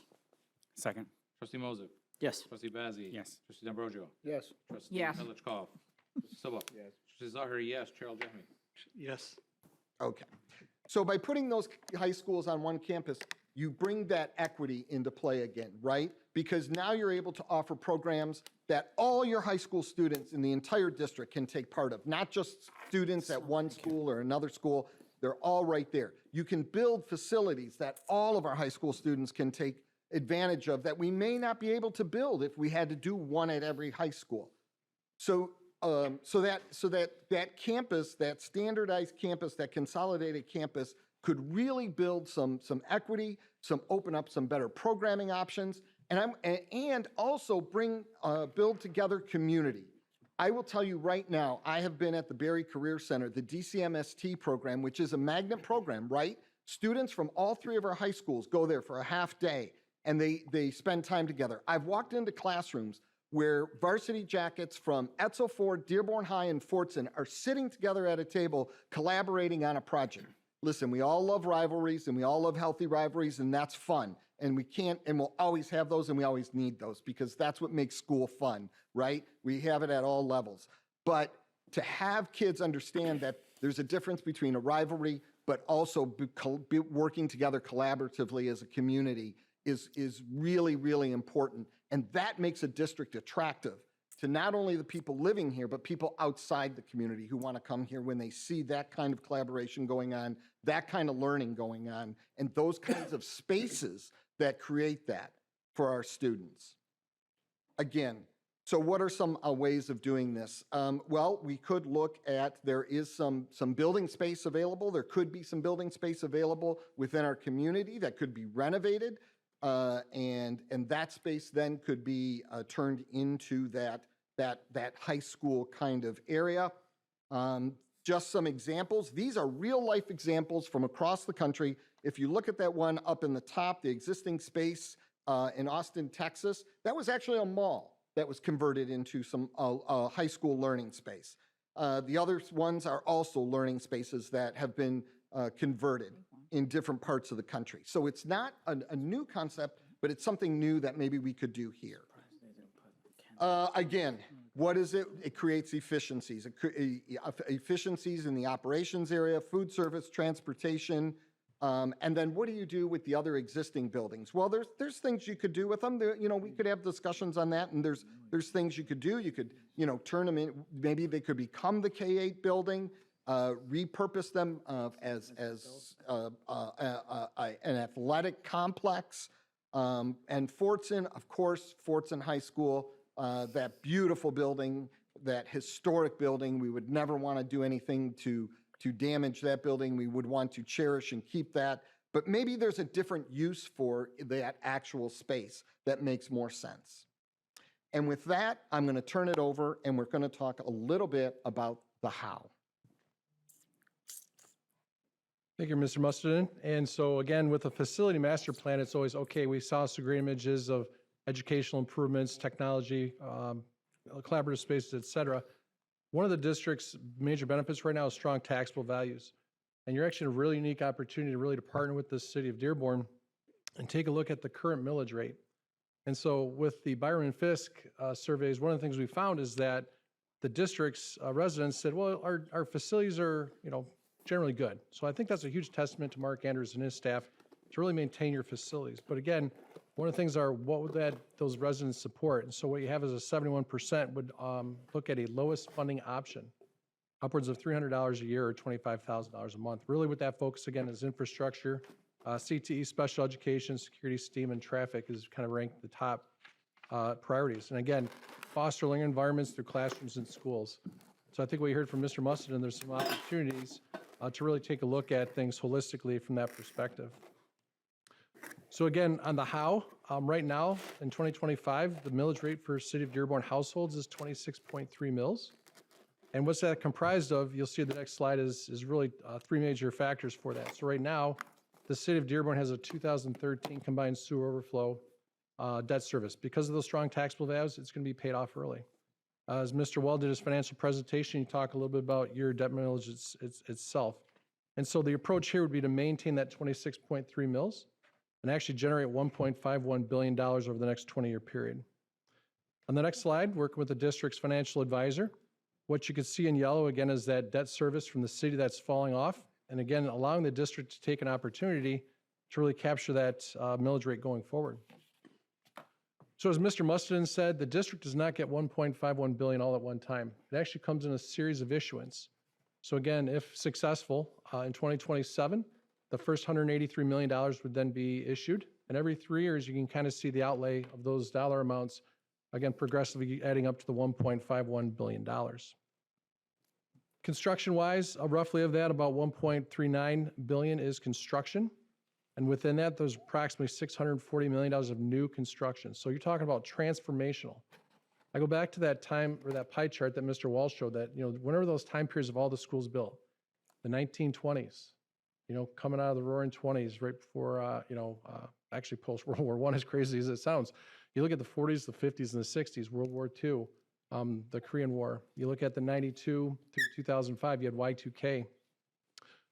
Second. Trustee Moses. Yes. Trustee Bazey. Yes. Trustee D'Ambrosio. Yes. Trustee Yes. Milichkov. Trustee Silva. Yes. Trustee Zahari, yes. Chair Al-Jahmi. Yes. Okay. So by putting those high schools on one campus, you bring that equity into play again, right? Because now you're able to offer programs that all your high school students in the entire district can take part of, not just students at one school or another school. They're all right there. You can build facilities that all of our high school students can take advantage of that we may not be able to build if we had to do one at every high school. So that campus, that standardized campus, that consolidated campus could really build some equity, open up some better programming options, and also build together community. I will tell you right now, I have been at the Berry Career Center, the DCMST program, which is a magnet program, right? Students from all 3 of our high schools go there for a half day, and they spend time together. I've walked into classrooms where varsity jackets from Etzel Ford, Dearborn High, and Fortson are sitting together at a table collaborating on a project. Listen, we all love rivalries, and we all love healthy rivalries, and that's fun. And we'll always have those, and we always need those, because that's what makes school fun, right? We have it at all levels. But to have kids understand that there's a difference between a rivalry, but also working together collaboratively as a community is really, really important. And that makes a district attractive to not only the people living here, but people outside the community who want to come here when they see that kind of collaboration going on, that kind of learning going on, and those kinds of spaces that create that for our students. Again, so what are some ways of doing this? Well, we could look at, there is some building space available. There could be some building space available within our community that could be renovated. And that space then could be turned into that high school kind of area. Just some examples. These are real life examples from across the country. If you look at that one up in the top, the existing space in Austin, Texas, that was actually a mall that was converted into some high school learning space. The other ones are also learning spaces that have been converted in different parts of the country. So it's not a new concept, but it's something new that maybe we could do here. Again, what is it? It creates efficiencies. Efficiencies in the operations area, food service, transportation, and then what do you do with the other existing buildings? Well, there's things you could do with them. We could have discussions on that, and there's things you could do. You could turn them in. Maybe they could become the K-8 building. Repurpose them as an athletic complex. And Fortson, of course, Fortson High School, that beautiful building, that historic building. We would never want to do anything to damage that building. We would want to cherish and keep that. But maybe there's a different use for that actual space that makes more sense. And with that, I'm going to turn it over, and we're going to talk a little bit about the how. Thank you, Mr. Mustonen. And so again, with a facility master plan, it's always, okay, we saw some great images of educational improvements, technology, collaborative spaces, et cetera. One of the district's major benefits right now is strong taxable values. And you're actually in a really unique opportunity to really to partner with the city of Dearborn and take a look at the current millage rate. And so with the Byron and Fisk surveys, one of the things we found is that the district's residents said, well, our facilities are, generally good. So I think that's a huge testament to Mark Andrews and his staff to really maintain your facilities. But again, one of the things are what would those residents support? And so what you have is a 71% would look at a lowest funding option, upwards of $300 a year or $25,000 a month. Really what that focus again is infrastructure, CTE, special education, security, STEAM, and traffic is kind of ranked the top priorities. And again, foster learning environments through classrooms and schools. So I think what you heard from Mr. Mustonen, there's some opportunities to really take a look at things holistically from that perspective. So again, on the how, right now in 2025, the millage rate for City of Dearborn households is 26.3 mils. And what's that comprised of? You'll see the next slide is really three major factors for that. So right now, the City of Dearborn has a 2013 combined sewer overflow debt service. Because of those strong taxable values, it's going to be paid off early. As Mr. Wall did his financial presentation, you talk a little bit about your debt millage itself. And so the approach here would be to maintain that 26.3 mils and actually generate $1.51 billion over the next 20-year period. On the next slide, working with the district's financial advisor, what you can see in yellow again is that debt service from the city that's falling off. And again, allowing the district to take an opportunity to really capture that millage rate going forward. So as Mr. Mustonen said, the district does not get $1.51 billion all at one time. It actually comes in a series of issuance. So again, if successful, in 2027, the first $183 million would then be issued. And every 3 years, you can kind of see the outlay of those dollar amounts, again, progressively adding up to the $1.51 billion. Construction-wise, roughly of that, about $1.39 billion is construction. And within that, there's approximately $640 million of new construction. So you're talking about transformational. I go back to that time, or that pie chart that Mr. Walsh showed, that, whenever those time periods of all the schools built, the 1920s, coming out of the roaring 20s, right before, actually post-World War I, as crazy as it sounds. You look at the 40s, the 50s, and the 60s, World War II, the Korean War. You look at the 92 through 2005, you had Y2K.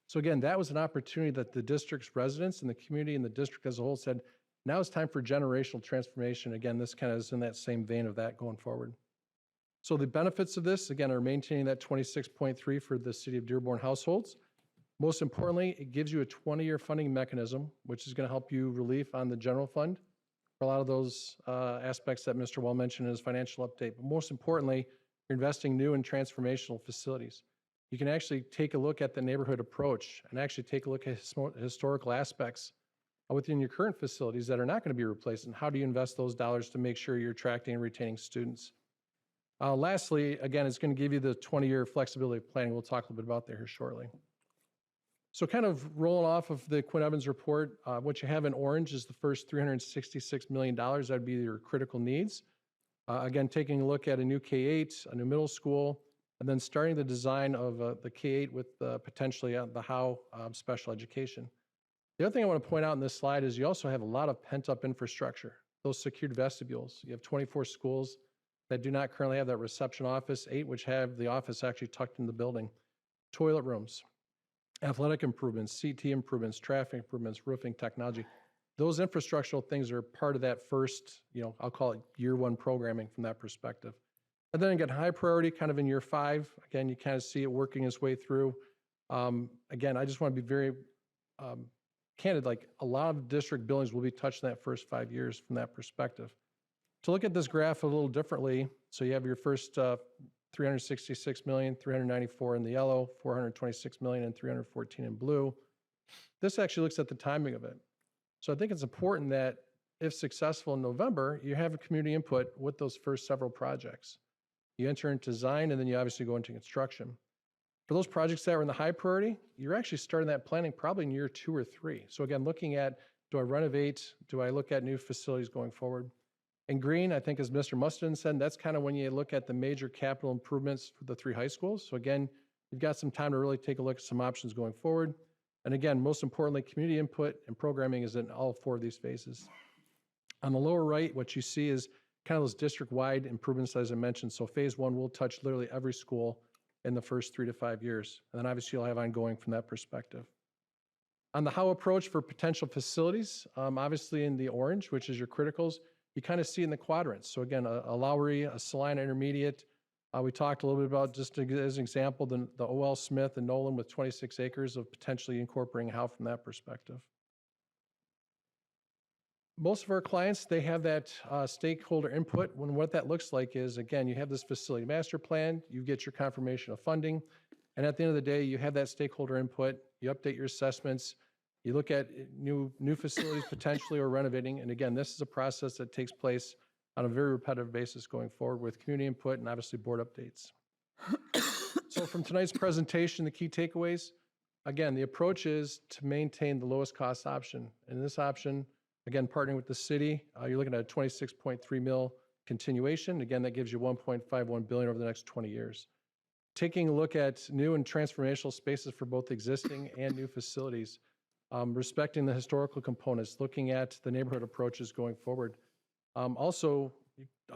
So again, that was an opportunity that the district's residents and the community and the district as a whole said, now it's time for generational transformation. Again, this kind of is in that same vein of that going forward. So the benefits of this, again, are maintaining that 26.3 for the City of Dearborn households. Most importantly, it gives you a 20-year funding mechanism, which is going to help you relief on the general fund for a lot of those aspects that Mr. Wall mentioned in his financial update. But most importantly, you're investing new and transformational facilities. You can actually take a look at the neighborhood approach and actually take a look at historical aspects within your current facilities that are not going to be replaced, and how do you invest those dollars to make sure you're attracting and retaining students. Lastly, again, it's going to give you the 20-year flexibility of planning. We'll talk a little bit about that here shortly. So kind of rolling off of the Quinn Evans report, what you have in orange is the first $366 million. That would be your critical needs. Again, taking a look at a new K-8, a new middle school, and then starting the design of the K-8 with potentially the how special education. The other thing I want to point out in this slide is you also have a lot of pent-up infrastructure, those secured vestibules. You have 24 schools that do not currently have that reception office, 8 which have the office actually tucked in the building, toilet rooms, athletic improvements, CT improvements, traffic improvements, roofing technology. Those infrastructural things are part of that first, I'll call it year one programming from that perspective. And then again, high priority kind of in year 5. Again, you kind of see it working its way through. Again, I just want to be very candid, like a lot of district buildings will be touched in that first 5 years from that perspective. To look at this graph a little differently, so you have your first 366 million, 394 in the yellow, 426 million, and 314 in blue. This actually looks at the timing of it. So I think it's important that if successful in November, you have a community input with those first several projects. You enter into design, and then you obviously go into construction. For those projects that are in the high priority, you're actually starting that planning probably in year 2 or 3. So again, looking at, do I renovate? Do I look at new facilities going forward? In green, I think as Mr. Mustonen said, that's kind of when you look at the major capital improvements for the 3 high schools. So again, you've got some time to really take a look at some options going forward. And again, most importantly, community input and programming is in all 4 of these phases. On the lower right, what you see is kind of those district-wide improvements, as I mentioned. So phase 1 will touch literally every school in the first 3 to 5 years. And then obviously you'll have ongoing from that perspective. On the how approach for potential facilities, obviously in the orange, which is your criticals, you kind of see in the quadrants. So again, a Lowry, a Salina Intermediate. We talked a little bit about, just as an example, the O.L. Smith and Nolan with 26 acres of potentially incorporating how from that perspective. Most of our clients, they have that stakeholder input. When what that looks like is, again, you have this facility master plan, you get your confirmation of funding, and at the end of the day, you have that stakeholder input, you update your assessments, you look at new facilities potentially or renovating, and again, this is a process that takes place on a very repetitive basis going forward with community input and obviously board updates. So from tonight's presentation, the key takeaways, again, the approach is to maintain the lowest cost option. And this option, again, partnering with the city, you're looking at a 26.3 mil continuation. Again, that gives you 1.51 billion over the next 20 years. Taking a look at new and transformational spaces for both existing and new facilities, respecting the historical components, looking at the neighborhood approaches going forward. Also,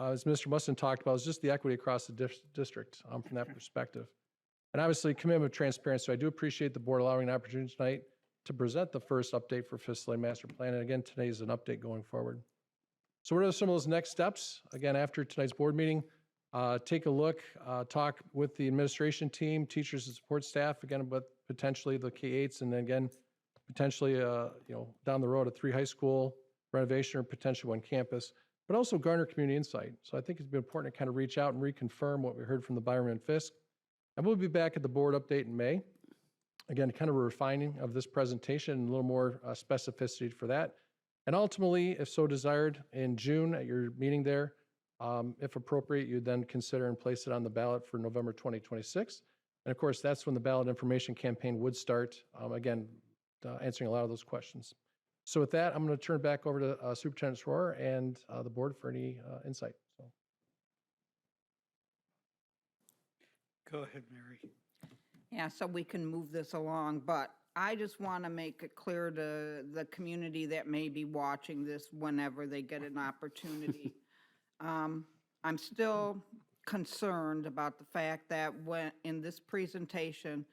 as Mr. Mustonen talked about, is just the equity across the district from that perspective. And obviously, commitment of transparency. So I do appreciate the board allowing an opportunity tonight to present the first update for facility master plan. And again, today is an update going forward. So what are some of those next steps? Again, after tonight's board meeting, take a look, talk with the administration team, teachers and support staff, again, about potentially the K-8s, and then again, potentially, down the road, a 3 high school renovation or potentially 1 campus, but also garner community insight. So I think it's been important to kind of reach out and reconfirm what we heard from the Byron and Fisk. And we'll be back at the board update in May. Again, kind of a refining of this presentation and a little more specificity for that. And ultimately, if so desired, in June at your meeting there, if appropriate, you then consider and place it on the ballot for November 2026. And of course, that's when the ballot information campaign would start, again, answering a lot of those questions. So with that, I'm going to turn it back over to Superintendent Srour and the board for any insight. So. Go ahead, Mary. Yeah, so we can move this along, but I just want to make it clear to the community that may be watching this whenever they get an opportunity. I'm still concerned about the fact that when in this presentation,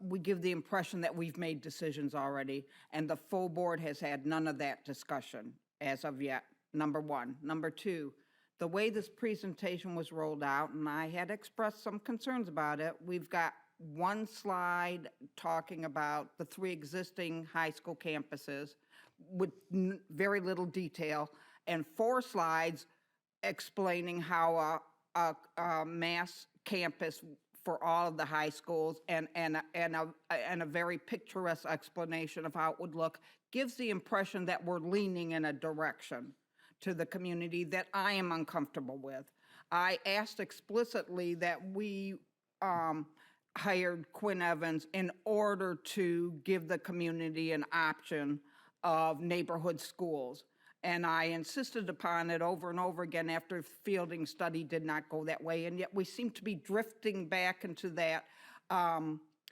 we give the impression that we've made decisions already, and the full board has had none of that discussion as of yet, number one. Number two, the way this presentation was rolled out, and I had expressed some concerns about it, we've got one slide talking about the 3 existing high school campuses with very little detail, and 4 slides explaining how a mass campus for all of the high schools and a very picturesque explanation of how it would look gives the impression that we're leaning in a direction to the community that I am uncomfortable with. I asked explicitly that we hired Quinn Evans in order to give the community an option of neighborhood schools. And I insisted upon it over and over again after fielding study did not go that way. And yet we seem to be drifting back into that,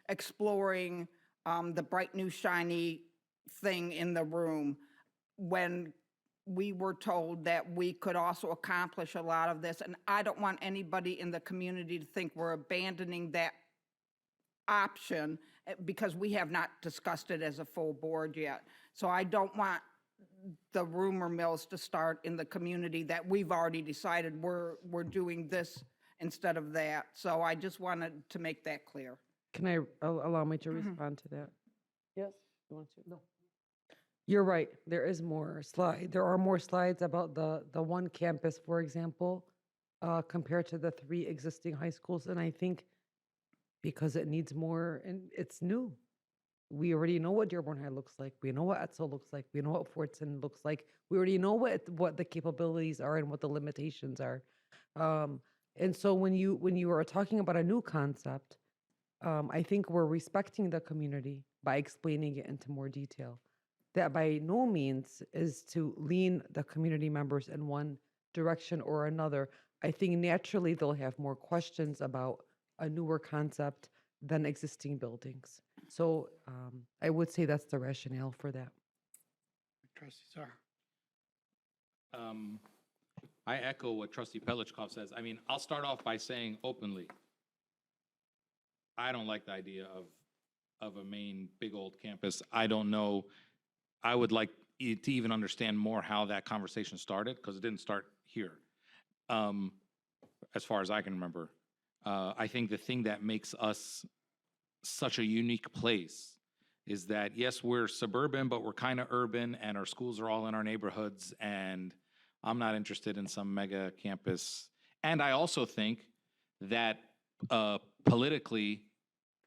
exploring the bright new shiny thing in the room when we were told that we could also accomplish a lot of this. And I don't want anybody in the community to think we're abandoning that option because we have not discussed it as a full board yet. So I don't want the rumor mills to start in the community that we've already decided we're doing this instead of that. So I just wanted to make that clear. Can I allow me to respond to that? Yes, you want to? No. You're right. There is more slide. There are more slides about the 1 campus, for example, compared to the 3 existing high schools. And I think because it needs more and it's new. We already know what Dearborn High looks like. We know what Etzel looks like. We know what Fortson looks like. We already know what the capabilities are and what the limitations are. And so when you are talking about a new concept, I think we're respecting the community by explaining it into more detail. That by no means is to lean the community members in one direction or another. I think naturally they'll have more questions about a newer concept than existing buildings. So I would say that's the rationale for that. Trustee Srour. I echo what Trustee Pelichkov says. I mean, I'll start off by saying openly, I don't like the idea of a main big old campus. I don't know. I would like to even understand more how that conversation started, because it didn't start here, as far as I can remember. I think the thing that makes us such a unique place is that, yes, we're suburban, but we're kind of urban, and our schools are all in our neighborhoods, and I'm not interested in some mega campus. And I also think that politically,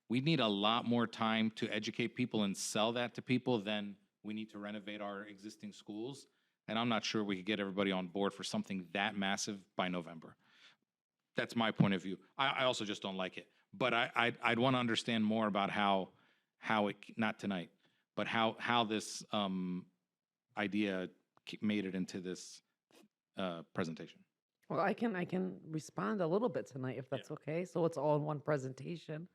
we need a lot more time to educate people and sell that to people than we need to renovate our existing schools. And I'm not sure we could get everybody on board for something that massive by November. That's my point of view. I also just don't like it. But I'd want to understand more about how it, not tonight, but how this idea made it into this presentation. Well, I can respond a little bit tonight if that's okay. So it's all in one presentation.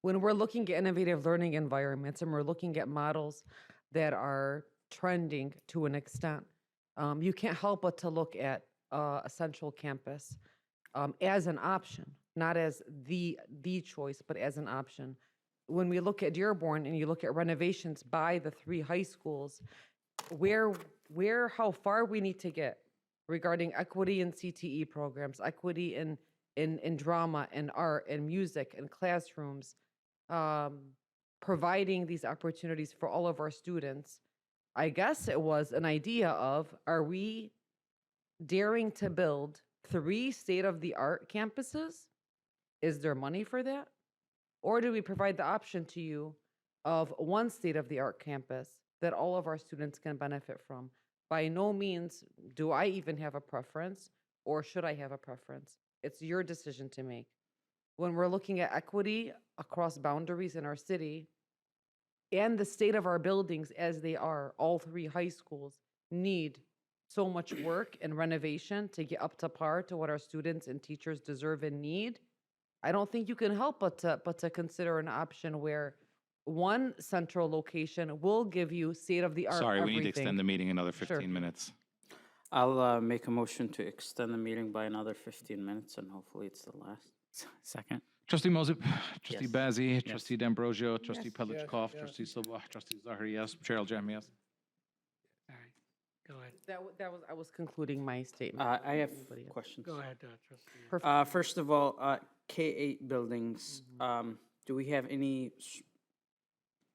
When we're looking at innovative learning environments and we're looking at models that are trending to an extent, you can't help but to look at a central campus as an option, not as the choice, but as an option. When we look at Dearborn and you look at renovations by the 3 high schools, how far we need to get regarding equity in CTE programs, equity in drama and art and music and classrooms, providing these opportunities for all of our students. I guess it was an idea of, are we daring to build 3 state-of-the-art campuses? Is there money for that? Or do we provide the option to you of 1 state-of-the-art campus that all of our students can benefit from? By no means do I even have a preference, or should I have a preference. It's your decision to make. When we're looking at equity across boundaries in our city and the state of our buildings as they are, all 3 high schools need so much work and renovation to get up to par to what our students and teachers deserve and need. I don't think you can help but to consider an option where 1 central location will give you state-of-the-art Sorry, everything. we need to extend the meeting another 15 minutes. I'll make a motion to extend the meeting by another 15 minutes, and hopefully it's the last. Second. Trustee Mosip, Trustee Yes. Bazey, Yes. Trustee D'Ambrosio, Trustee Yes. Pelichkov, Trustee Sobah, Trustee Zahari, yes. Chair Al-Jam, yes. All right, go ahead. I was concluding my statement. I have Anybody else? questions. Go ahead, Trustee. Perfect. First of all, K-8 buildings, do we have any,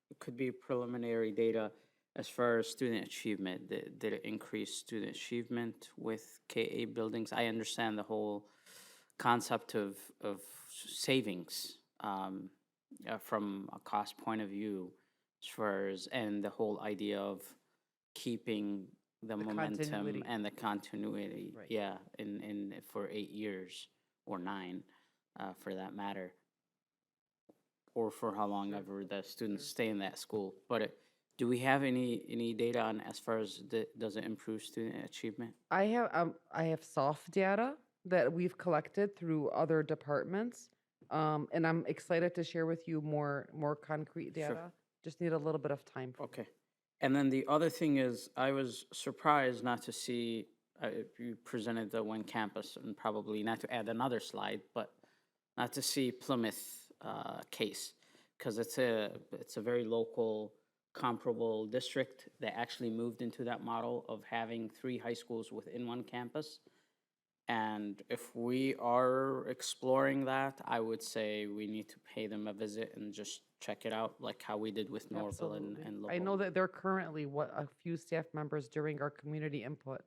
it could be preliminary data as far as student achievement? Did it increase student achievement with K-8 buildings? I understand the whole concept of savings from a cost point of view, as far as, and the whole idea of keeping the momentum continuity. and the continuity, Right. yeah, in for 8 years or 9, for that matter, or for how long ever the students stay in that school. But do we have any data on as far as does it improve student achievement? I have soft data that we've collected through other departments, and I'm excited to share with you more concrete Sure. data. Just need a little bit of time. Okay. And then the other thing is, I was surprised not to see, you presented the 1 campus, and probably not to add another slide, but not to see Plymouth case, because it's a very local, comparable district that actually moved into that model of having 3 high schools within 1 campus. And if we are exploring that, I would say we need to pay them a visit and just check it out, like how we did with Norville and Absolutely. I know Lowell. that there are currently a few staff members during our community input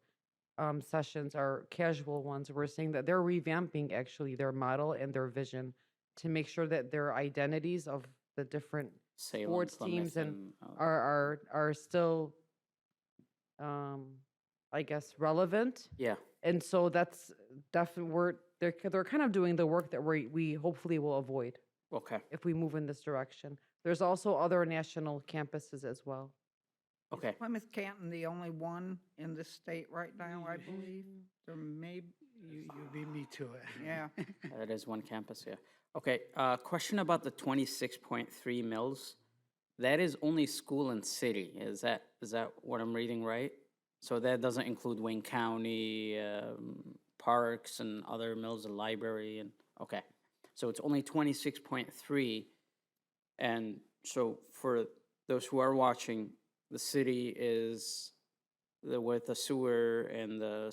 sessions, our casual ones, were saying that they're revamping actually their model and their vision to make sure that their identities of the different Salem, sports Plymouth, teams and and, are still, I guess, relevant. Yeah. And so that's definitely, they're kind of doing the work that we hopefully will avoid Okay. if we move in this direction. There's also other national campuses as well. Okay. Plymouth Canton the only one in this state right now, I believe? There may, You beat me to it. yeah. That is 1 campus, yeah. Okay, question about the 26.3 mils. that is only school and city. Is that what I'm reading right? So that doesn't include Wayne County, parks and other mills and library and, okay. So it's only 26.3. And so for those who are watching, the city is with the sewer and the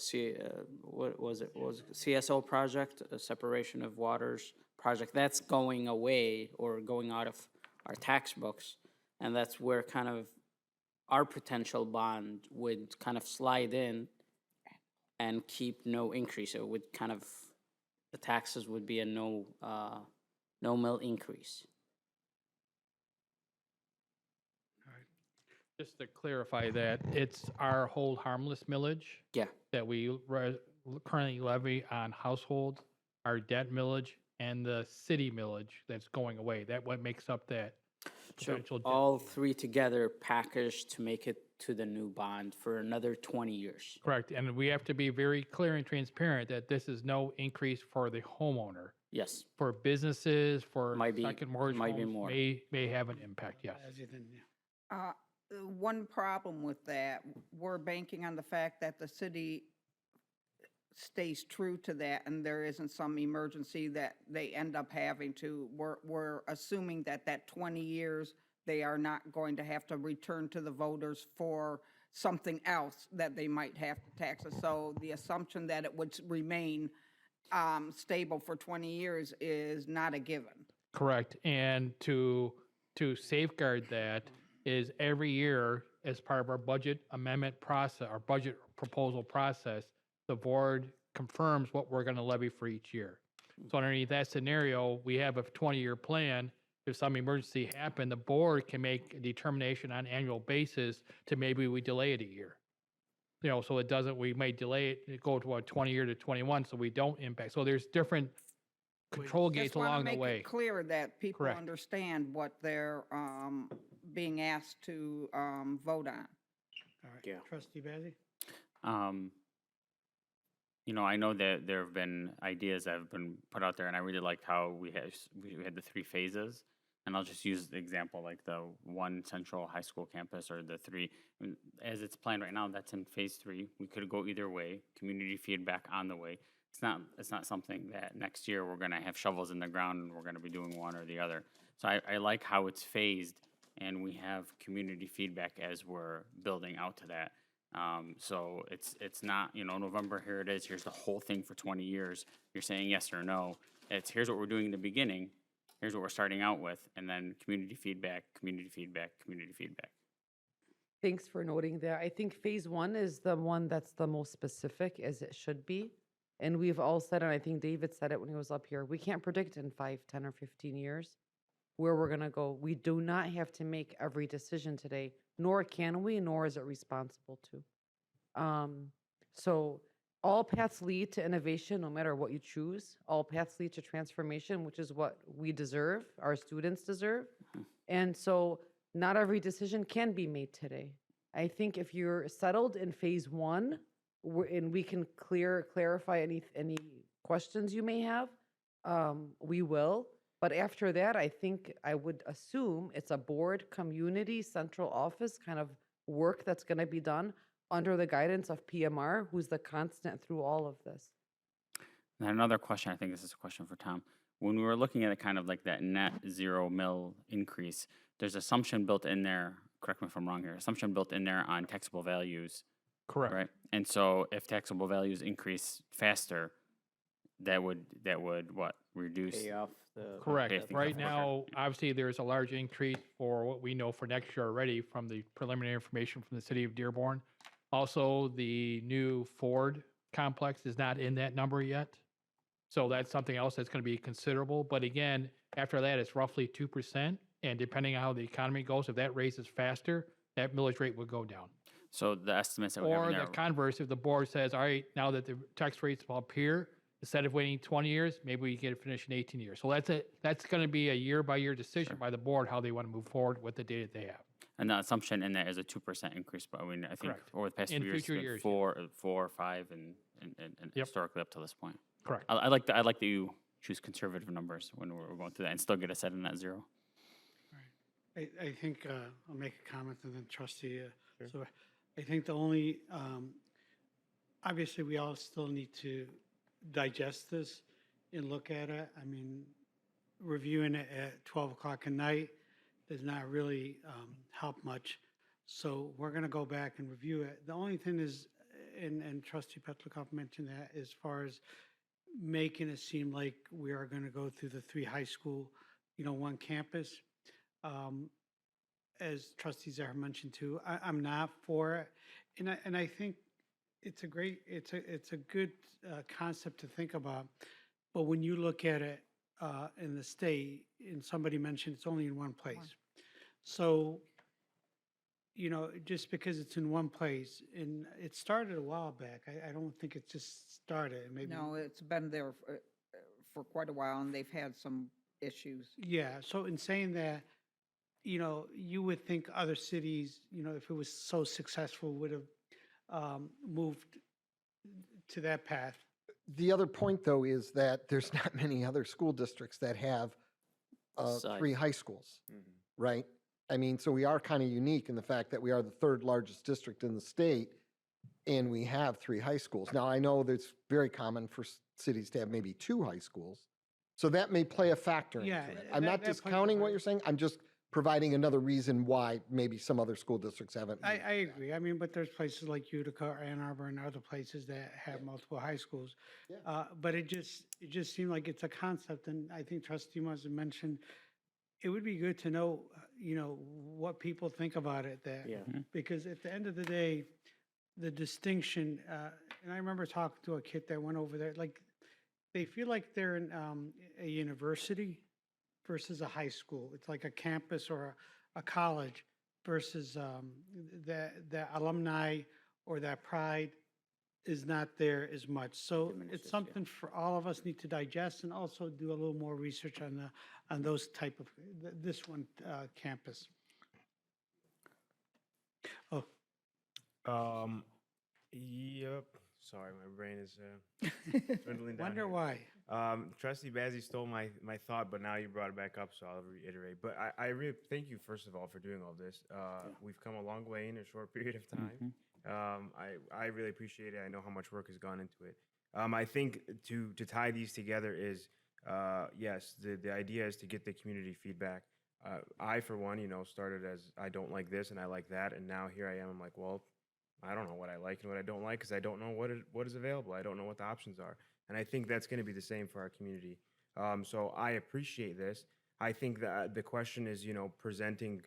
what was it CSO project, a separation of waters project, that's going away or going out of our tax books. And that's where kind of our potential bond would kind of slide in and keep no increase. It would kind of, the taxes would be a no mill increase. Just to clarify that, it's our hold harmless millage. Yeah. That we currently levy on households, our debt millage, and the city millage that's going away. That what makes up that So potential. all three together packaged to make it to the new bond for another 20 years. Correct, and we have to be very clear and transparent that this is no increase for the homeowner. Yes. For businesses, for Might be- second mortgage might be homes, more. may have an impact, yes. One problem with that, we're banking on the fact that the city stays true to that and there isn't some emergency that they end up having to, we're assuming that 20 years, they are not going to have to return to the voters for something else that they might have to tax us. So the assumption that it would remain stable for 20 years is not a given. Correct, and to safeguard that is every year, as part of our budget amendment process, our budget proposal process, the board confirms what we're gonna levy for each year. So underneath that scenario, we have a 20-year plan. If some emergency happened, the board can make a determination on annual basis to maybe we delay it a year. You know, so it doesn't, we may delay it, go to a 20-year to 21, so we don't impact. So there's different control gates Just wanna along the make way. it clear that people Correct. understand what they're being asked to vote on. All right. Yeah. Trustee Bazey? You know, I know that there have been ideas that have been put out there, and I really liked how we had the 3 phases. And I'll just use the example like the one central high school campus or the 3. As it's planned right now, that's in phase 3. We could go either way. Community feedback on the way. It's not something that next year we're going to have shovels in the ground and we're going to be doing one or the other. So I like how it's phased, and we have community feedback as we're building out to that. So it's not, you know, November, here it is, here's the whole thing for 20 years. You're saying yes or no. It's here's what we're doing in the beginning, here's what we're starting out with, and then community feedback, community feedback, community feedback. Thanks for noting that. I think phase 1 is the one that's the most specific, as it should be. And we've all said, and I think David said it when he was up here, we can't predict in 5, 10, or 15 years where we're going to go. We do not have to make every decision today, nor can we, nor is it responsible to. So all paths lead to innovation, no matter what you choose. All paths lead to transformation, which is what we deserve, our students deserve. And so not every decision can be made today. I think if you're settled in phase 1, and we can clarify any questions you may have, we will. But after that, I think I would assume it's a board, community, central office kind of work that's going to be done under the guidance of PMR, who's the constant through all of this. And another question, I think this is a question for Tom. When we were looking at it kind of like that net 0 mill increase, there's assumption built in there, correct me if I'm wrong here, assumption built in there on taxable values. Correct. Right? And so if taxable values increase faster, that would what? Reduce? Pay off the. Correct. Pay things Right off now, obviously, there's a large increase for what we know for next year already from the preliminary information from the city of Dearborn. Also, the new Ford complex is not in that number yet. So that's something else that's going to be considerable. But again, after that, it's roughly 2%. And depending on how the economy goes, if that raises faster, that millage rate would go down. So the estimates that we have Or in the there, converse, if the board says, all right, now that the tax rate's up here, instead of waiting 20 years, maybe we get it finished in 18 years. So that's going to be a year-by-year decision by the board, how they want to move forward with the data they have. and the assumption in that is a 2% increase. But I mean, I think Correct. over the past In few years, future it's been years, 4, 5, and Yep. historically up to this point. Correct. I like that you choose conservative numbers when we're going through that and still get us set in that 0. I think, I'll make a comment and then trustee, so I think the only, obviously, we all still need to digest this and look at it. I mean, reviewing it at 12 o'clock at night does not really help much. So we're going to go back and review it. The only thing is, and trustee Petlikov mentioned that, as far as making it seem like we are going to go through the 3 high school, one campus. As trustee Zahar mentioned too, I'm not for it. And I think it's a good concept to think about. But when you look at it in the state, and somebody mentioned it's only in one place. So, just because it's in one place, and it started a while back, I don't think it just started. Maybe. No, it's been there for quite a while, and they've had some issues. Yeah, so in saying that, you would think other cities, if it was so successful, would have moved to that path. The other point, though, is that there's not many other school districts that have 3 high schools, right? I mean, so we are kind of unique in the fact that we are the 3rd largest district in the state, and we have 3 high schools. Now, I know that's very common for cities to have maybe 2 high schools, so that may play a factor into it. I'm not discounting what you're saying. I'm just providing another reason why maybe some other school districts haven't. I agree. I mean, but there's places like Utica or Ann Arbor and other places that have multiple high schools. But it just seemed like it's a concept, and I think trustee Mazza mentioned it would be good to know, what people think about it. Because at the end of the day, the distinction, and I remember talking to a kid that went over there, like they feel like they're in a university versus a high school. It's like a campus or a college versus the alumni or that pride is not there as much. So it's something for all of us need to digest and also do a little more research on those type of, this one campus. Oh. Yep. Sorry, my brain is dwindling down. Wonder here. why. Trustee Bazzi stole my thought, but now you brought it back up, so I'll reiterate. But I really thank you, first of all, for doing all this. We've come a long way in a short period of time. I really appreciate it. I know how much work has gone into it. I think to tie these together is, yes, the idea is to get the community feedback. I, for one, started as I don't like this and I like that, and now here I am. I'm like, well, I don't know what I like and what I don't like because I don't know what is available. I don't know what the options are. And I think that's going to be the same for our community. So I appreciate this. I think that the question is, presenting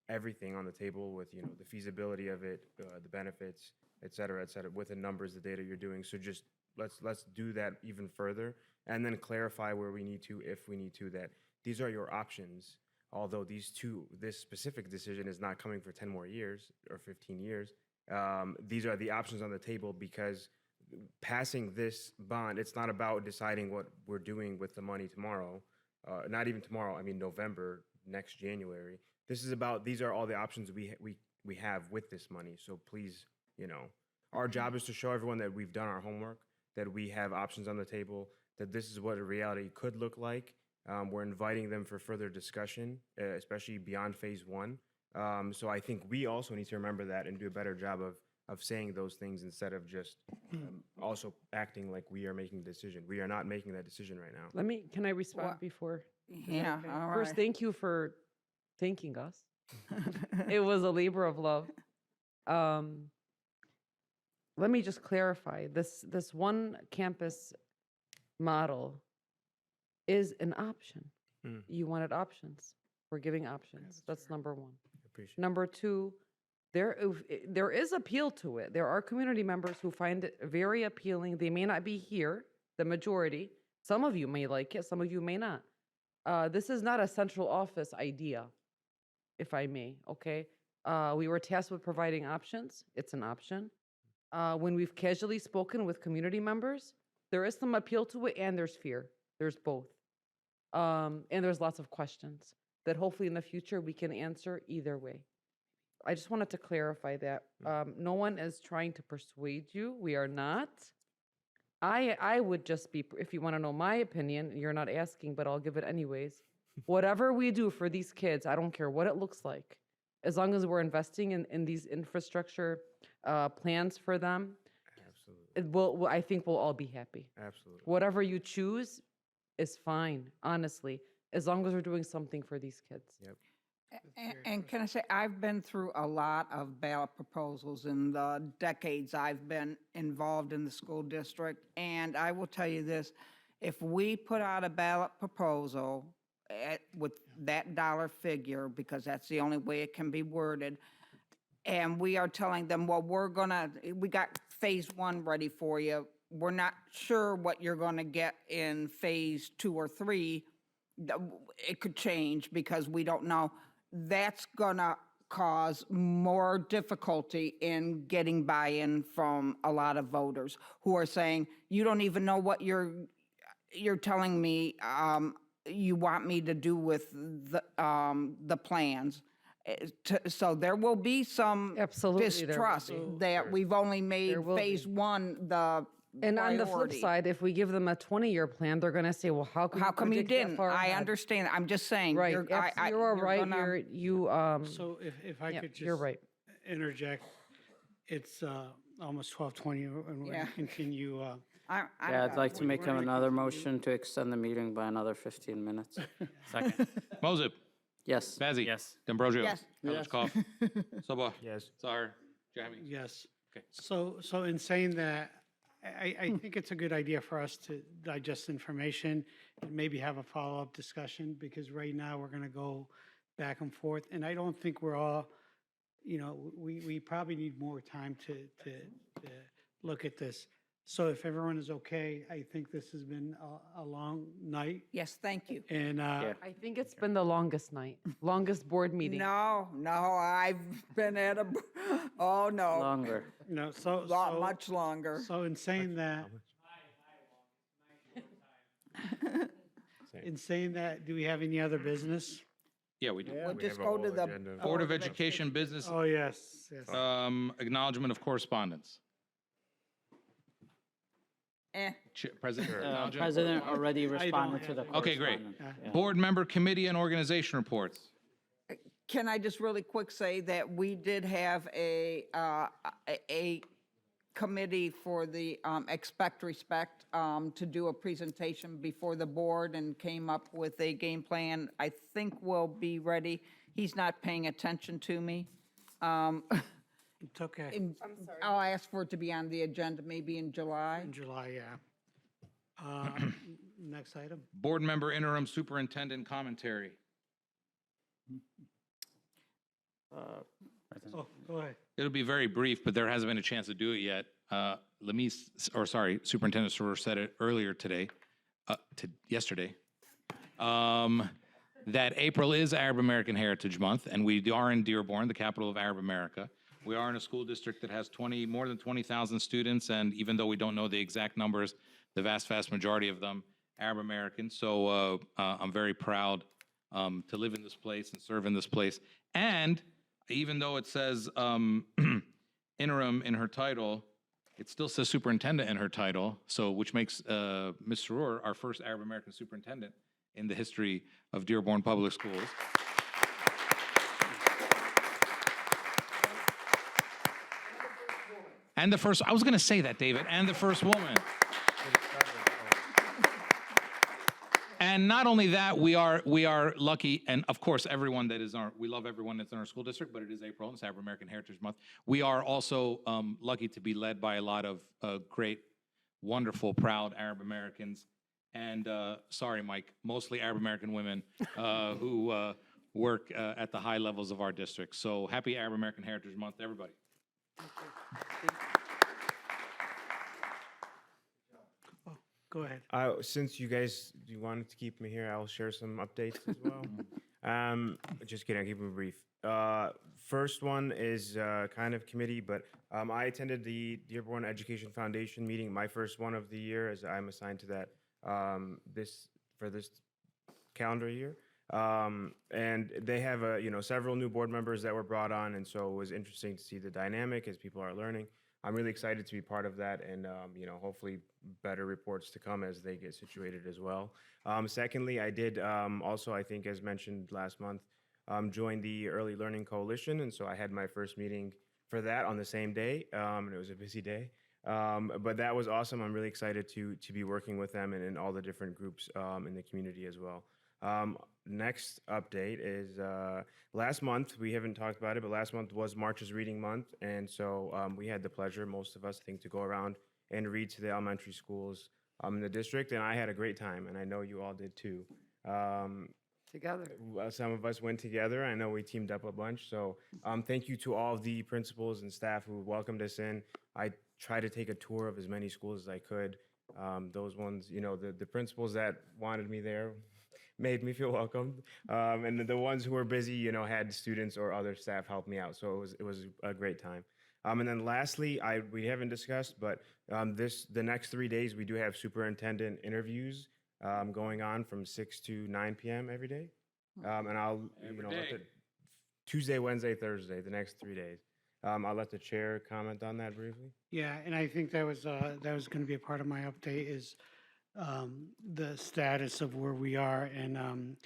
everything on the table with, the feasibility of it, the benefits, et cetera, with the numbers, the data you're doing. So just let's do that even further and then clarify where we need to, if we need to, that these are your options. Although this specific decision is not coming for 10 more years or 15 years. These are the options on the table because passing this bond, it's not about deciding what we're doing with the money tomorrow, not even tomorrow, I mean November, next January. This is about, these are all the options we have with this money. So please, our job is to show everyone that we've done our homework, that we have options on the table, that this is what a reality could look like. We're inviting them for further discussion, especially beyond phase 1. So I think we also need to remember that and do a better job of saying those things instead of just also acting like we are making a decision. We are not making that decision right now. Can I respond before? Yeah, Okay. all First, right. thank you for thanking us. It was a labor of love. Let me just clarify, this one campus model is an option. You wanted options. We're giving options. That's number one. Number two, there is appeal to it. There are community members who find it very appealing. They may not be here, the majority. Some of you may like it, some of you may not. This is not a central office idea, if I may, okay? We were tasked with providing options. It's an option. When we've casually spoken with community members, there is some appeal to it and there's fear. There's both. And there's lots of questions that hopefully in the future we can answer either way. I just wanted to clarify that. No one is trying to persuade you. We are not. I would just be, if you want to know my opinion, you're not asking, but I'll give it anyways. Whatever we do for these kids, I don't care what it looks like, as long as we're investing in these infrastructure plans for them, I think we'll all be happy. Absolutely. Whatever you choose is fine, honestly, as long as we're doing something for these kids. Yep. And can I say, I've been through a lot of ballot proposals in the decades I've been involved in the school district, and I will tell you this, if we put out a ballot proposal with that dollar figure, because that's the only way it can be worded, and we are telling them, well, we got phase 1 ready for you, we're not sure what you're gonna get in phase 2 or 3, it could change because we don't know. That's gonna cause more difficulty in getting buy-in from a lot of voters who are saying, you don't even know what you're telling me you want me to do with the plans. So there will be some distrust that we've only made phase 1 the And on the flip priority. side, if we give them a 20-year plan, th're gonna say, well, how come you you predict that didn't? far I ahead? understand. I'm just saying. Right, you're you're right, gonna- So if I yeah, could you're just right. interject, it's almost 12:20 and we're going Yeah. to continue. Yeah, I'd like to make another motion to extend the meeting by another 15 minutes. Second. Moses, Yes. Bazey. Yes. D'Ambrosio. Yes. Petlicoff. Sabah. Yes. Sar. Jami. Yes. Okay. So in saying that, I think it's a good idea for us to digest information and maybe have a follow-up discussion, because right now we're going to go back and forth. And I don't think we're all, we probably need more time to look at this. So if everyone is okay, I think this has been a long night. Yes, thank you. And I think it's been the longest night, longest board meeting. No, I've been at oh, no. Longer. Much longer. So in saying that, do we have any other business? Yeah, we do. We'll We just have a go to whole the. agenda. Board of Education Business, Oh, yes. acknowledgement of correspondence. President, acknowledgement? President already responded to the Okay, great. correspondence. Yeah. Board member committee and organization reports. Can I just really quick say that we did have a committee for the Expect Respect to do a presentation before the board and came up with a game plan. I think we'll be ready. He's not paying attention to me. It's okay. I'm sorry. I'll ask for it to be on the agenda maybe in July. In July, yeah. Next item. Board member interim superintendent commentary. Oh, go ahead. It'll be very brief, but there hasn't been a chance to do it yet. Lamis, Superintendent Srour said it earlier today, yesterday, that April is Arab American Heritage Month, and we are in Dearborn, the capital of Arab America. We are in a school district that has more than 20,000 students, and even though we don't know the exact numbers, the vast majority of them Arab American. So I'm very proud to live in this place and serve in this place. And even though it says interim in her title, it still says superintendent in her title, so which makes Ms. Srour our first Arab American superintendent in the history of Dearborn Public Schools. And the first, I was going to say that, David, and the first woman. And not only that, we are lucky, and of course, everyone that is we love everyone that's in our school district, but it is April, it's Arab American Heritage Month. We are also lucky to be led by a lot of great, wonderful, proud Arab Americans, and sorry, Mike, mostly Arab American women who work at the high levels of our district. So happy Arab American Heritage Month to everybody. Go ahead. Since you wanted to keep me here, I'll share some updates as well. Just kidding, I'll keep them brief. First one is kind of committee, but I attended the Dearborn Education Foundation meeting, my first one of the year, as I'm assigned to that for this calendar year. And they have several new board members that were brought on, and so it was interesting to see the dynamic as people are learning. I'm really excited to be part of that, and hopefully better reports to come as they get situated as well. Secondly, I did also, I think, as mentioned last month, join the Early Learning Coalition, and so I had my first meeting for that on the same day, and it was a busy day. But that was awesome. I'm really excited to be working with them and in all the different groups in the community as well. Next update is last month, we haven't talked about it, but last month was March's Reading Month. And so we had the pleasure, most of us, I think, to go around and read to the elementary schools in the district. And I had a great time, and I know you all did too. Together. Some of us went together. I know we teamed up a bunch. So thank you to all of the principals and staff who welcomed us in. I tried to take a tour of as many schools as I could. Those ones, the principals that wanted me there made me feel welcome. And the ones who were busy, had students or other staff help me out. So it was a great time. And then lastly, we haven't discussed, but the next 3 days, we do have superintendent interviews going on from 6 to 9 p.m. every day. And I'll, Tuesday, Wednesday, Thursday, the next 3 days. I'll let the chair comment on that briefly. Yeah, and I think that was going to be a part of my update is the status of where we are, and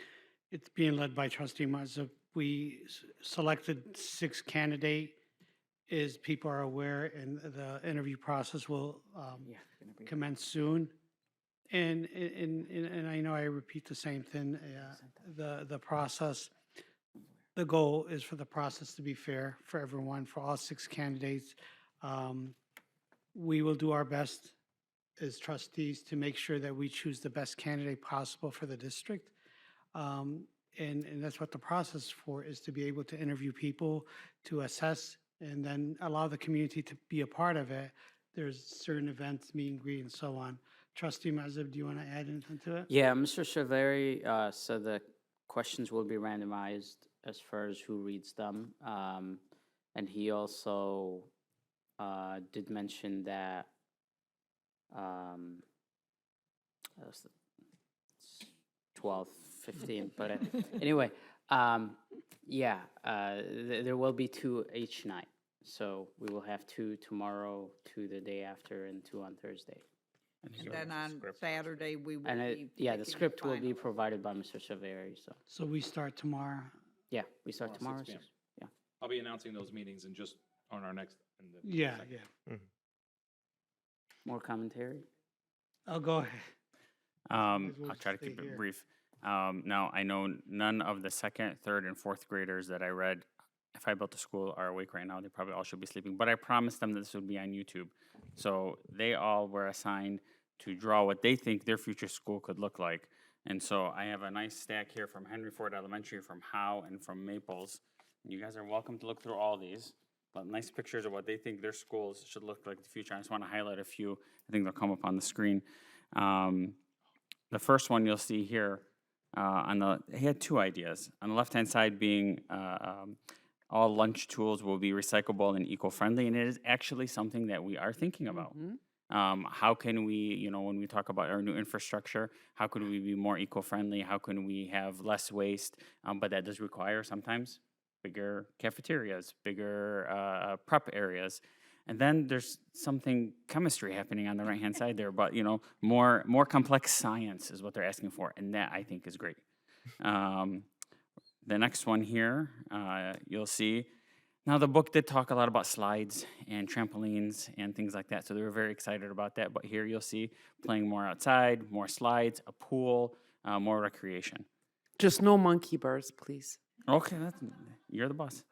it's being led by Trustee Mazza. We selected 6 candidates, as people are aware, and the interview process will commence soon. And I know I repeat the same thing. The process. The goal is for the process to be fair for everyone, for all 6 candidates. We will do our best as trustees to make sure that we choose the best candidate possible for the district. And that's what the process for is, to be able to interview people, to assess, and then allow the community to be a part of it. There's certain events, meet and greet, and so on. Trustee Mazza, do you want to add anything to it? Yeah, Mr. Saveri said the questions will be randomized as far as who reads them. And he also did mention that was the 12th, 15th, but anyway, there will be 2 each night. So we will have 2 tomorrow, 2 the day after, and 2 on Thursday. And then on Saturday, we will And be. the picking script will be final. provided by Mr. Saveri, so. So we start tomorrow. Yeah, we start tomorrow. 6 p.m. Yeah. I'll be announcing those meetings and just on our next. Yeah. More commentary? I'll go ahead. I'll well try to stay keep it here. brief. Now, I know none of the 2nd, 3rd, and 4th graders that I read, if I built a school, are awake right now. They probably all should be sleeping, but I promised them that this would be on YouTube. So they all were assigned to draw what they think their future school could look like. And so I have a nice stack here from Henry Ford Elementary, from Howe, and from Maples. You guys are welcome to look through all these, but nice pictures of what they think their schools should look like in the future. I just want to highlight a few. I think they'll come up on the screen. The first one you'll see here, he had 2 ideas. On the left-hand side being all lunch tools will be recyclable and eco-friendly, and it is actually something that we are thinking about. How can we, when we talk about our new infrastructure, how can we be more eco-friendly? How can we have less waste? But that does require sometimes bigger cafeterias, bigger prep areas. And then there's something chemistry happening on the right-hand side there, but more complex science is what they're asking for, and that I think is great. The next one here, you'll see. Now, the book did talk a lot about slides and trampolines and things like that, so they were very excited about that. But here you'll see playing more outside, more slides, a pool, more recreation. Just no monkey bars, please. Okay, you're the boss.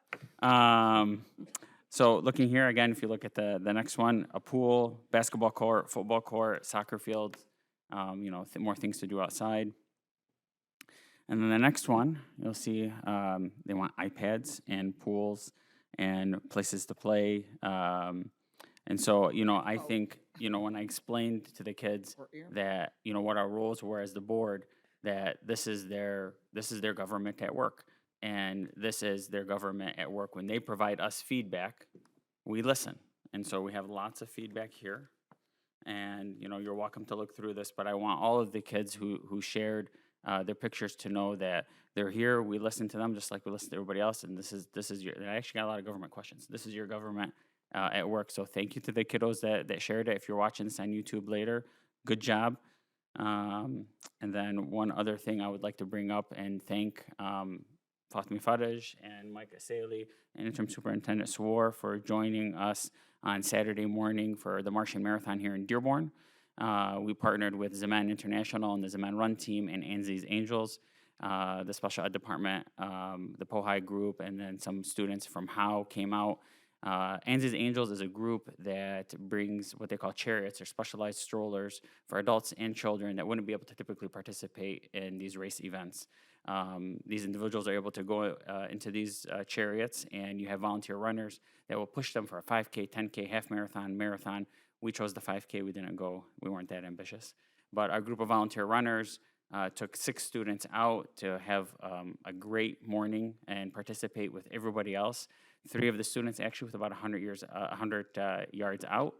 So looking here again, if you look at the next one, a pool, basketball court, football court, soccer field, more things to do outside. And then the next one, you'll see they want iPads and pools and places to play. And so, I think, when I explained to the kids that, what our roles were as the board, that this is their government at work. And this is their government at work. When they provide us feedback, we listen. And so we have lots of feedback here. And, you're welcome to look through this, but I want all of the kids who shared their pictures to know that they're here. We listen to them just like we listen to everybody else. And this is I actually got a lot of government questions. This is your government at work. So thank you to the kiddos that shared it. If you're watching this on YouTube later, good job. And then one other thing I would like to bring up and thank Fatmi Faraj and Mike Asali and Interim Superintendent Srour for joining us on Saturday morning for the Martian Marathon here in Dearborn. We partnered with Zaman International and the Zaman Run team and Anzi's Angels, the special ed department, the Pohai group, and then some students from Howe came out. Anzi's Angels is a group that brings what they call chariots or specialized strollers for adults and children that wouldn't be able to typically participate in these race events. These individuals are able to go into these chariots, and you have volunteer runners that will push them for a 5K, 10K, half marathon, marathon. We chose the 5K. We didn't go. We weren't that ambitious. But our group of volunteer runners took 6 students out to have a great morning and participate with everybody else. 3 of the students, actually with about 100 yards out,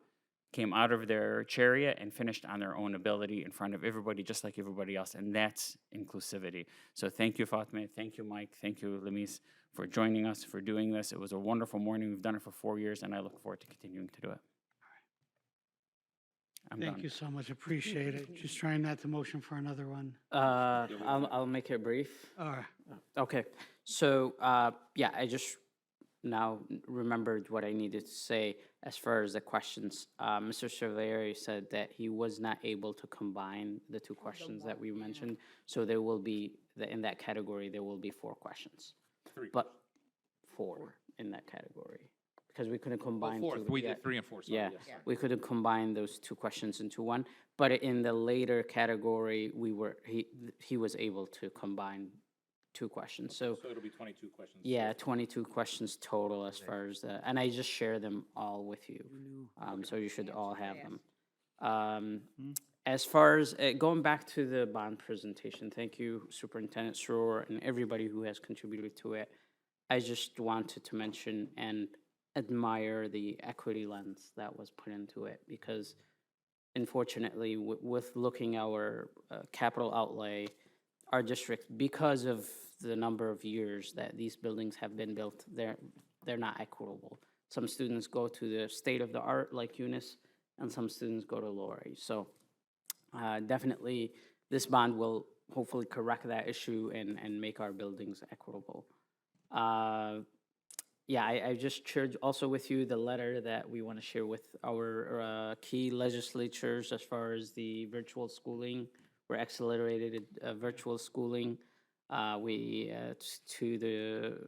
came out of their chariot and finished on their own ability in front of everybody, just like everybody else, and that's inclusivity. So thank you, Fatma, thank you, Mike, thank you, Lamis, for joining us, for doing this. It was a wonderful morning. We've done it for 4 years, and I look forward to continuing to do it. I'm Thank done. you so much, appreciate it. Just trying not to motion for another one. I'll make it brief. All right. Okay, so, yeah, I just now remembered what I needed to say as far as the questions. Mr. Cerveri said that he was not able to combine the 2 questions that we mentioned, so there will be, in that category, there will be 4 questions. 3. But 4 in that category, because we couldn't combine 4. 2. We yeah. did 3 and 4. Sorry, Yeah, yes. we couldn't combine those 2 questions into one, but in the later category, he was able to combine 2 questions, so. So it'll be 22 questions. Yeah, 22 questions total as far as the, and I just share them all with you. So you should all have them. As far as, going back to the bond presentation, thank you Superintendent Srour and everybody who has contributed to it. I just wanted to mention and admire the equity lens that was put into it, because unfortunately with looking our capital outlay, our district, because of the number of years that these buildings have been built, they're not equitable. Some students go to the state-of-the-art like Eunice, and some students go to Lori. So definitely this bond will hopefully correct that issue and make our buildings equitable. Yeah, I just shared also with you the letter that we want to share with our key legislatures as far as the virtual schooling. We're accelerated virtual schooling. To the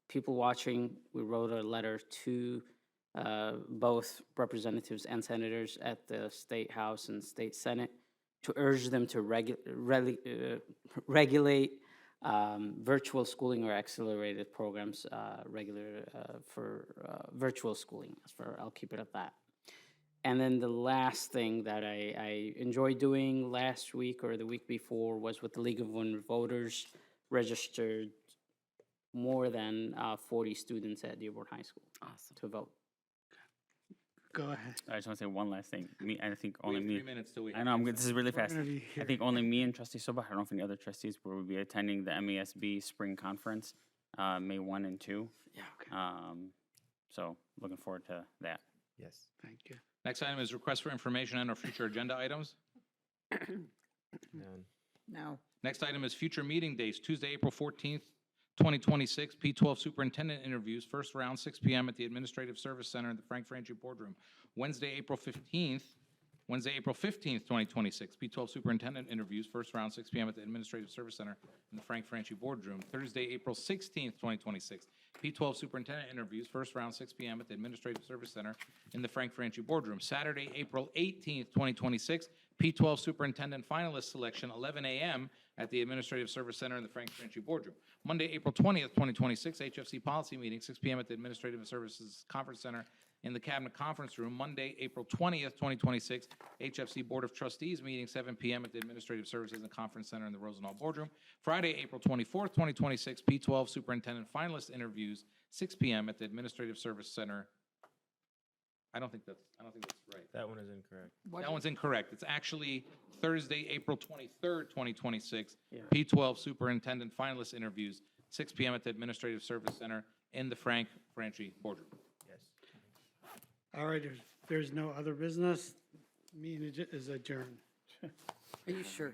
people watching, we wrote a letter to both representatives and senators at the State House and State Senate to urge them to regulate virtual schooling or accelerated programs for virtual schooling. I'll keep it at that. And then the last thing that I enjoyed doing last week or the week before was with the League of Women Voters, registered more than 40 students at Dearborn High School to vote. Go ahead. I just want to say one last thing. I think We only have me. 3 minutes till we I have know, to- this is really fast. gonna be I here. think only me and Trustee Soba, I don't know if any other trustees will be attending the MASB Spring Conference, May 1 and 2. Yeah, okay. So looking forward to that. Yes. Thank you. Next item is request for information and/or future agenda items. None. No. Next item is future meeting dates, Tuesday, April 14th, 2026, P12 Superintendent interviews, first round, 6 p.m. at the Administrative Service Center in the Frank Franchi Boardroom. Wednesday, April 15th, 2026, P12 Superintendent interviews, first round, 6 p.m. at the Administrative Service Center in the Frank Franchi Boardroom. Thursday, April 16th, 2026, P12 Superintendent interviews, first round, 6 p.m. at the Administrative Service Center in the Frank Franchi Boardroom. Saturday, April 18th, 2026, P12 Superintendent Finalist Selection, 11 a.m. at the Administrative Service Center in the Frank Franchi Boardroom. Monday, April 20th, 2026, HFC Policy Meeting, 6 p.m. at the Administrative Services Conference Center in the Cabinet Conference Room. Monday, April 20th, 2026, HFC Board of Trustees Meeting, 7 p.m. at the Administrative Services and Conference Center in the Rosenthal Boardroom. Friday, April 24th, 2026, P12 Superintendent Finalist Interviews, 6 p.m. at the Administrative Service Center. I don't think that's right. That one is incorrect. That one's incorrect. It's actually Thursday, April 23rd, 2026. Yeah. P12 Superintendent Finalist Interviews, 6 p.m. at the Administrative Service Center in the Frank Franchi Boardroom. Yes. All right, if there's no other business, meeting is adjourned. Are you sure?